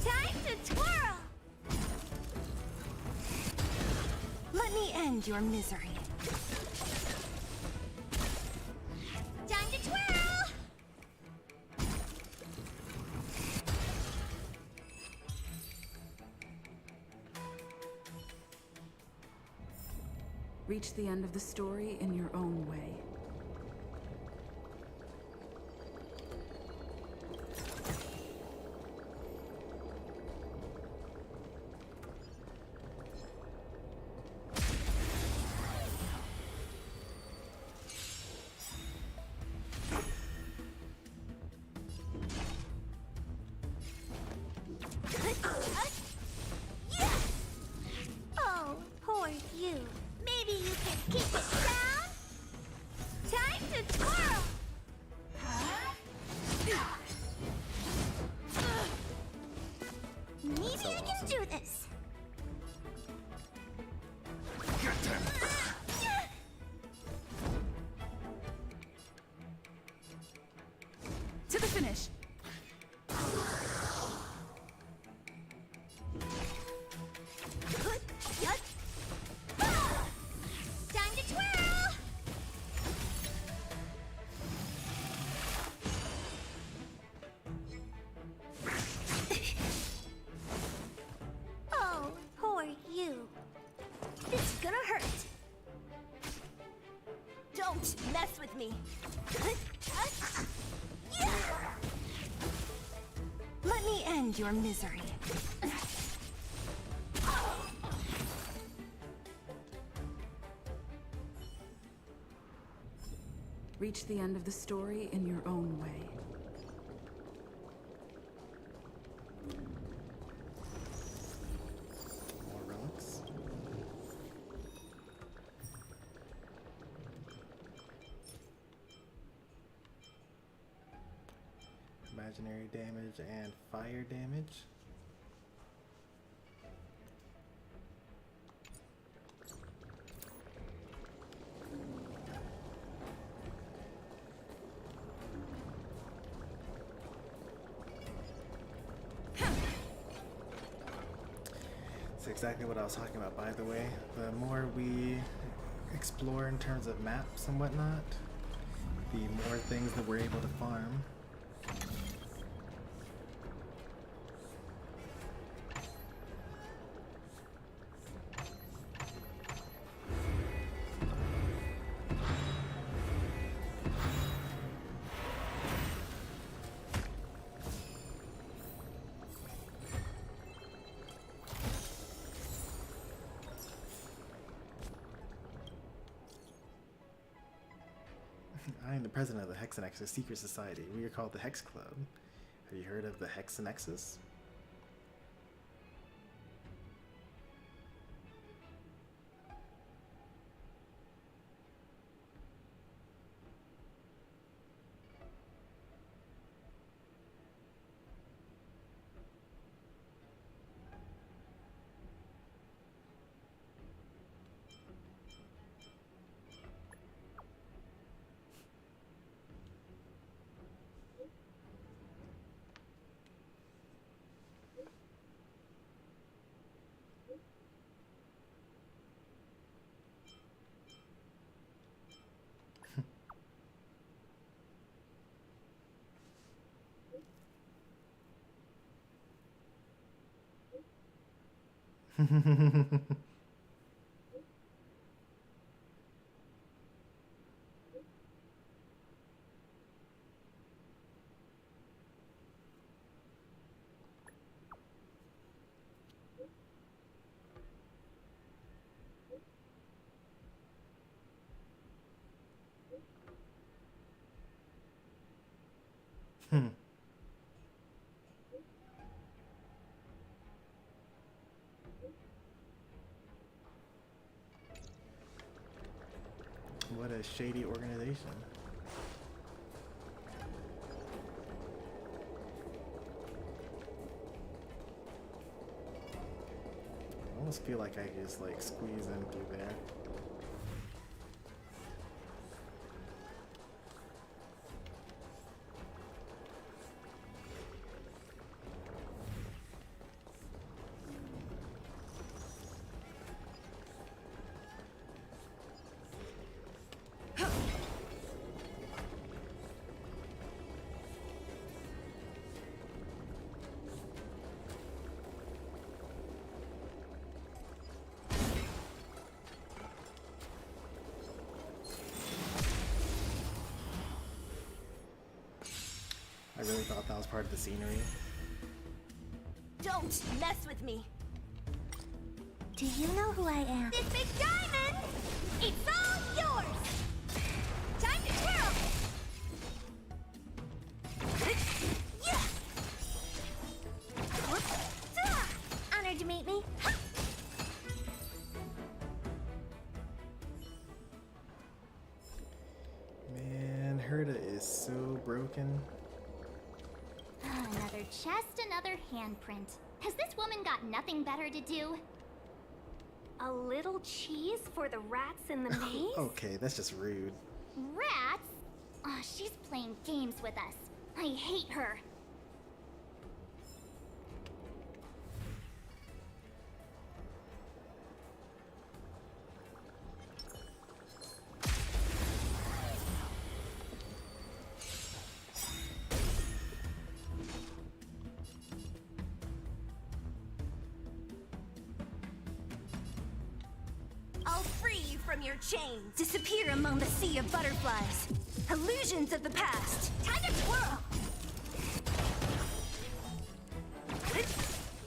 Time to twirl! Let me end your misery. Time to twirl! Reach the end of the story in your own way. Oh, poor you. Maybe you can keep it down? Time to twirl! Maybe I can do this. Get them! To the finish! Time to twirl! Oh, poor you. This is gonna hurt. Don't mess with me. Let me end your misery. Reach the end of the story in your own way. More relics. Imaginary damage and fire damage. It's exactly what I was talking about, by the way. The more we explore in terms of maps and whatnot, the more things that we're able to farm. I am the president of the Hexanexus Secret Society. We are called the Hex Club. Have you heard of the Hexanexus? What a shady organization. I almost feel like I could just like squeeze in through there. I really thought that was part of the scenery. Don't mess with me. Do you know who I am? This big diamond! It's all yours! Time to twirl! Yeah! Honored to meet me. Man, Herda is so broken. Another chest, another handprint. Has this woman got nothing better to do? A little cheese for the rats in the maze? Okay, that's just rude. Rats? Oh, she's playing games with us. I hate her. I'll free you from your chains. Disappear among the sea of butterflies. Illusions of the past. Time to twirl.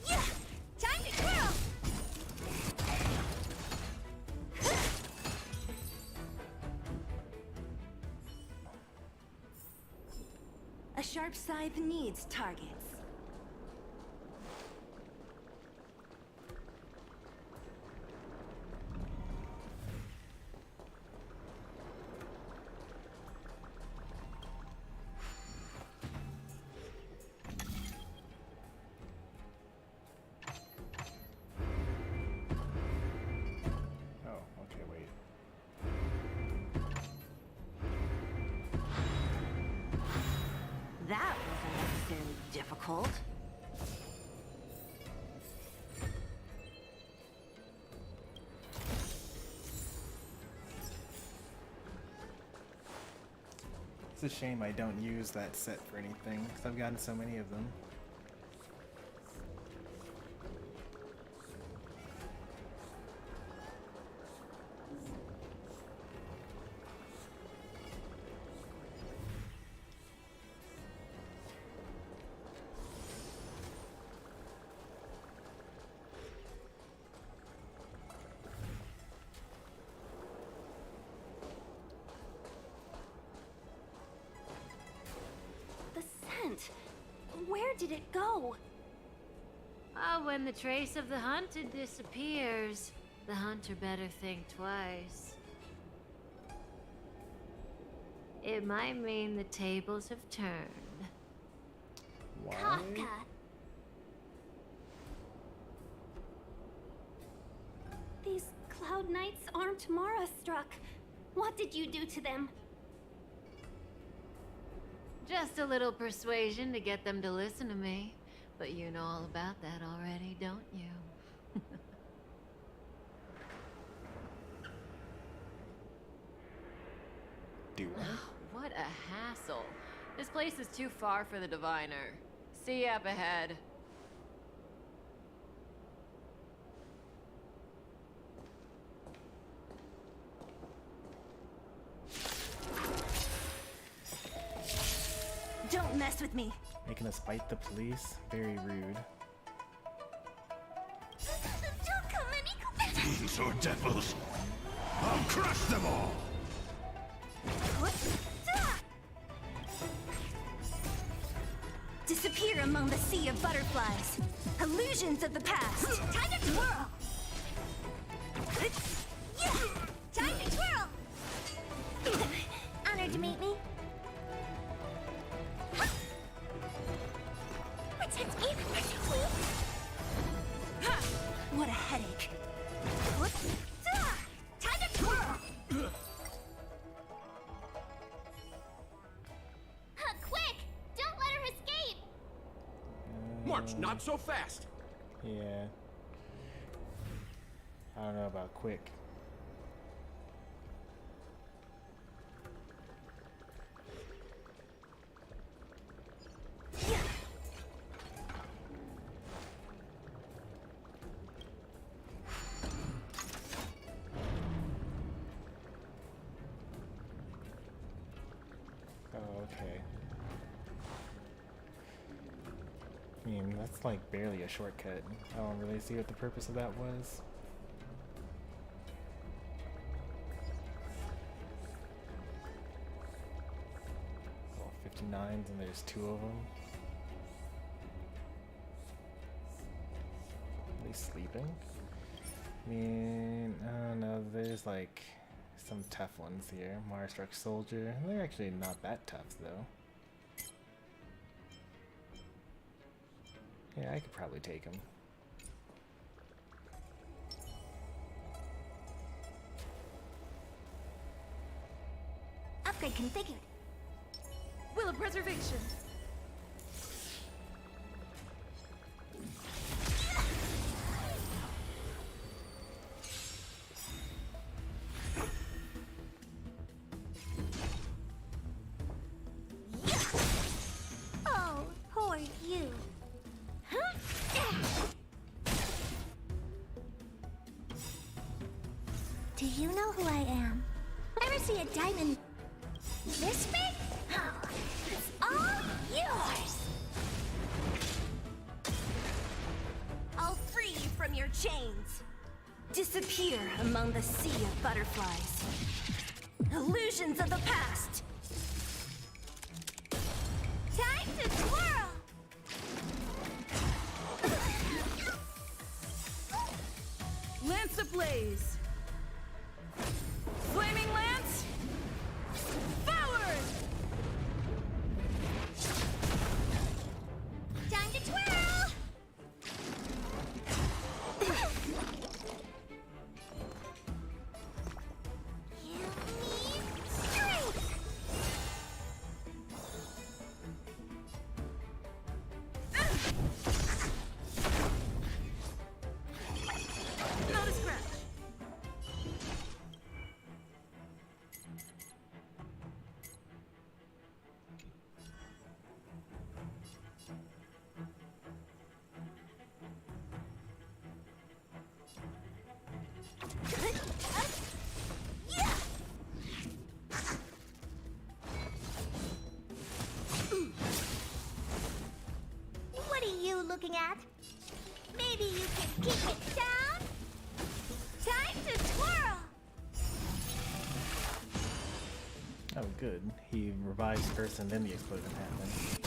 Yeah! Time to twirl. A sharp scythe needs targets. That wasn't necessarily difficult. It's a shame I don't use that set for anything, because I've gotten so many of them. hunt. Where did it go? When the trace of the hunted disappears, the hunter better think twice. It might mean the tables have turned. Kafka. These Cloud Knights aren't Mara struck. What did you do to them? Just a little persuasion to get them to listen to me. But you know all about that already, don't you? Do I? What a hassle. This place is too far for the diviner. See you up ahead. Don't mess with me. Making us fight the police? Very rude. Don't come any closer. Fiends or devils, I'll crush them all! Disappear among the sea of butterflies. Illusions of the past. Time to twirl. Time to twirl. Honored to meet me. Protect me. Protect me. What a headache. Time to twirl. Quick! Don't let her escape! March, not so fast! Yeah. I don't know about quick. Oh, okay. I mean, that's like barely a shortcut. I don't really see what the purpose of that was. Well, 59s and there's 2 of them. Are they sleeping? I mean, I don't know, there's like some tough ones here. Mara-struck soldier. They're actually not that tough though. Yeah, I could probably take him. Upgrade configured. Will of preservation. Oh, poor you. Do you know who I am? Ever see a diamond this big? Oh, it's all yours! I'll free you from your chains. Disappear among the sea of butterflies. Illusions of the past. Time to twirl! Lance ablaze! Flaming lance! Forward! Time to twirl! You need strength! Not a scratch. What are you looking at? Maybe you can keep it down? Time to twirl! Oh, good. He revives first and then the explosion happens.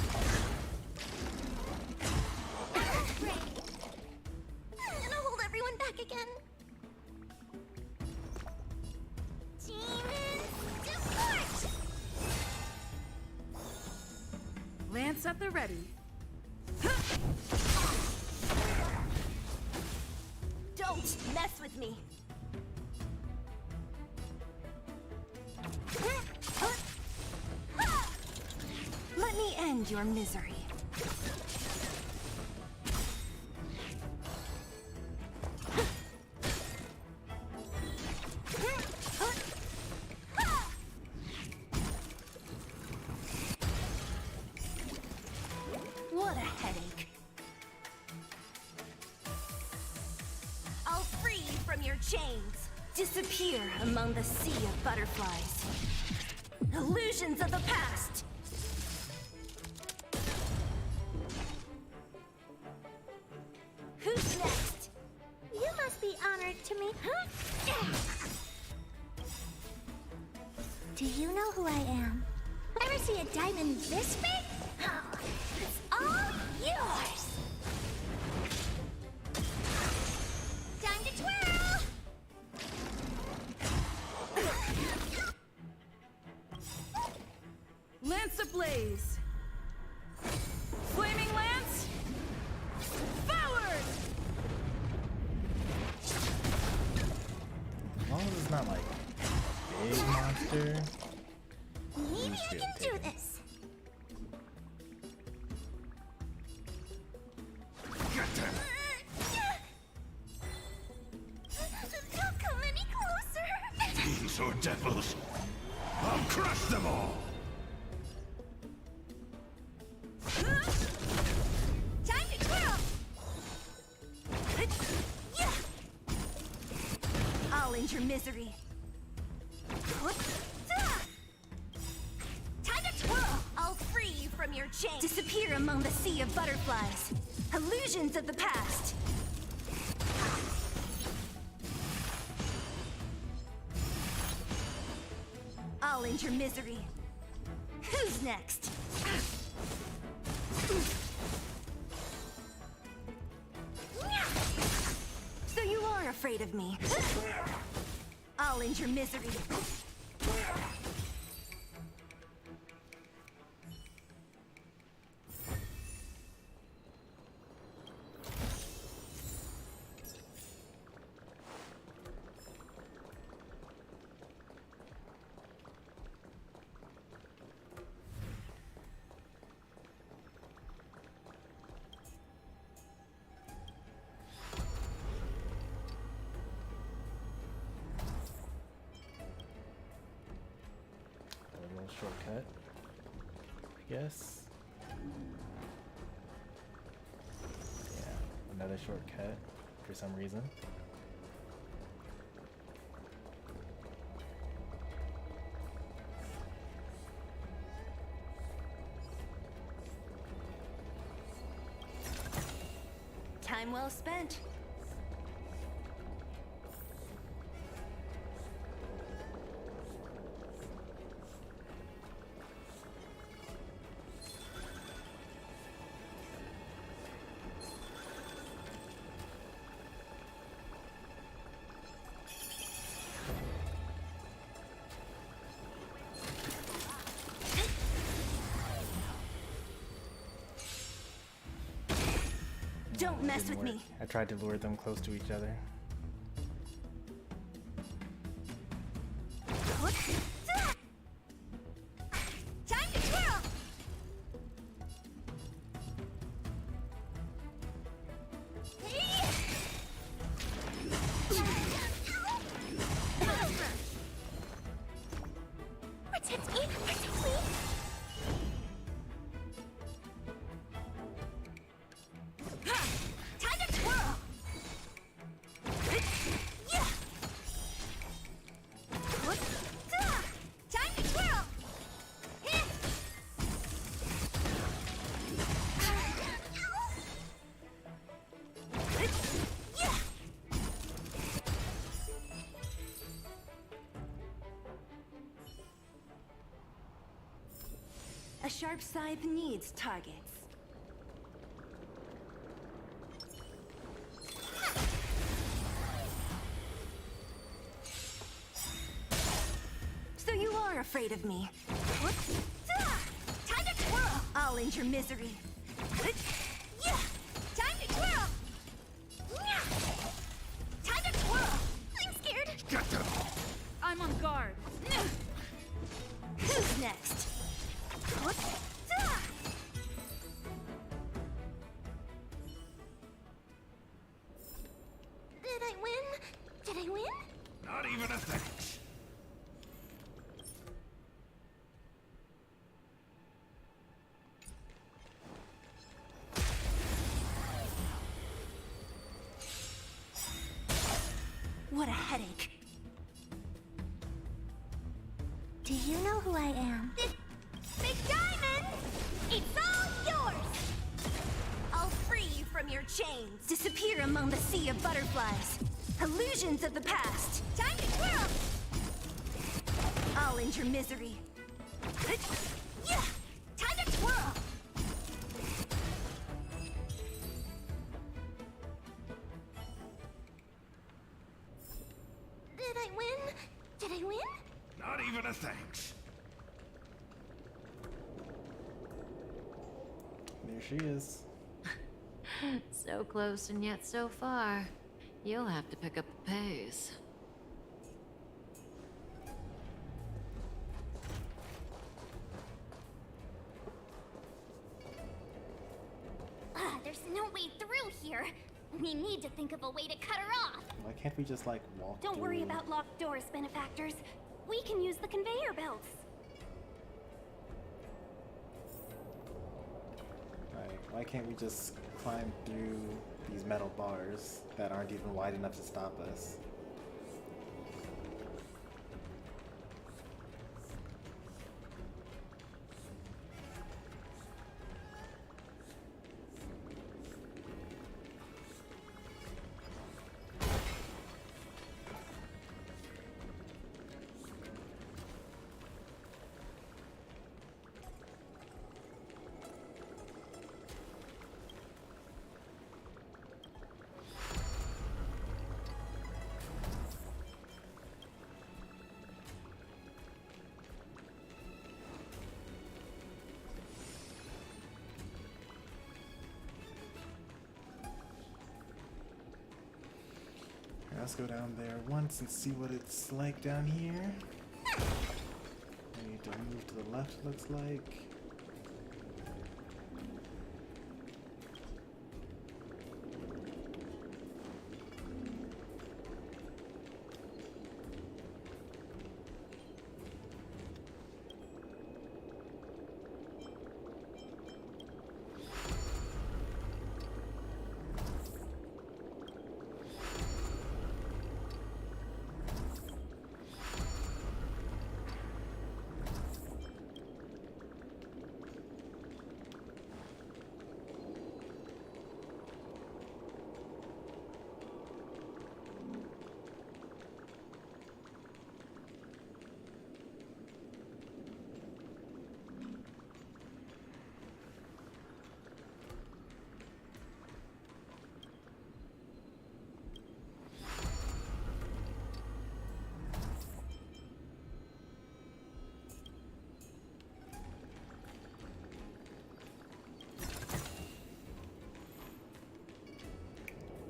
the ready. Don't mess with me. Let me end your misery. What a headache. I'll free you from your chains. Disappear among the sea of butterflies. Illusions of the past. Who's next? You must be honored to me. Do you know who I am? Ever see a diamond this big? Oh, it's all yours. Time to twirl. Lance ablaze. Flaming lance. Forward. As long as it's not like big monster. Maybe I can do this. Don't come any closer. Fiends or devils, I'll crush them all! Time to twirl. I'll end your misery. Time to twirl. I'll free you from your chains. Disappear among the sea of butterflies. Illusions of the past. I'll end your misery. Who's next? So you are afraid of me. I'll end your misery. Shortcut, I guess. Yeah, another shortcut for some reason. Time well spent. Don't mess with me. I tried to lure them close to each other. Time to twirl. Protect me, protect me. Time to twirl. Time to twirl. A sharp scythe needs targets. So you are afraid of me. Time to twirl! I'll end your misery. Yeah! Time to twirl! Time to twirl! I'm scared! Get them! I'm on guard. Who's next? Did I win? Did I win? Not even a thanks. What a headache. Do you know who I am? Big Diamond! It's all yours! I'll free you from your chains. Disappear among the sea of butterflies. Illusions of the past. Time to twirl! I'll end your misery. Yeah! Time to twirl! Did I win? Did I win? Not even a thanks. There she is. So close and yet so far. You'll have to pick up the pace. There's no way through here. We need to think of a way to cut her off. Why can't we just like walk Don't worry through? about locked doors, benefactors. We can use the conveyor belts. Right. Why can't we just climb through these metal bars that aren't even wide enough to stop us? Let's go down there once and see what it's like down here. I need to move to the left, looks like.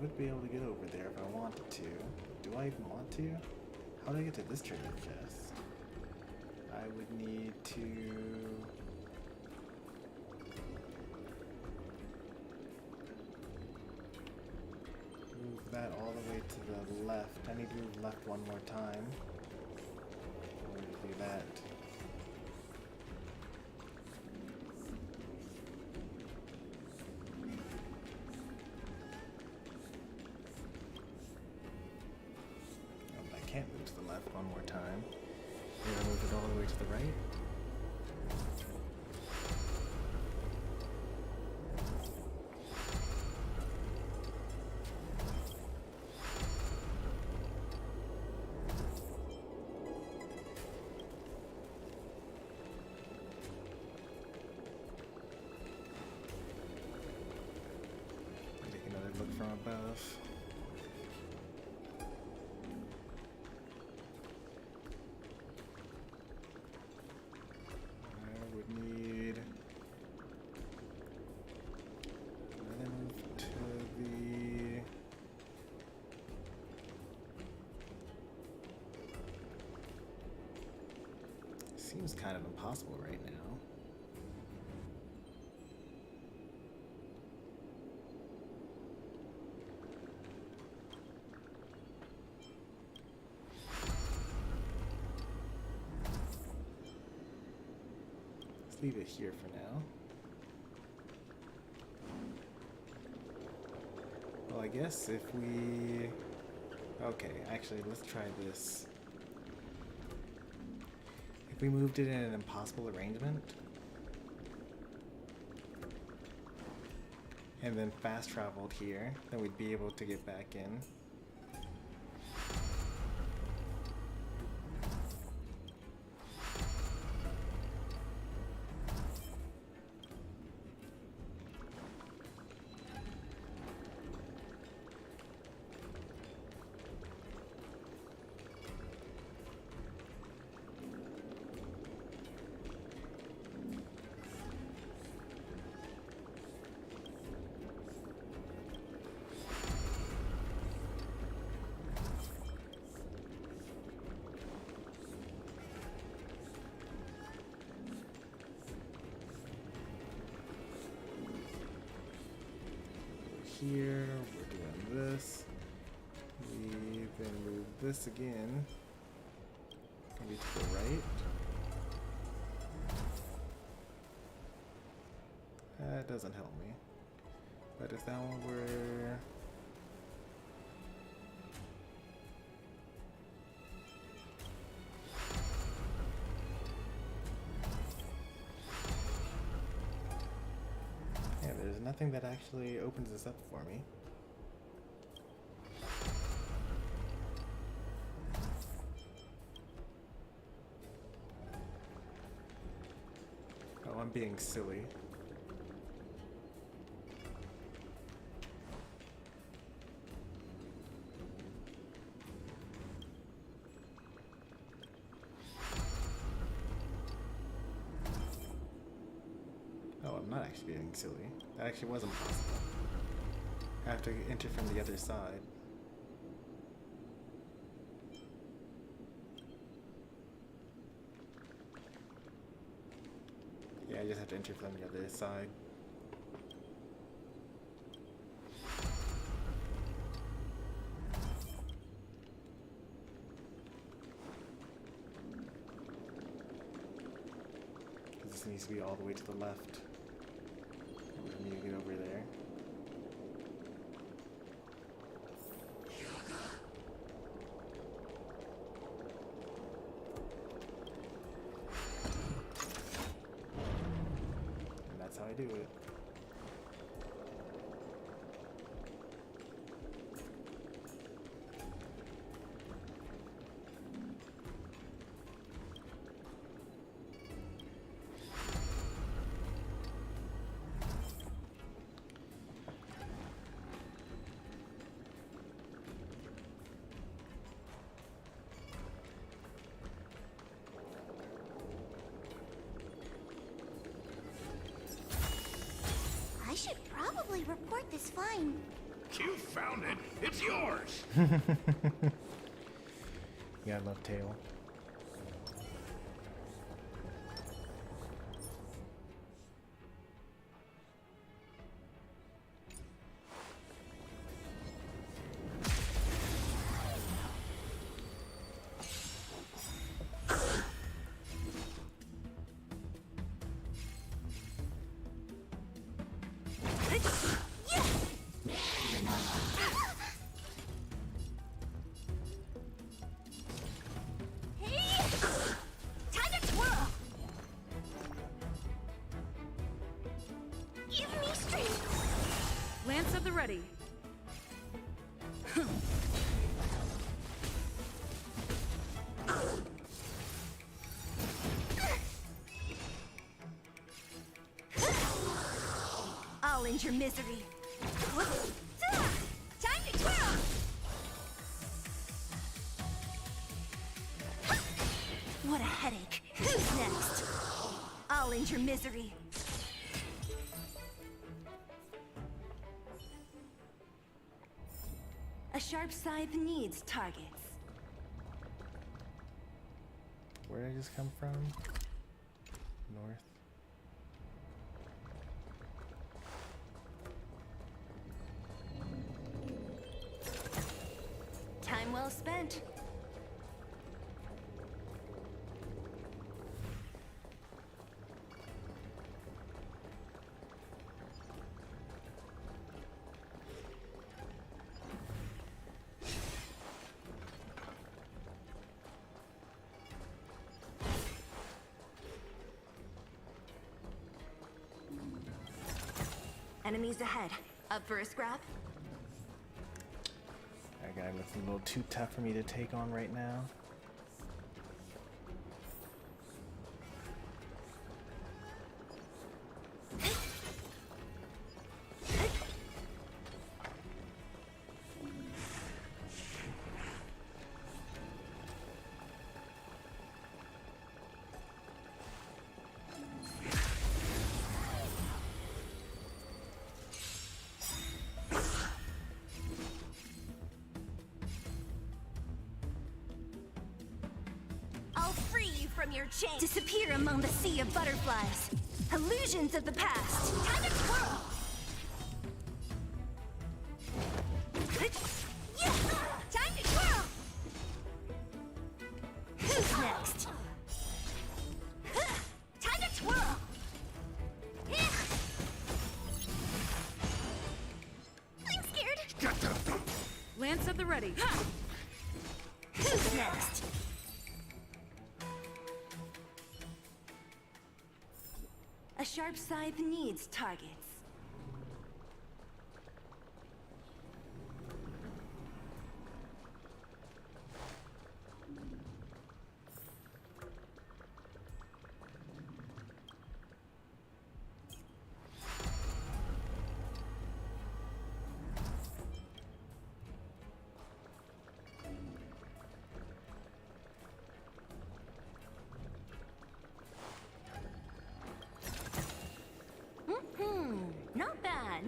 Would be able to get over there if I wanted to. Do I even want to? How do I get to this treasure chest? I would need to... move that all the way to the left. I need to move left one more time in order to do that. Can't move to the left one more time. I'm gonna move it all the way to the right. Take another look from above. Seems kind of impossible right now. Let's leave it here for now. Well, I guess if we... Okay, actually, let's try this. If we moved it in an impossible arrangement, and then fast traveled here, then we'd be able to get back in. Here, we're doing this. We then move this again. Maybe to the right. That doesn't help me. But if that one were... There's nothing that actually opens this up for me. Oh, I'm being silly. Oh, I'm not actually being silly. That actually wasn't possible. I have to enter from the other side. Yeah, I just have to enter from the other side. This needs to be all the way to the left. We need to get over there. And that's how I do it. I should probably report this find. You found it. It's yours. Yeah, I love Tail. Lance at the ready. I'll end your misery. Time to twirl! What a headache. Who's next? I'll end your misery. A sharp scythe needs targets. Where did I just come from? scent. Enemies ahead. Up for a scrap? That guy looks a little too tough for me to take on right now. From your chain. Disappear among the sea of butterflies. Illusions of the past. Time to twirl! Yeah! Time to twirl! Who's next? Time to twirl! I'm scared. Lance at the ready. Who's next? A sharp scythe needs targets. Not bad.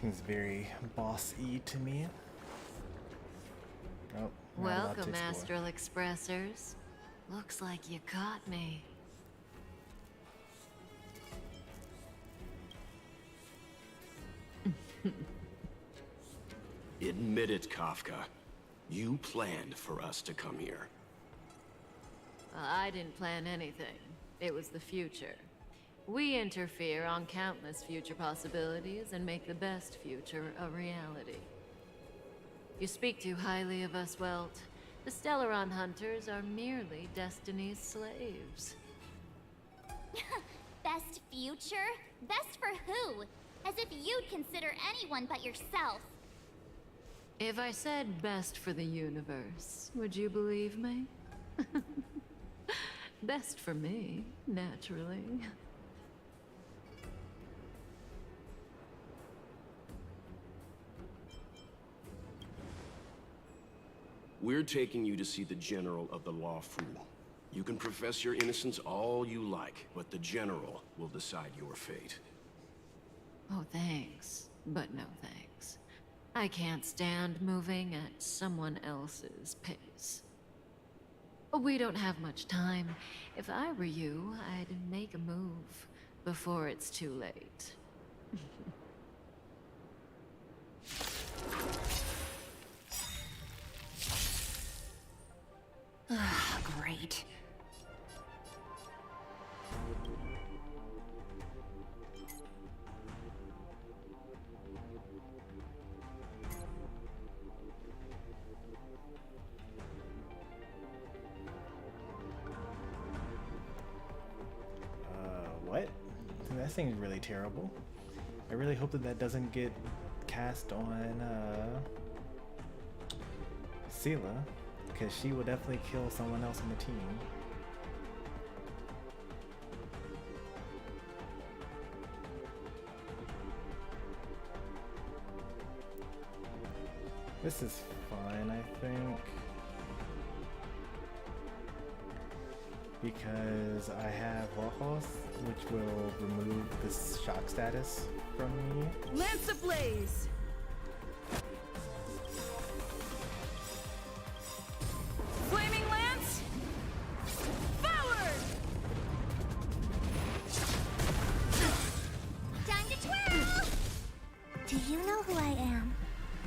Seems very boss-y to me. Oh, not allowed to Welcome, explore. Astral Expressors. Looks like you caught me. Admit it, Kafka. You planned for us to come here. I didn't plan anything. It was the future. We interfere on countless future possibilities and make the best future a reality. You speak too highly of us, Welt. The Stellaron Hunters are merely Destiny's slaves. Best future? Best for who? As if you'd consider anyone but yourself. If I said best for the universe, would you believe me? Best for me, naturally. We're taking you to see the General of the Law Fu. You can profess your innocence all you like, but the General will decide your fate. Oh, thanks. But no thanks. I can't stand moving at someone else's pace. We don't have much time. If I were you, I'd make a move before it's too late. Great. What? That seems really terrible. I really hope that that doesn't get cast on Sela, because she will definitely kill someone else on the team. This is fine, I think. Because I have Lojos, which will remove this shock status from me. Lance ablaze! Flaming Lance! Do you know who I am?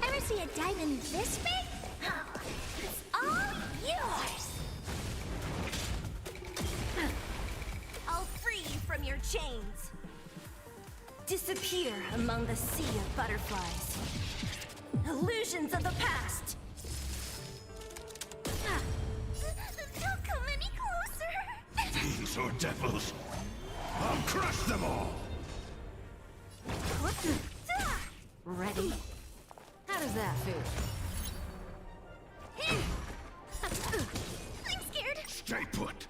Ever see a diamond this big? It's all yours! I'll free you from your chains. Disappear among the sea of butterflies. Illusions of the past. Don't come any closer! Fiends or devils, I'll crush them all! Ready? How does that feel? I'm scared! Stay put!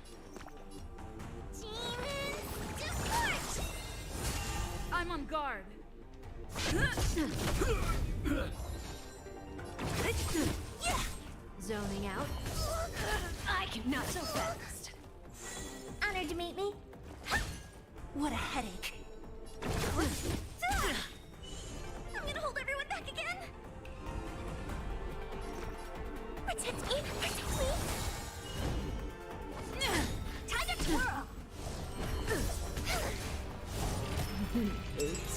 Demons, depart! I'm on guard. Zoning out. I can not so fast. Honored to meet me. What a headache. I'm gonna hold everyone back again. Protect me, protect me. Time to twirl. Oops.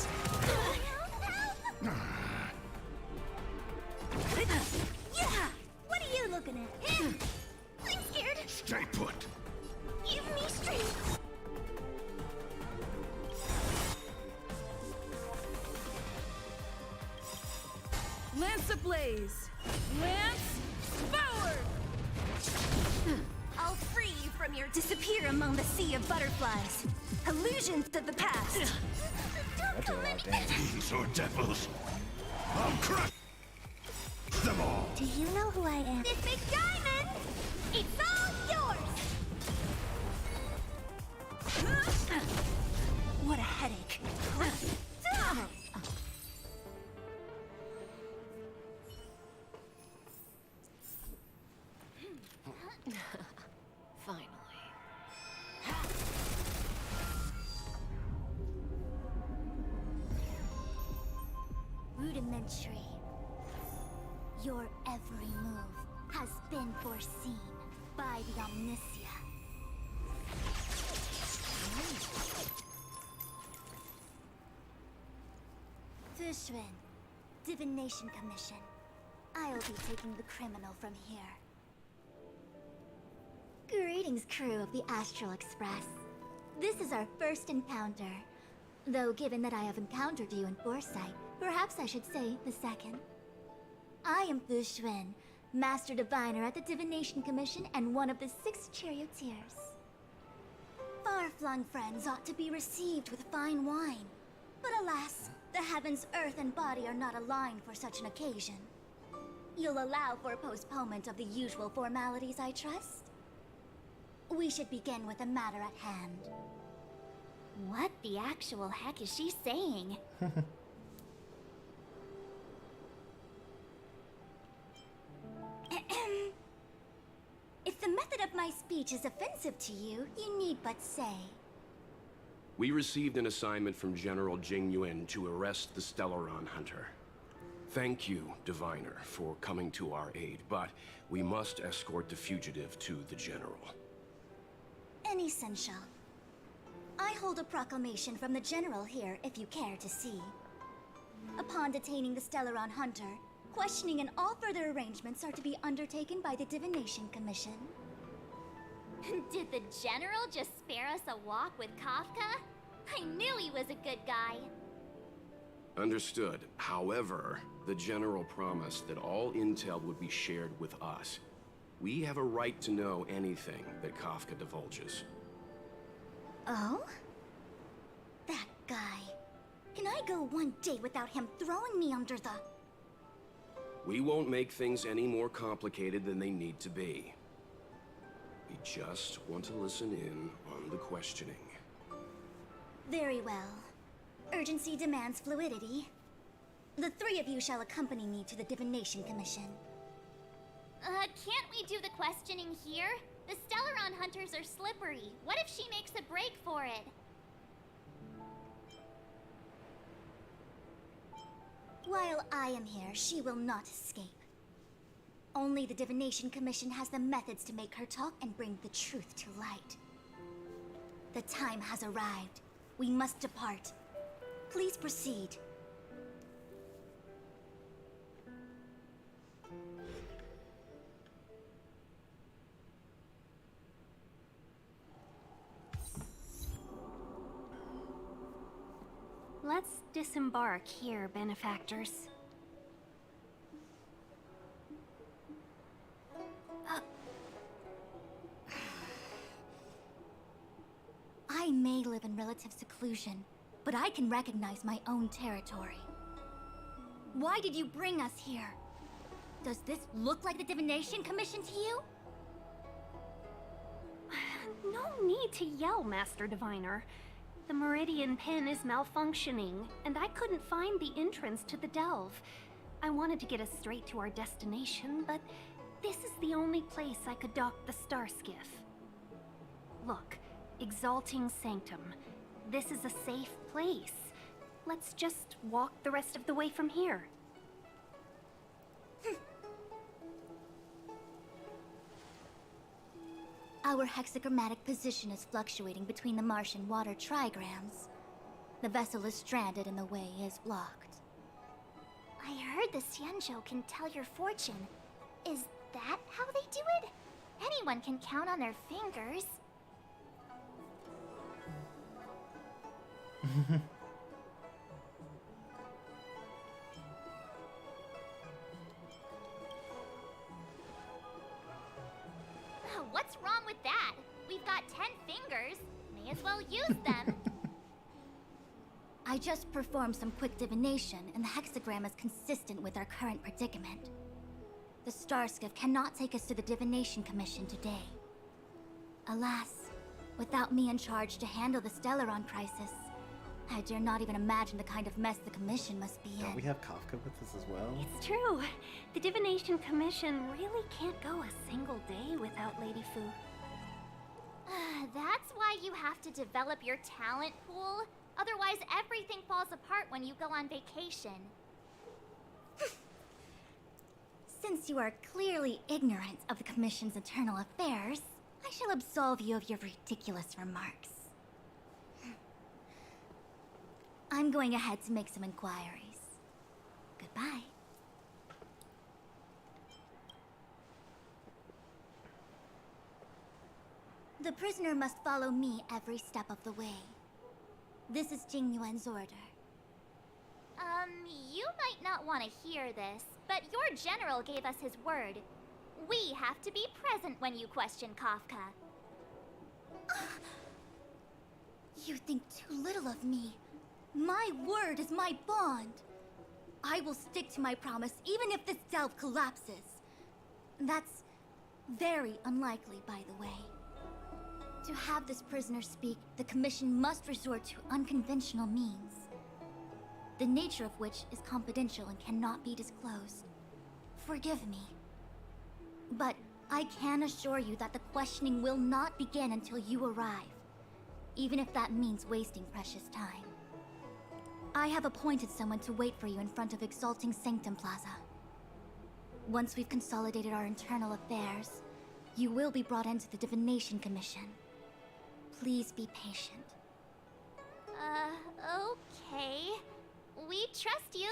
Yeah. What are you looking at? I'm scared. Stay put! Give me strength. Lance ablaze! Lance forward! I'll free you from your disappear among the sea of butterflies. Illusions of the past. Don't come any Fiends or devils, I'll crush them all! Do you know who I am? This big diamond! It's all yours! What a headache. Finally. Rudimentary. Your every move has been foreseen by the Omniscia. Fushun, Divination Commission. I'll be taking the criminal from here. Greetings, crew of the Astral Express. This is our first encounter. Though given that I have encountered you in foresight, perhaps I should say the second. I am Fushun, Master Diviner at the Divination Commission and one of the 6 charioteers. Far-flung friends ought to be received with fine wine. But alas, the heavens, earth, and body are not aligned for such an occasion. You'll allow for a postponement of the usual formalities, I trust? We should begin with the matter at hand. What the actual heck is she saying? If the method of my speech is offensive to you, you need but say. We received an assignment from General Jing Yuan to arrest the Stellaron Hunter. Thank you, Diviner, for coming to our aid, but we must escort the fugitive to the General. An essential. I hold a proclamation from the General here, if you care to see. Upon detaining the Stellaron Hunter, questioning and all further arrangements are to be undertaken by the Divination Commission. Did the General just spare us a walk with Kafka? I knew he was a good guy. Understood. However, the General promised that all intel would be shared with us. We have a right to know anything that Kafka divulges. Oh? That guy. Can I go one day without him throwing me under the... We won't make things any more complicated than they need to be. We just want to listen in on the questioning. Very well. Urgency demands fluidity. The 3 of you shall accompany me to the Divination Commission. Can't we do the questioning here? The Stellaron Hunters are slippery. What if she makes a break for it? While I am here, she will not escape. Only the Divination Commission has the methods to make her talk and bring the truth to light. The time has arrived. We must depart. Please proceed. Let's disembark here, benefactors. I may live in relative seclusion, but I can recognize my own territory. Why did you bring us here? Does this look like the Divination Commission to you? No need to yell, Master Diviner. The Meridian Pin is malfunctioning, and I couldn't find the entrance to the delve. I wanted to get us straight to our destination, but this is the only place I could dock the star skiff. Look, Exalting Sanctum. This is a safe place. Let's just walk the rest of the way from here. Our hexagrammatic position is fluctuating between the Martian water trigrams. The vessel is stranded and the way is blocked. I heard the Xianzhou can tell your fortune. Is that how they do it? Anyone can count on their fingers. What's wrong with that? We've got 10 fingers. May as well use them. I just performed some quick divination, and the hexagram is consistent with our current predicament. The Starskiff cannot take us to the Divination Commission today. Alas, without me in charge to handle the Stellaron crisis, I dare not even imagine the kind of mess the Commission must be in. Don't we have Kafka with us as well? It's true. The Divination Commission really can't go a single day without Lady Fu. That's why you have to develop your talent pool. Otherwise, everything falls apart when you go on vacation. Since you are clearly ignorant of the Commission's internal affairs, I shall absolve you of your ridiculous remarks. I'm going ahead to make some inquiries. Goodbye. The prisoner must follow me every step of the way. This is Jing Yuan's order. You might not want to hear this, but your general gave us his word. We have to be present when you question Kafka. You think too little of me. My word is my bond. I will stick to my promise even if this delve collapses. That's very unlikely, by the way. To have this prisoner speak, the Commission must resort to unconventional means, the nature of which is confidential and cannot be disclosed. Forgive me. But I can assure you that the questioning will not begin until you arrive, even if that means wasting precious time. I have appointed someone to wait for you in front of Exalting Sanctum Plaza. Once we've consolidated our internal affairs, you will be brought into the Divination Commission. Please be patient. Okay. We trust you.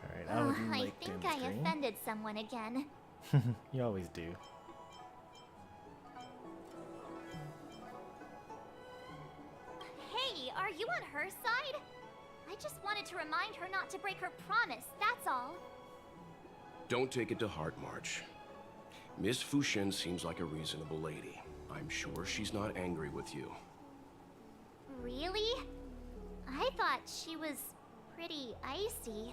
Alright, I would like I think I offended someone again. You always do. Hey, are you on her side? I just wanted to remind her not to break her promise, that's all. Don't take it to heart, March. Miss Fushen seems like a reasonable lady. I'm sure she's not angry with you. Really? I thought she was pretty icy.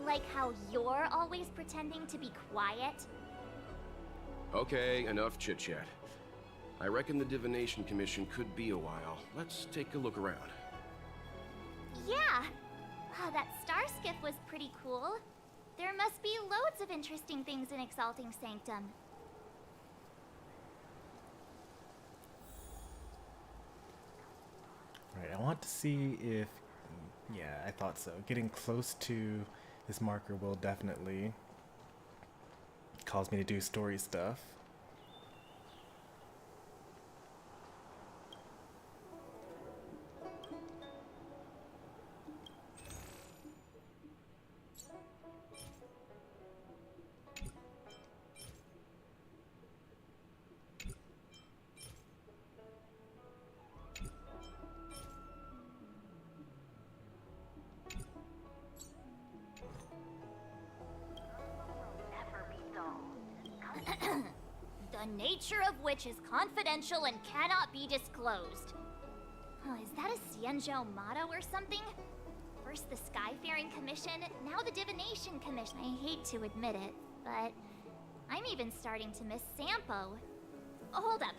Like how you're always pretending to be quiet? Okay, enough chit-chat. I reckon the Divination Commission could be a while. Let's take a look around. Yeah! That star skiff was pretty cool. There must be loads of interesting things in Exalting Sanctum. Right, I want to see if... Yeah, I thought so. Getting close to this marker will definitely cause me to do story stuff. nature of which is confidential and cannot be disclosed. Oh, is that a Xianzhou motto or something? First the Skyfaring Commission, now the Divination Commission. I hate to admit it, but I'm even starting to miss Sampo. Hold up,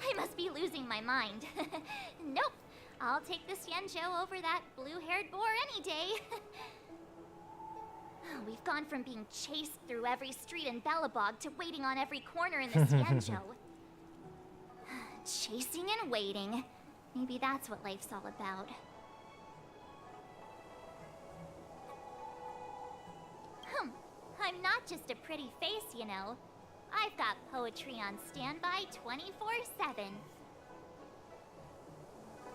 I must be losing my mind. Nope, I'll take the Xianzhou over that blue-haired boar any day. We've gone from being chased through every street in Belobog to waiting on every corner in the Xianzhou. Chasing and waiting. Maybe that's what life's all about. I'm not just a pretty face, you know. I've got poetry on standby 24/7.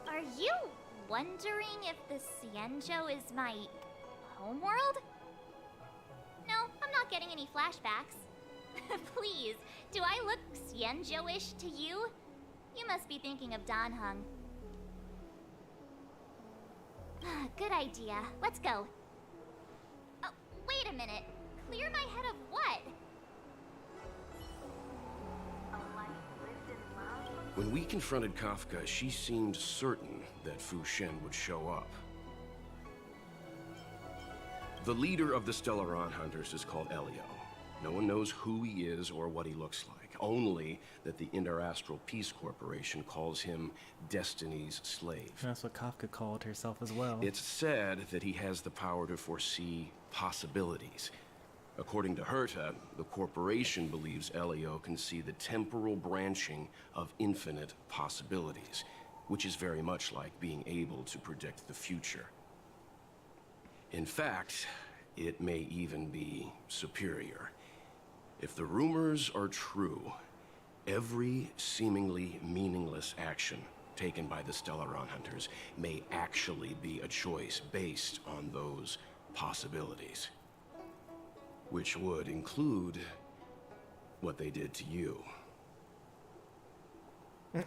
Are you wondering if the Xianzhou is my homeworld? No, I'm not getting any flashbacks. Please, do I look Xianzhou-ish to you? You must be thinking of Danheng. Good idea. Let's go. Oh, wait a minute. Clear my head of what? When we confronted Kafka, she seemed certain that Fu Shen would show up. The leader of the Stellaron Hunters is called Elio. No one knows who he is or what he looks like, only that the Interastral Peace Corporation calls him Destiny's slave. That's what Kafka called herself as well. It's said that he has the power to foresee possibilities. According to Herta, the corporation believes Elio can see the temporal branching of infinite possibilities, which is very much like being able to predict the future. In fact, it may even be superior. If the rumors are true, every seemingly meaningless action taken by the Stellaron Hunters may actually be a choice based on those possibilities. Which would include what they did to you.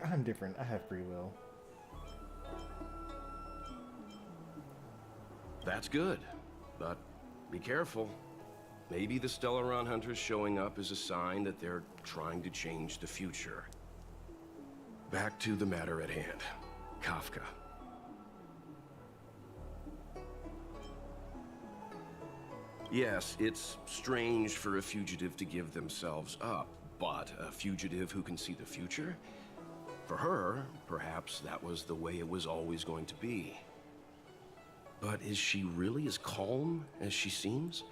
I'm different. I have free will. That's good, but be careful. Maybe the Stellaron Hunters showing up is a sign that they're trying to change the future. Back to the matter at hand. Kafka. Yes, it's strange for a fugitive to give themselves up, but a fugitive who can see the future? For her, perhaps that was the way it was always going to be. But is she really as calm as she seems?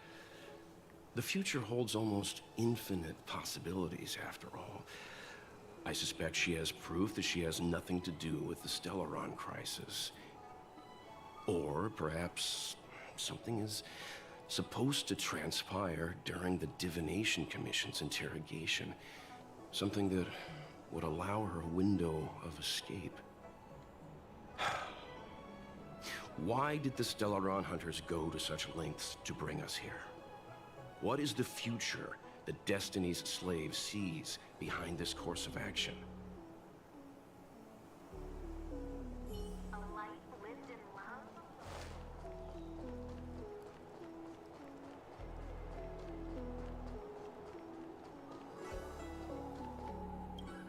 The future holds almost infinite possibilities, after all. I suspect she has proof that she has nothing to do with the Stellaron crisis. Or perhaps something is supposed to transpire during the Divination Commission's interrogation. Something that would allow her a window of escape. Why did the Stellaron Hunters go to such lengths to bring us here? What is the future that Destiny's slave sees behind this course of action?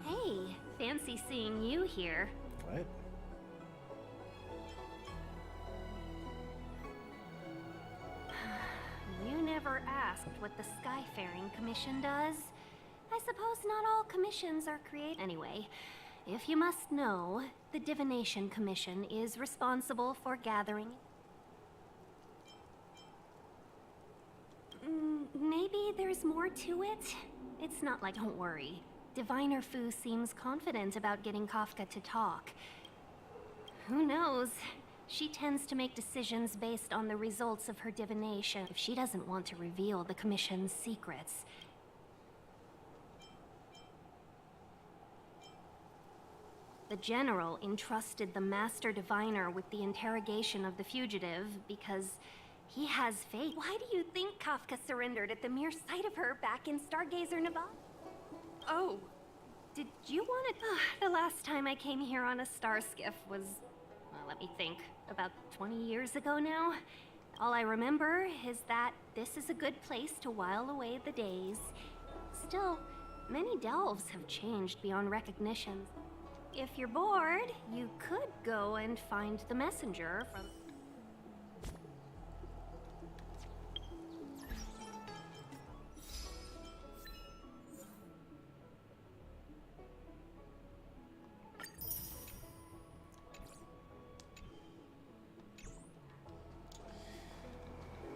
Hey, fancy seeing you here. What? You never asked what the Skyfaring Commission does. I suppose not all commissions are created anyway. If you must know, the Divination Commission is responsible for gathering... Maybe there's more to it? It's not like, don't worry. Diviner Fu seems confident about getting Kafka to talk. Who knows? She tends to make decisions based on the results of her divination if she doesn't want to reveal the Commission's secrets. The General entrusted the Master Diviner with the interrogation of the fugitive because he has faith. Why do you think Kafka surrendered at the mere sight of her back in Stargazer Nevada? Oh, did you want to... The last time I came here on a star skiff was... Well, let me think. About 20 years ago now. All I remember is that this is a good place to while away the days. Still, Many delves have changed beyond recognition. If you're bored, you could go and find the messenger from...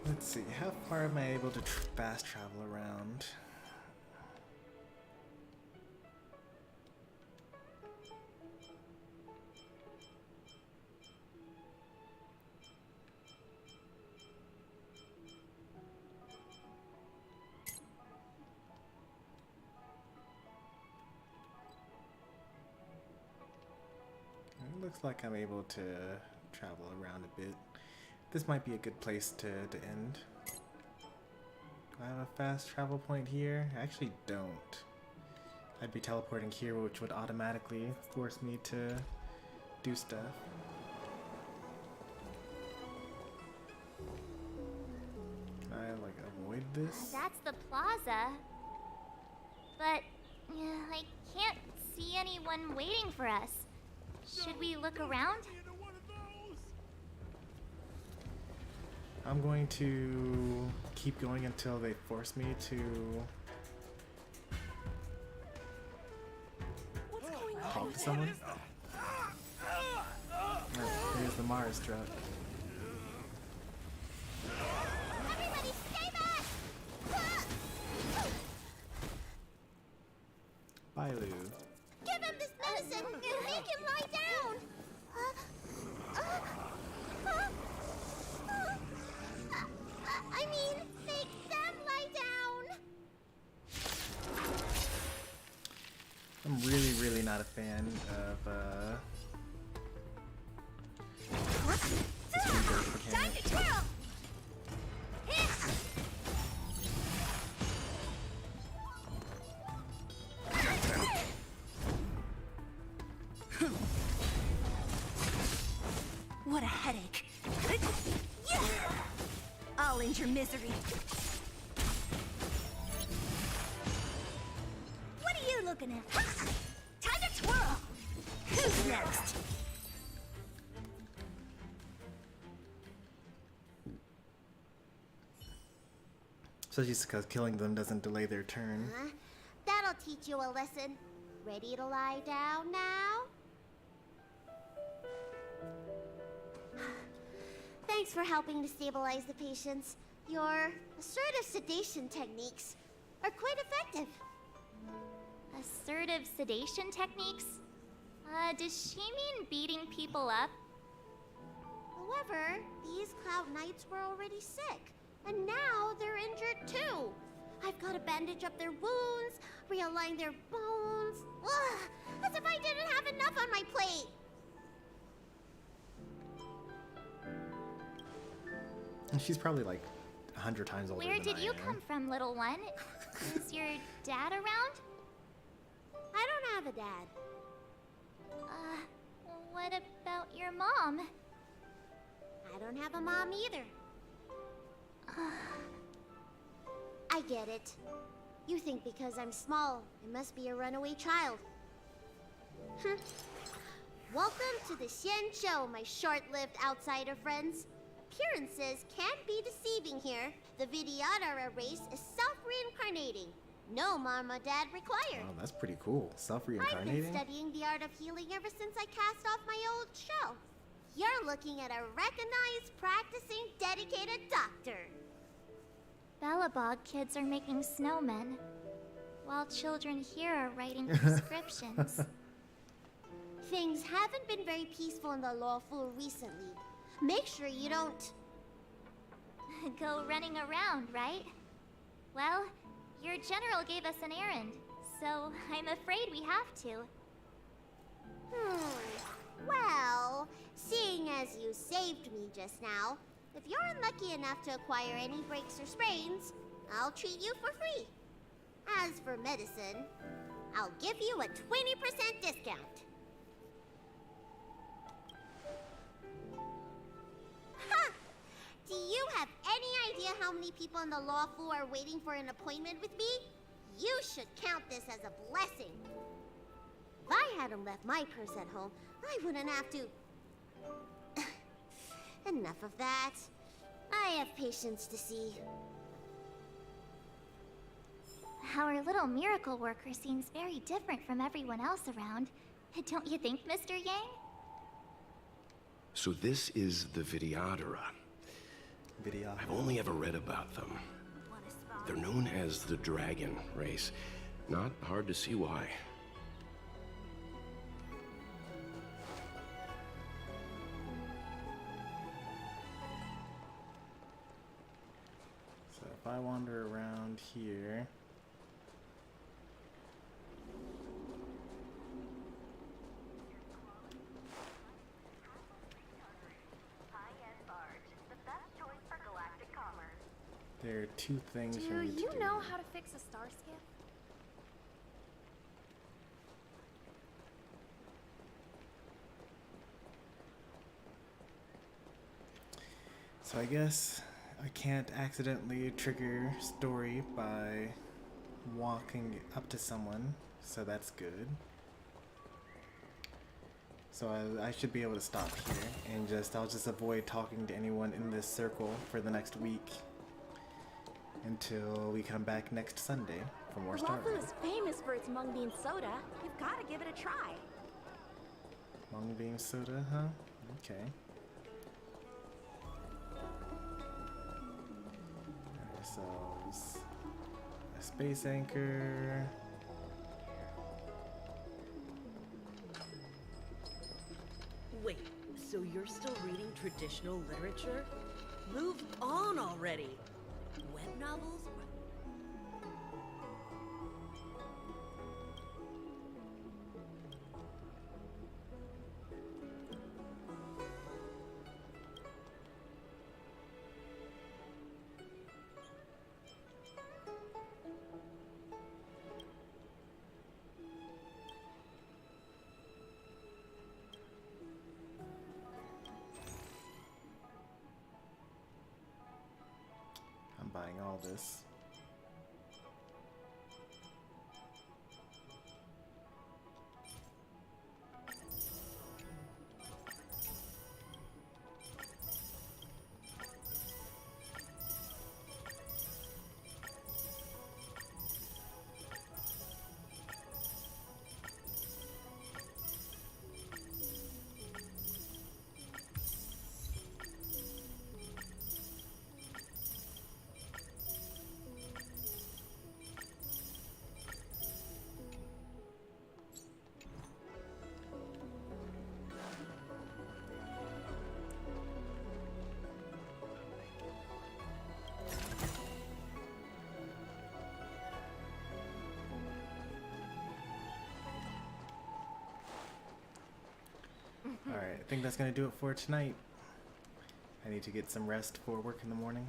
Let's see, how far am I able to fast travel around? It looks like I'm able to travel around a bit. This might be a good place to end. Do I have a fast travel point here? I actually don't. I'd be teleporting here, which would automatically force me to do stuff. Can I, like, avoid this? That's the plaza. But I can't see anyone waiting for us. Should we look around? I'm going to keep going until they force me to talk to someone. Oh, here's the Mars truck. Everybody stay back! Bye, Lou. Give him this medicine and make him lie down! I mean, make them lie down! I'm really not a fan of this rebirth Time mechanic. to twirl! What a headache. I'll end your misery. What are you looking at? Time to twirl! Who's next? So just because killing them doesn't delay their turn. That'll teach you a lesson. Ready to lie down now? Thanks for helping to stabilize the patients. Your assertive sedation techniques are quite effective. Assertive sedation techniques? Does she mean beating people up? However, these Cloud Knights were already sick, and now they're injured too. I've got to bandage up their wounds, realign their bones. Ugh, as if I didn't have enough on my plate. And she's probably like 100 times older Where than did I you am. come from, little one? Is your dad around? I don't have a dad. What about your mom? I don't have a mom either. I get it. You think because I'm small, I must be a runaway child. Welcome to the Xian Show, my short-lived outsider friends. Appearances can be deceiving here. The Vidyadhara race is self-reincarnating. No mom or dad required. Oh, that's pretty cool. I've been Self-reincarnating? studying the art of healing ever since I cast off my old shell. You're looking at a recognized, practicing, dedicated doctor. Bellabog kids are making snowmen, while children here are writing prescriptions. Things haven't been very peaceful in the lawful recently. Make sure you don't... Go running around, right? Well, your general gave us an errand, so I'm afraid we have to. Well, seeing as you saved me just now, if you're unlucky enough to acquire any breaks or sprains, I'll treat you for free. As for medicine, I'll give you a 20% discount. Ha! Do you have any idea how many people in the law school are waiting for an appointment with me? You should count this as a blessing. If I hadn't left my purse at home, I wouldn't have to... Enough of that. I have patience to see. Our little miracle worker seems very different from everyone else around. Don't you think, Mr. Yang? So this is the Vidyadhara. I've only ever read about them. They're known as the Dragon race. Not hard to see why. So if I wander around here... There are two things for me to do. Do you know how to fix a star skiff? So I guess I can't accidentally trigger Story by walking up to someone, so that's good. So I should be able to stop here and I'll just avoid talking to anyone in this circle for the next week. Until we come back next Sunday for more Star Wars. is famous for its mung bean soda. You've got to give it a try. Mung bean soda, huh? Okay. Ourselves a space anchor. Wait, so you're still reading traditional literature? Move on already! Web novels? I'm buying all this. Alright, I think that's going to do it for tonight. I need to get some rest for work in the morning.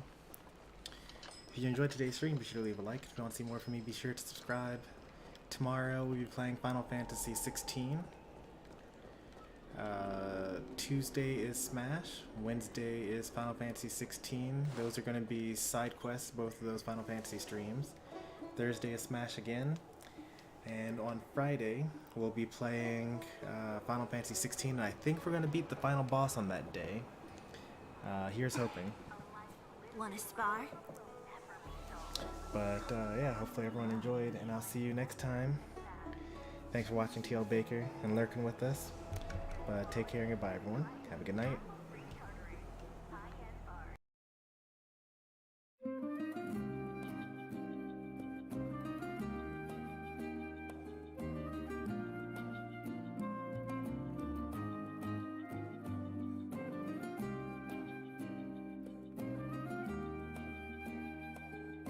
If you enjoyed today's stream, be sure to leave a like. If you want to see more from me, be sure to subscribe. Tomorrow we'll be playing Final Fantasy 16. Tuesday is Smash. Wednesday is Final Fantasy 16. Those are going to be side quests, both of those Final Fantasy streams. Thursday is Smash again. And on Friday, we'll be playing Final Fantasy 16, and I think we're going to beat the final boss on that day. Here's hoping. Want to spar? But yeah, hopefully everyone enjoyed, and I'll see you next time. Thanks for watching TL Baker and lurking with us. But take care and goodbye, everyone. Have a good night.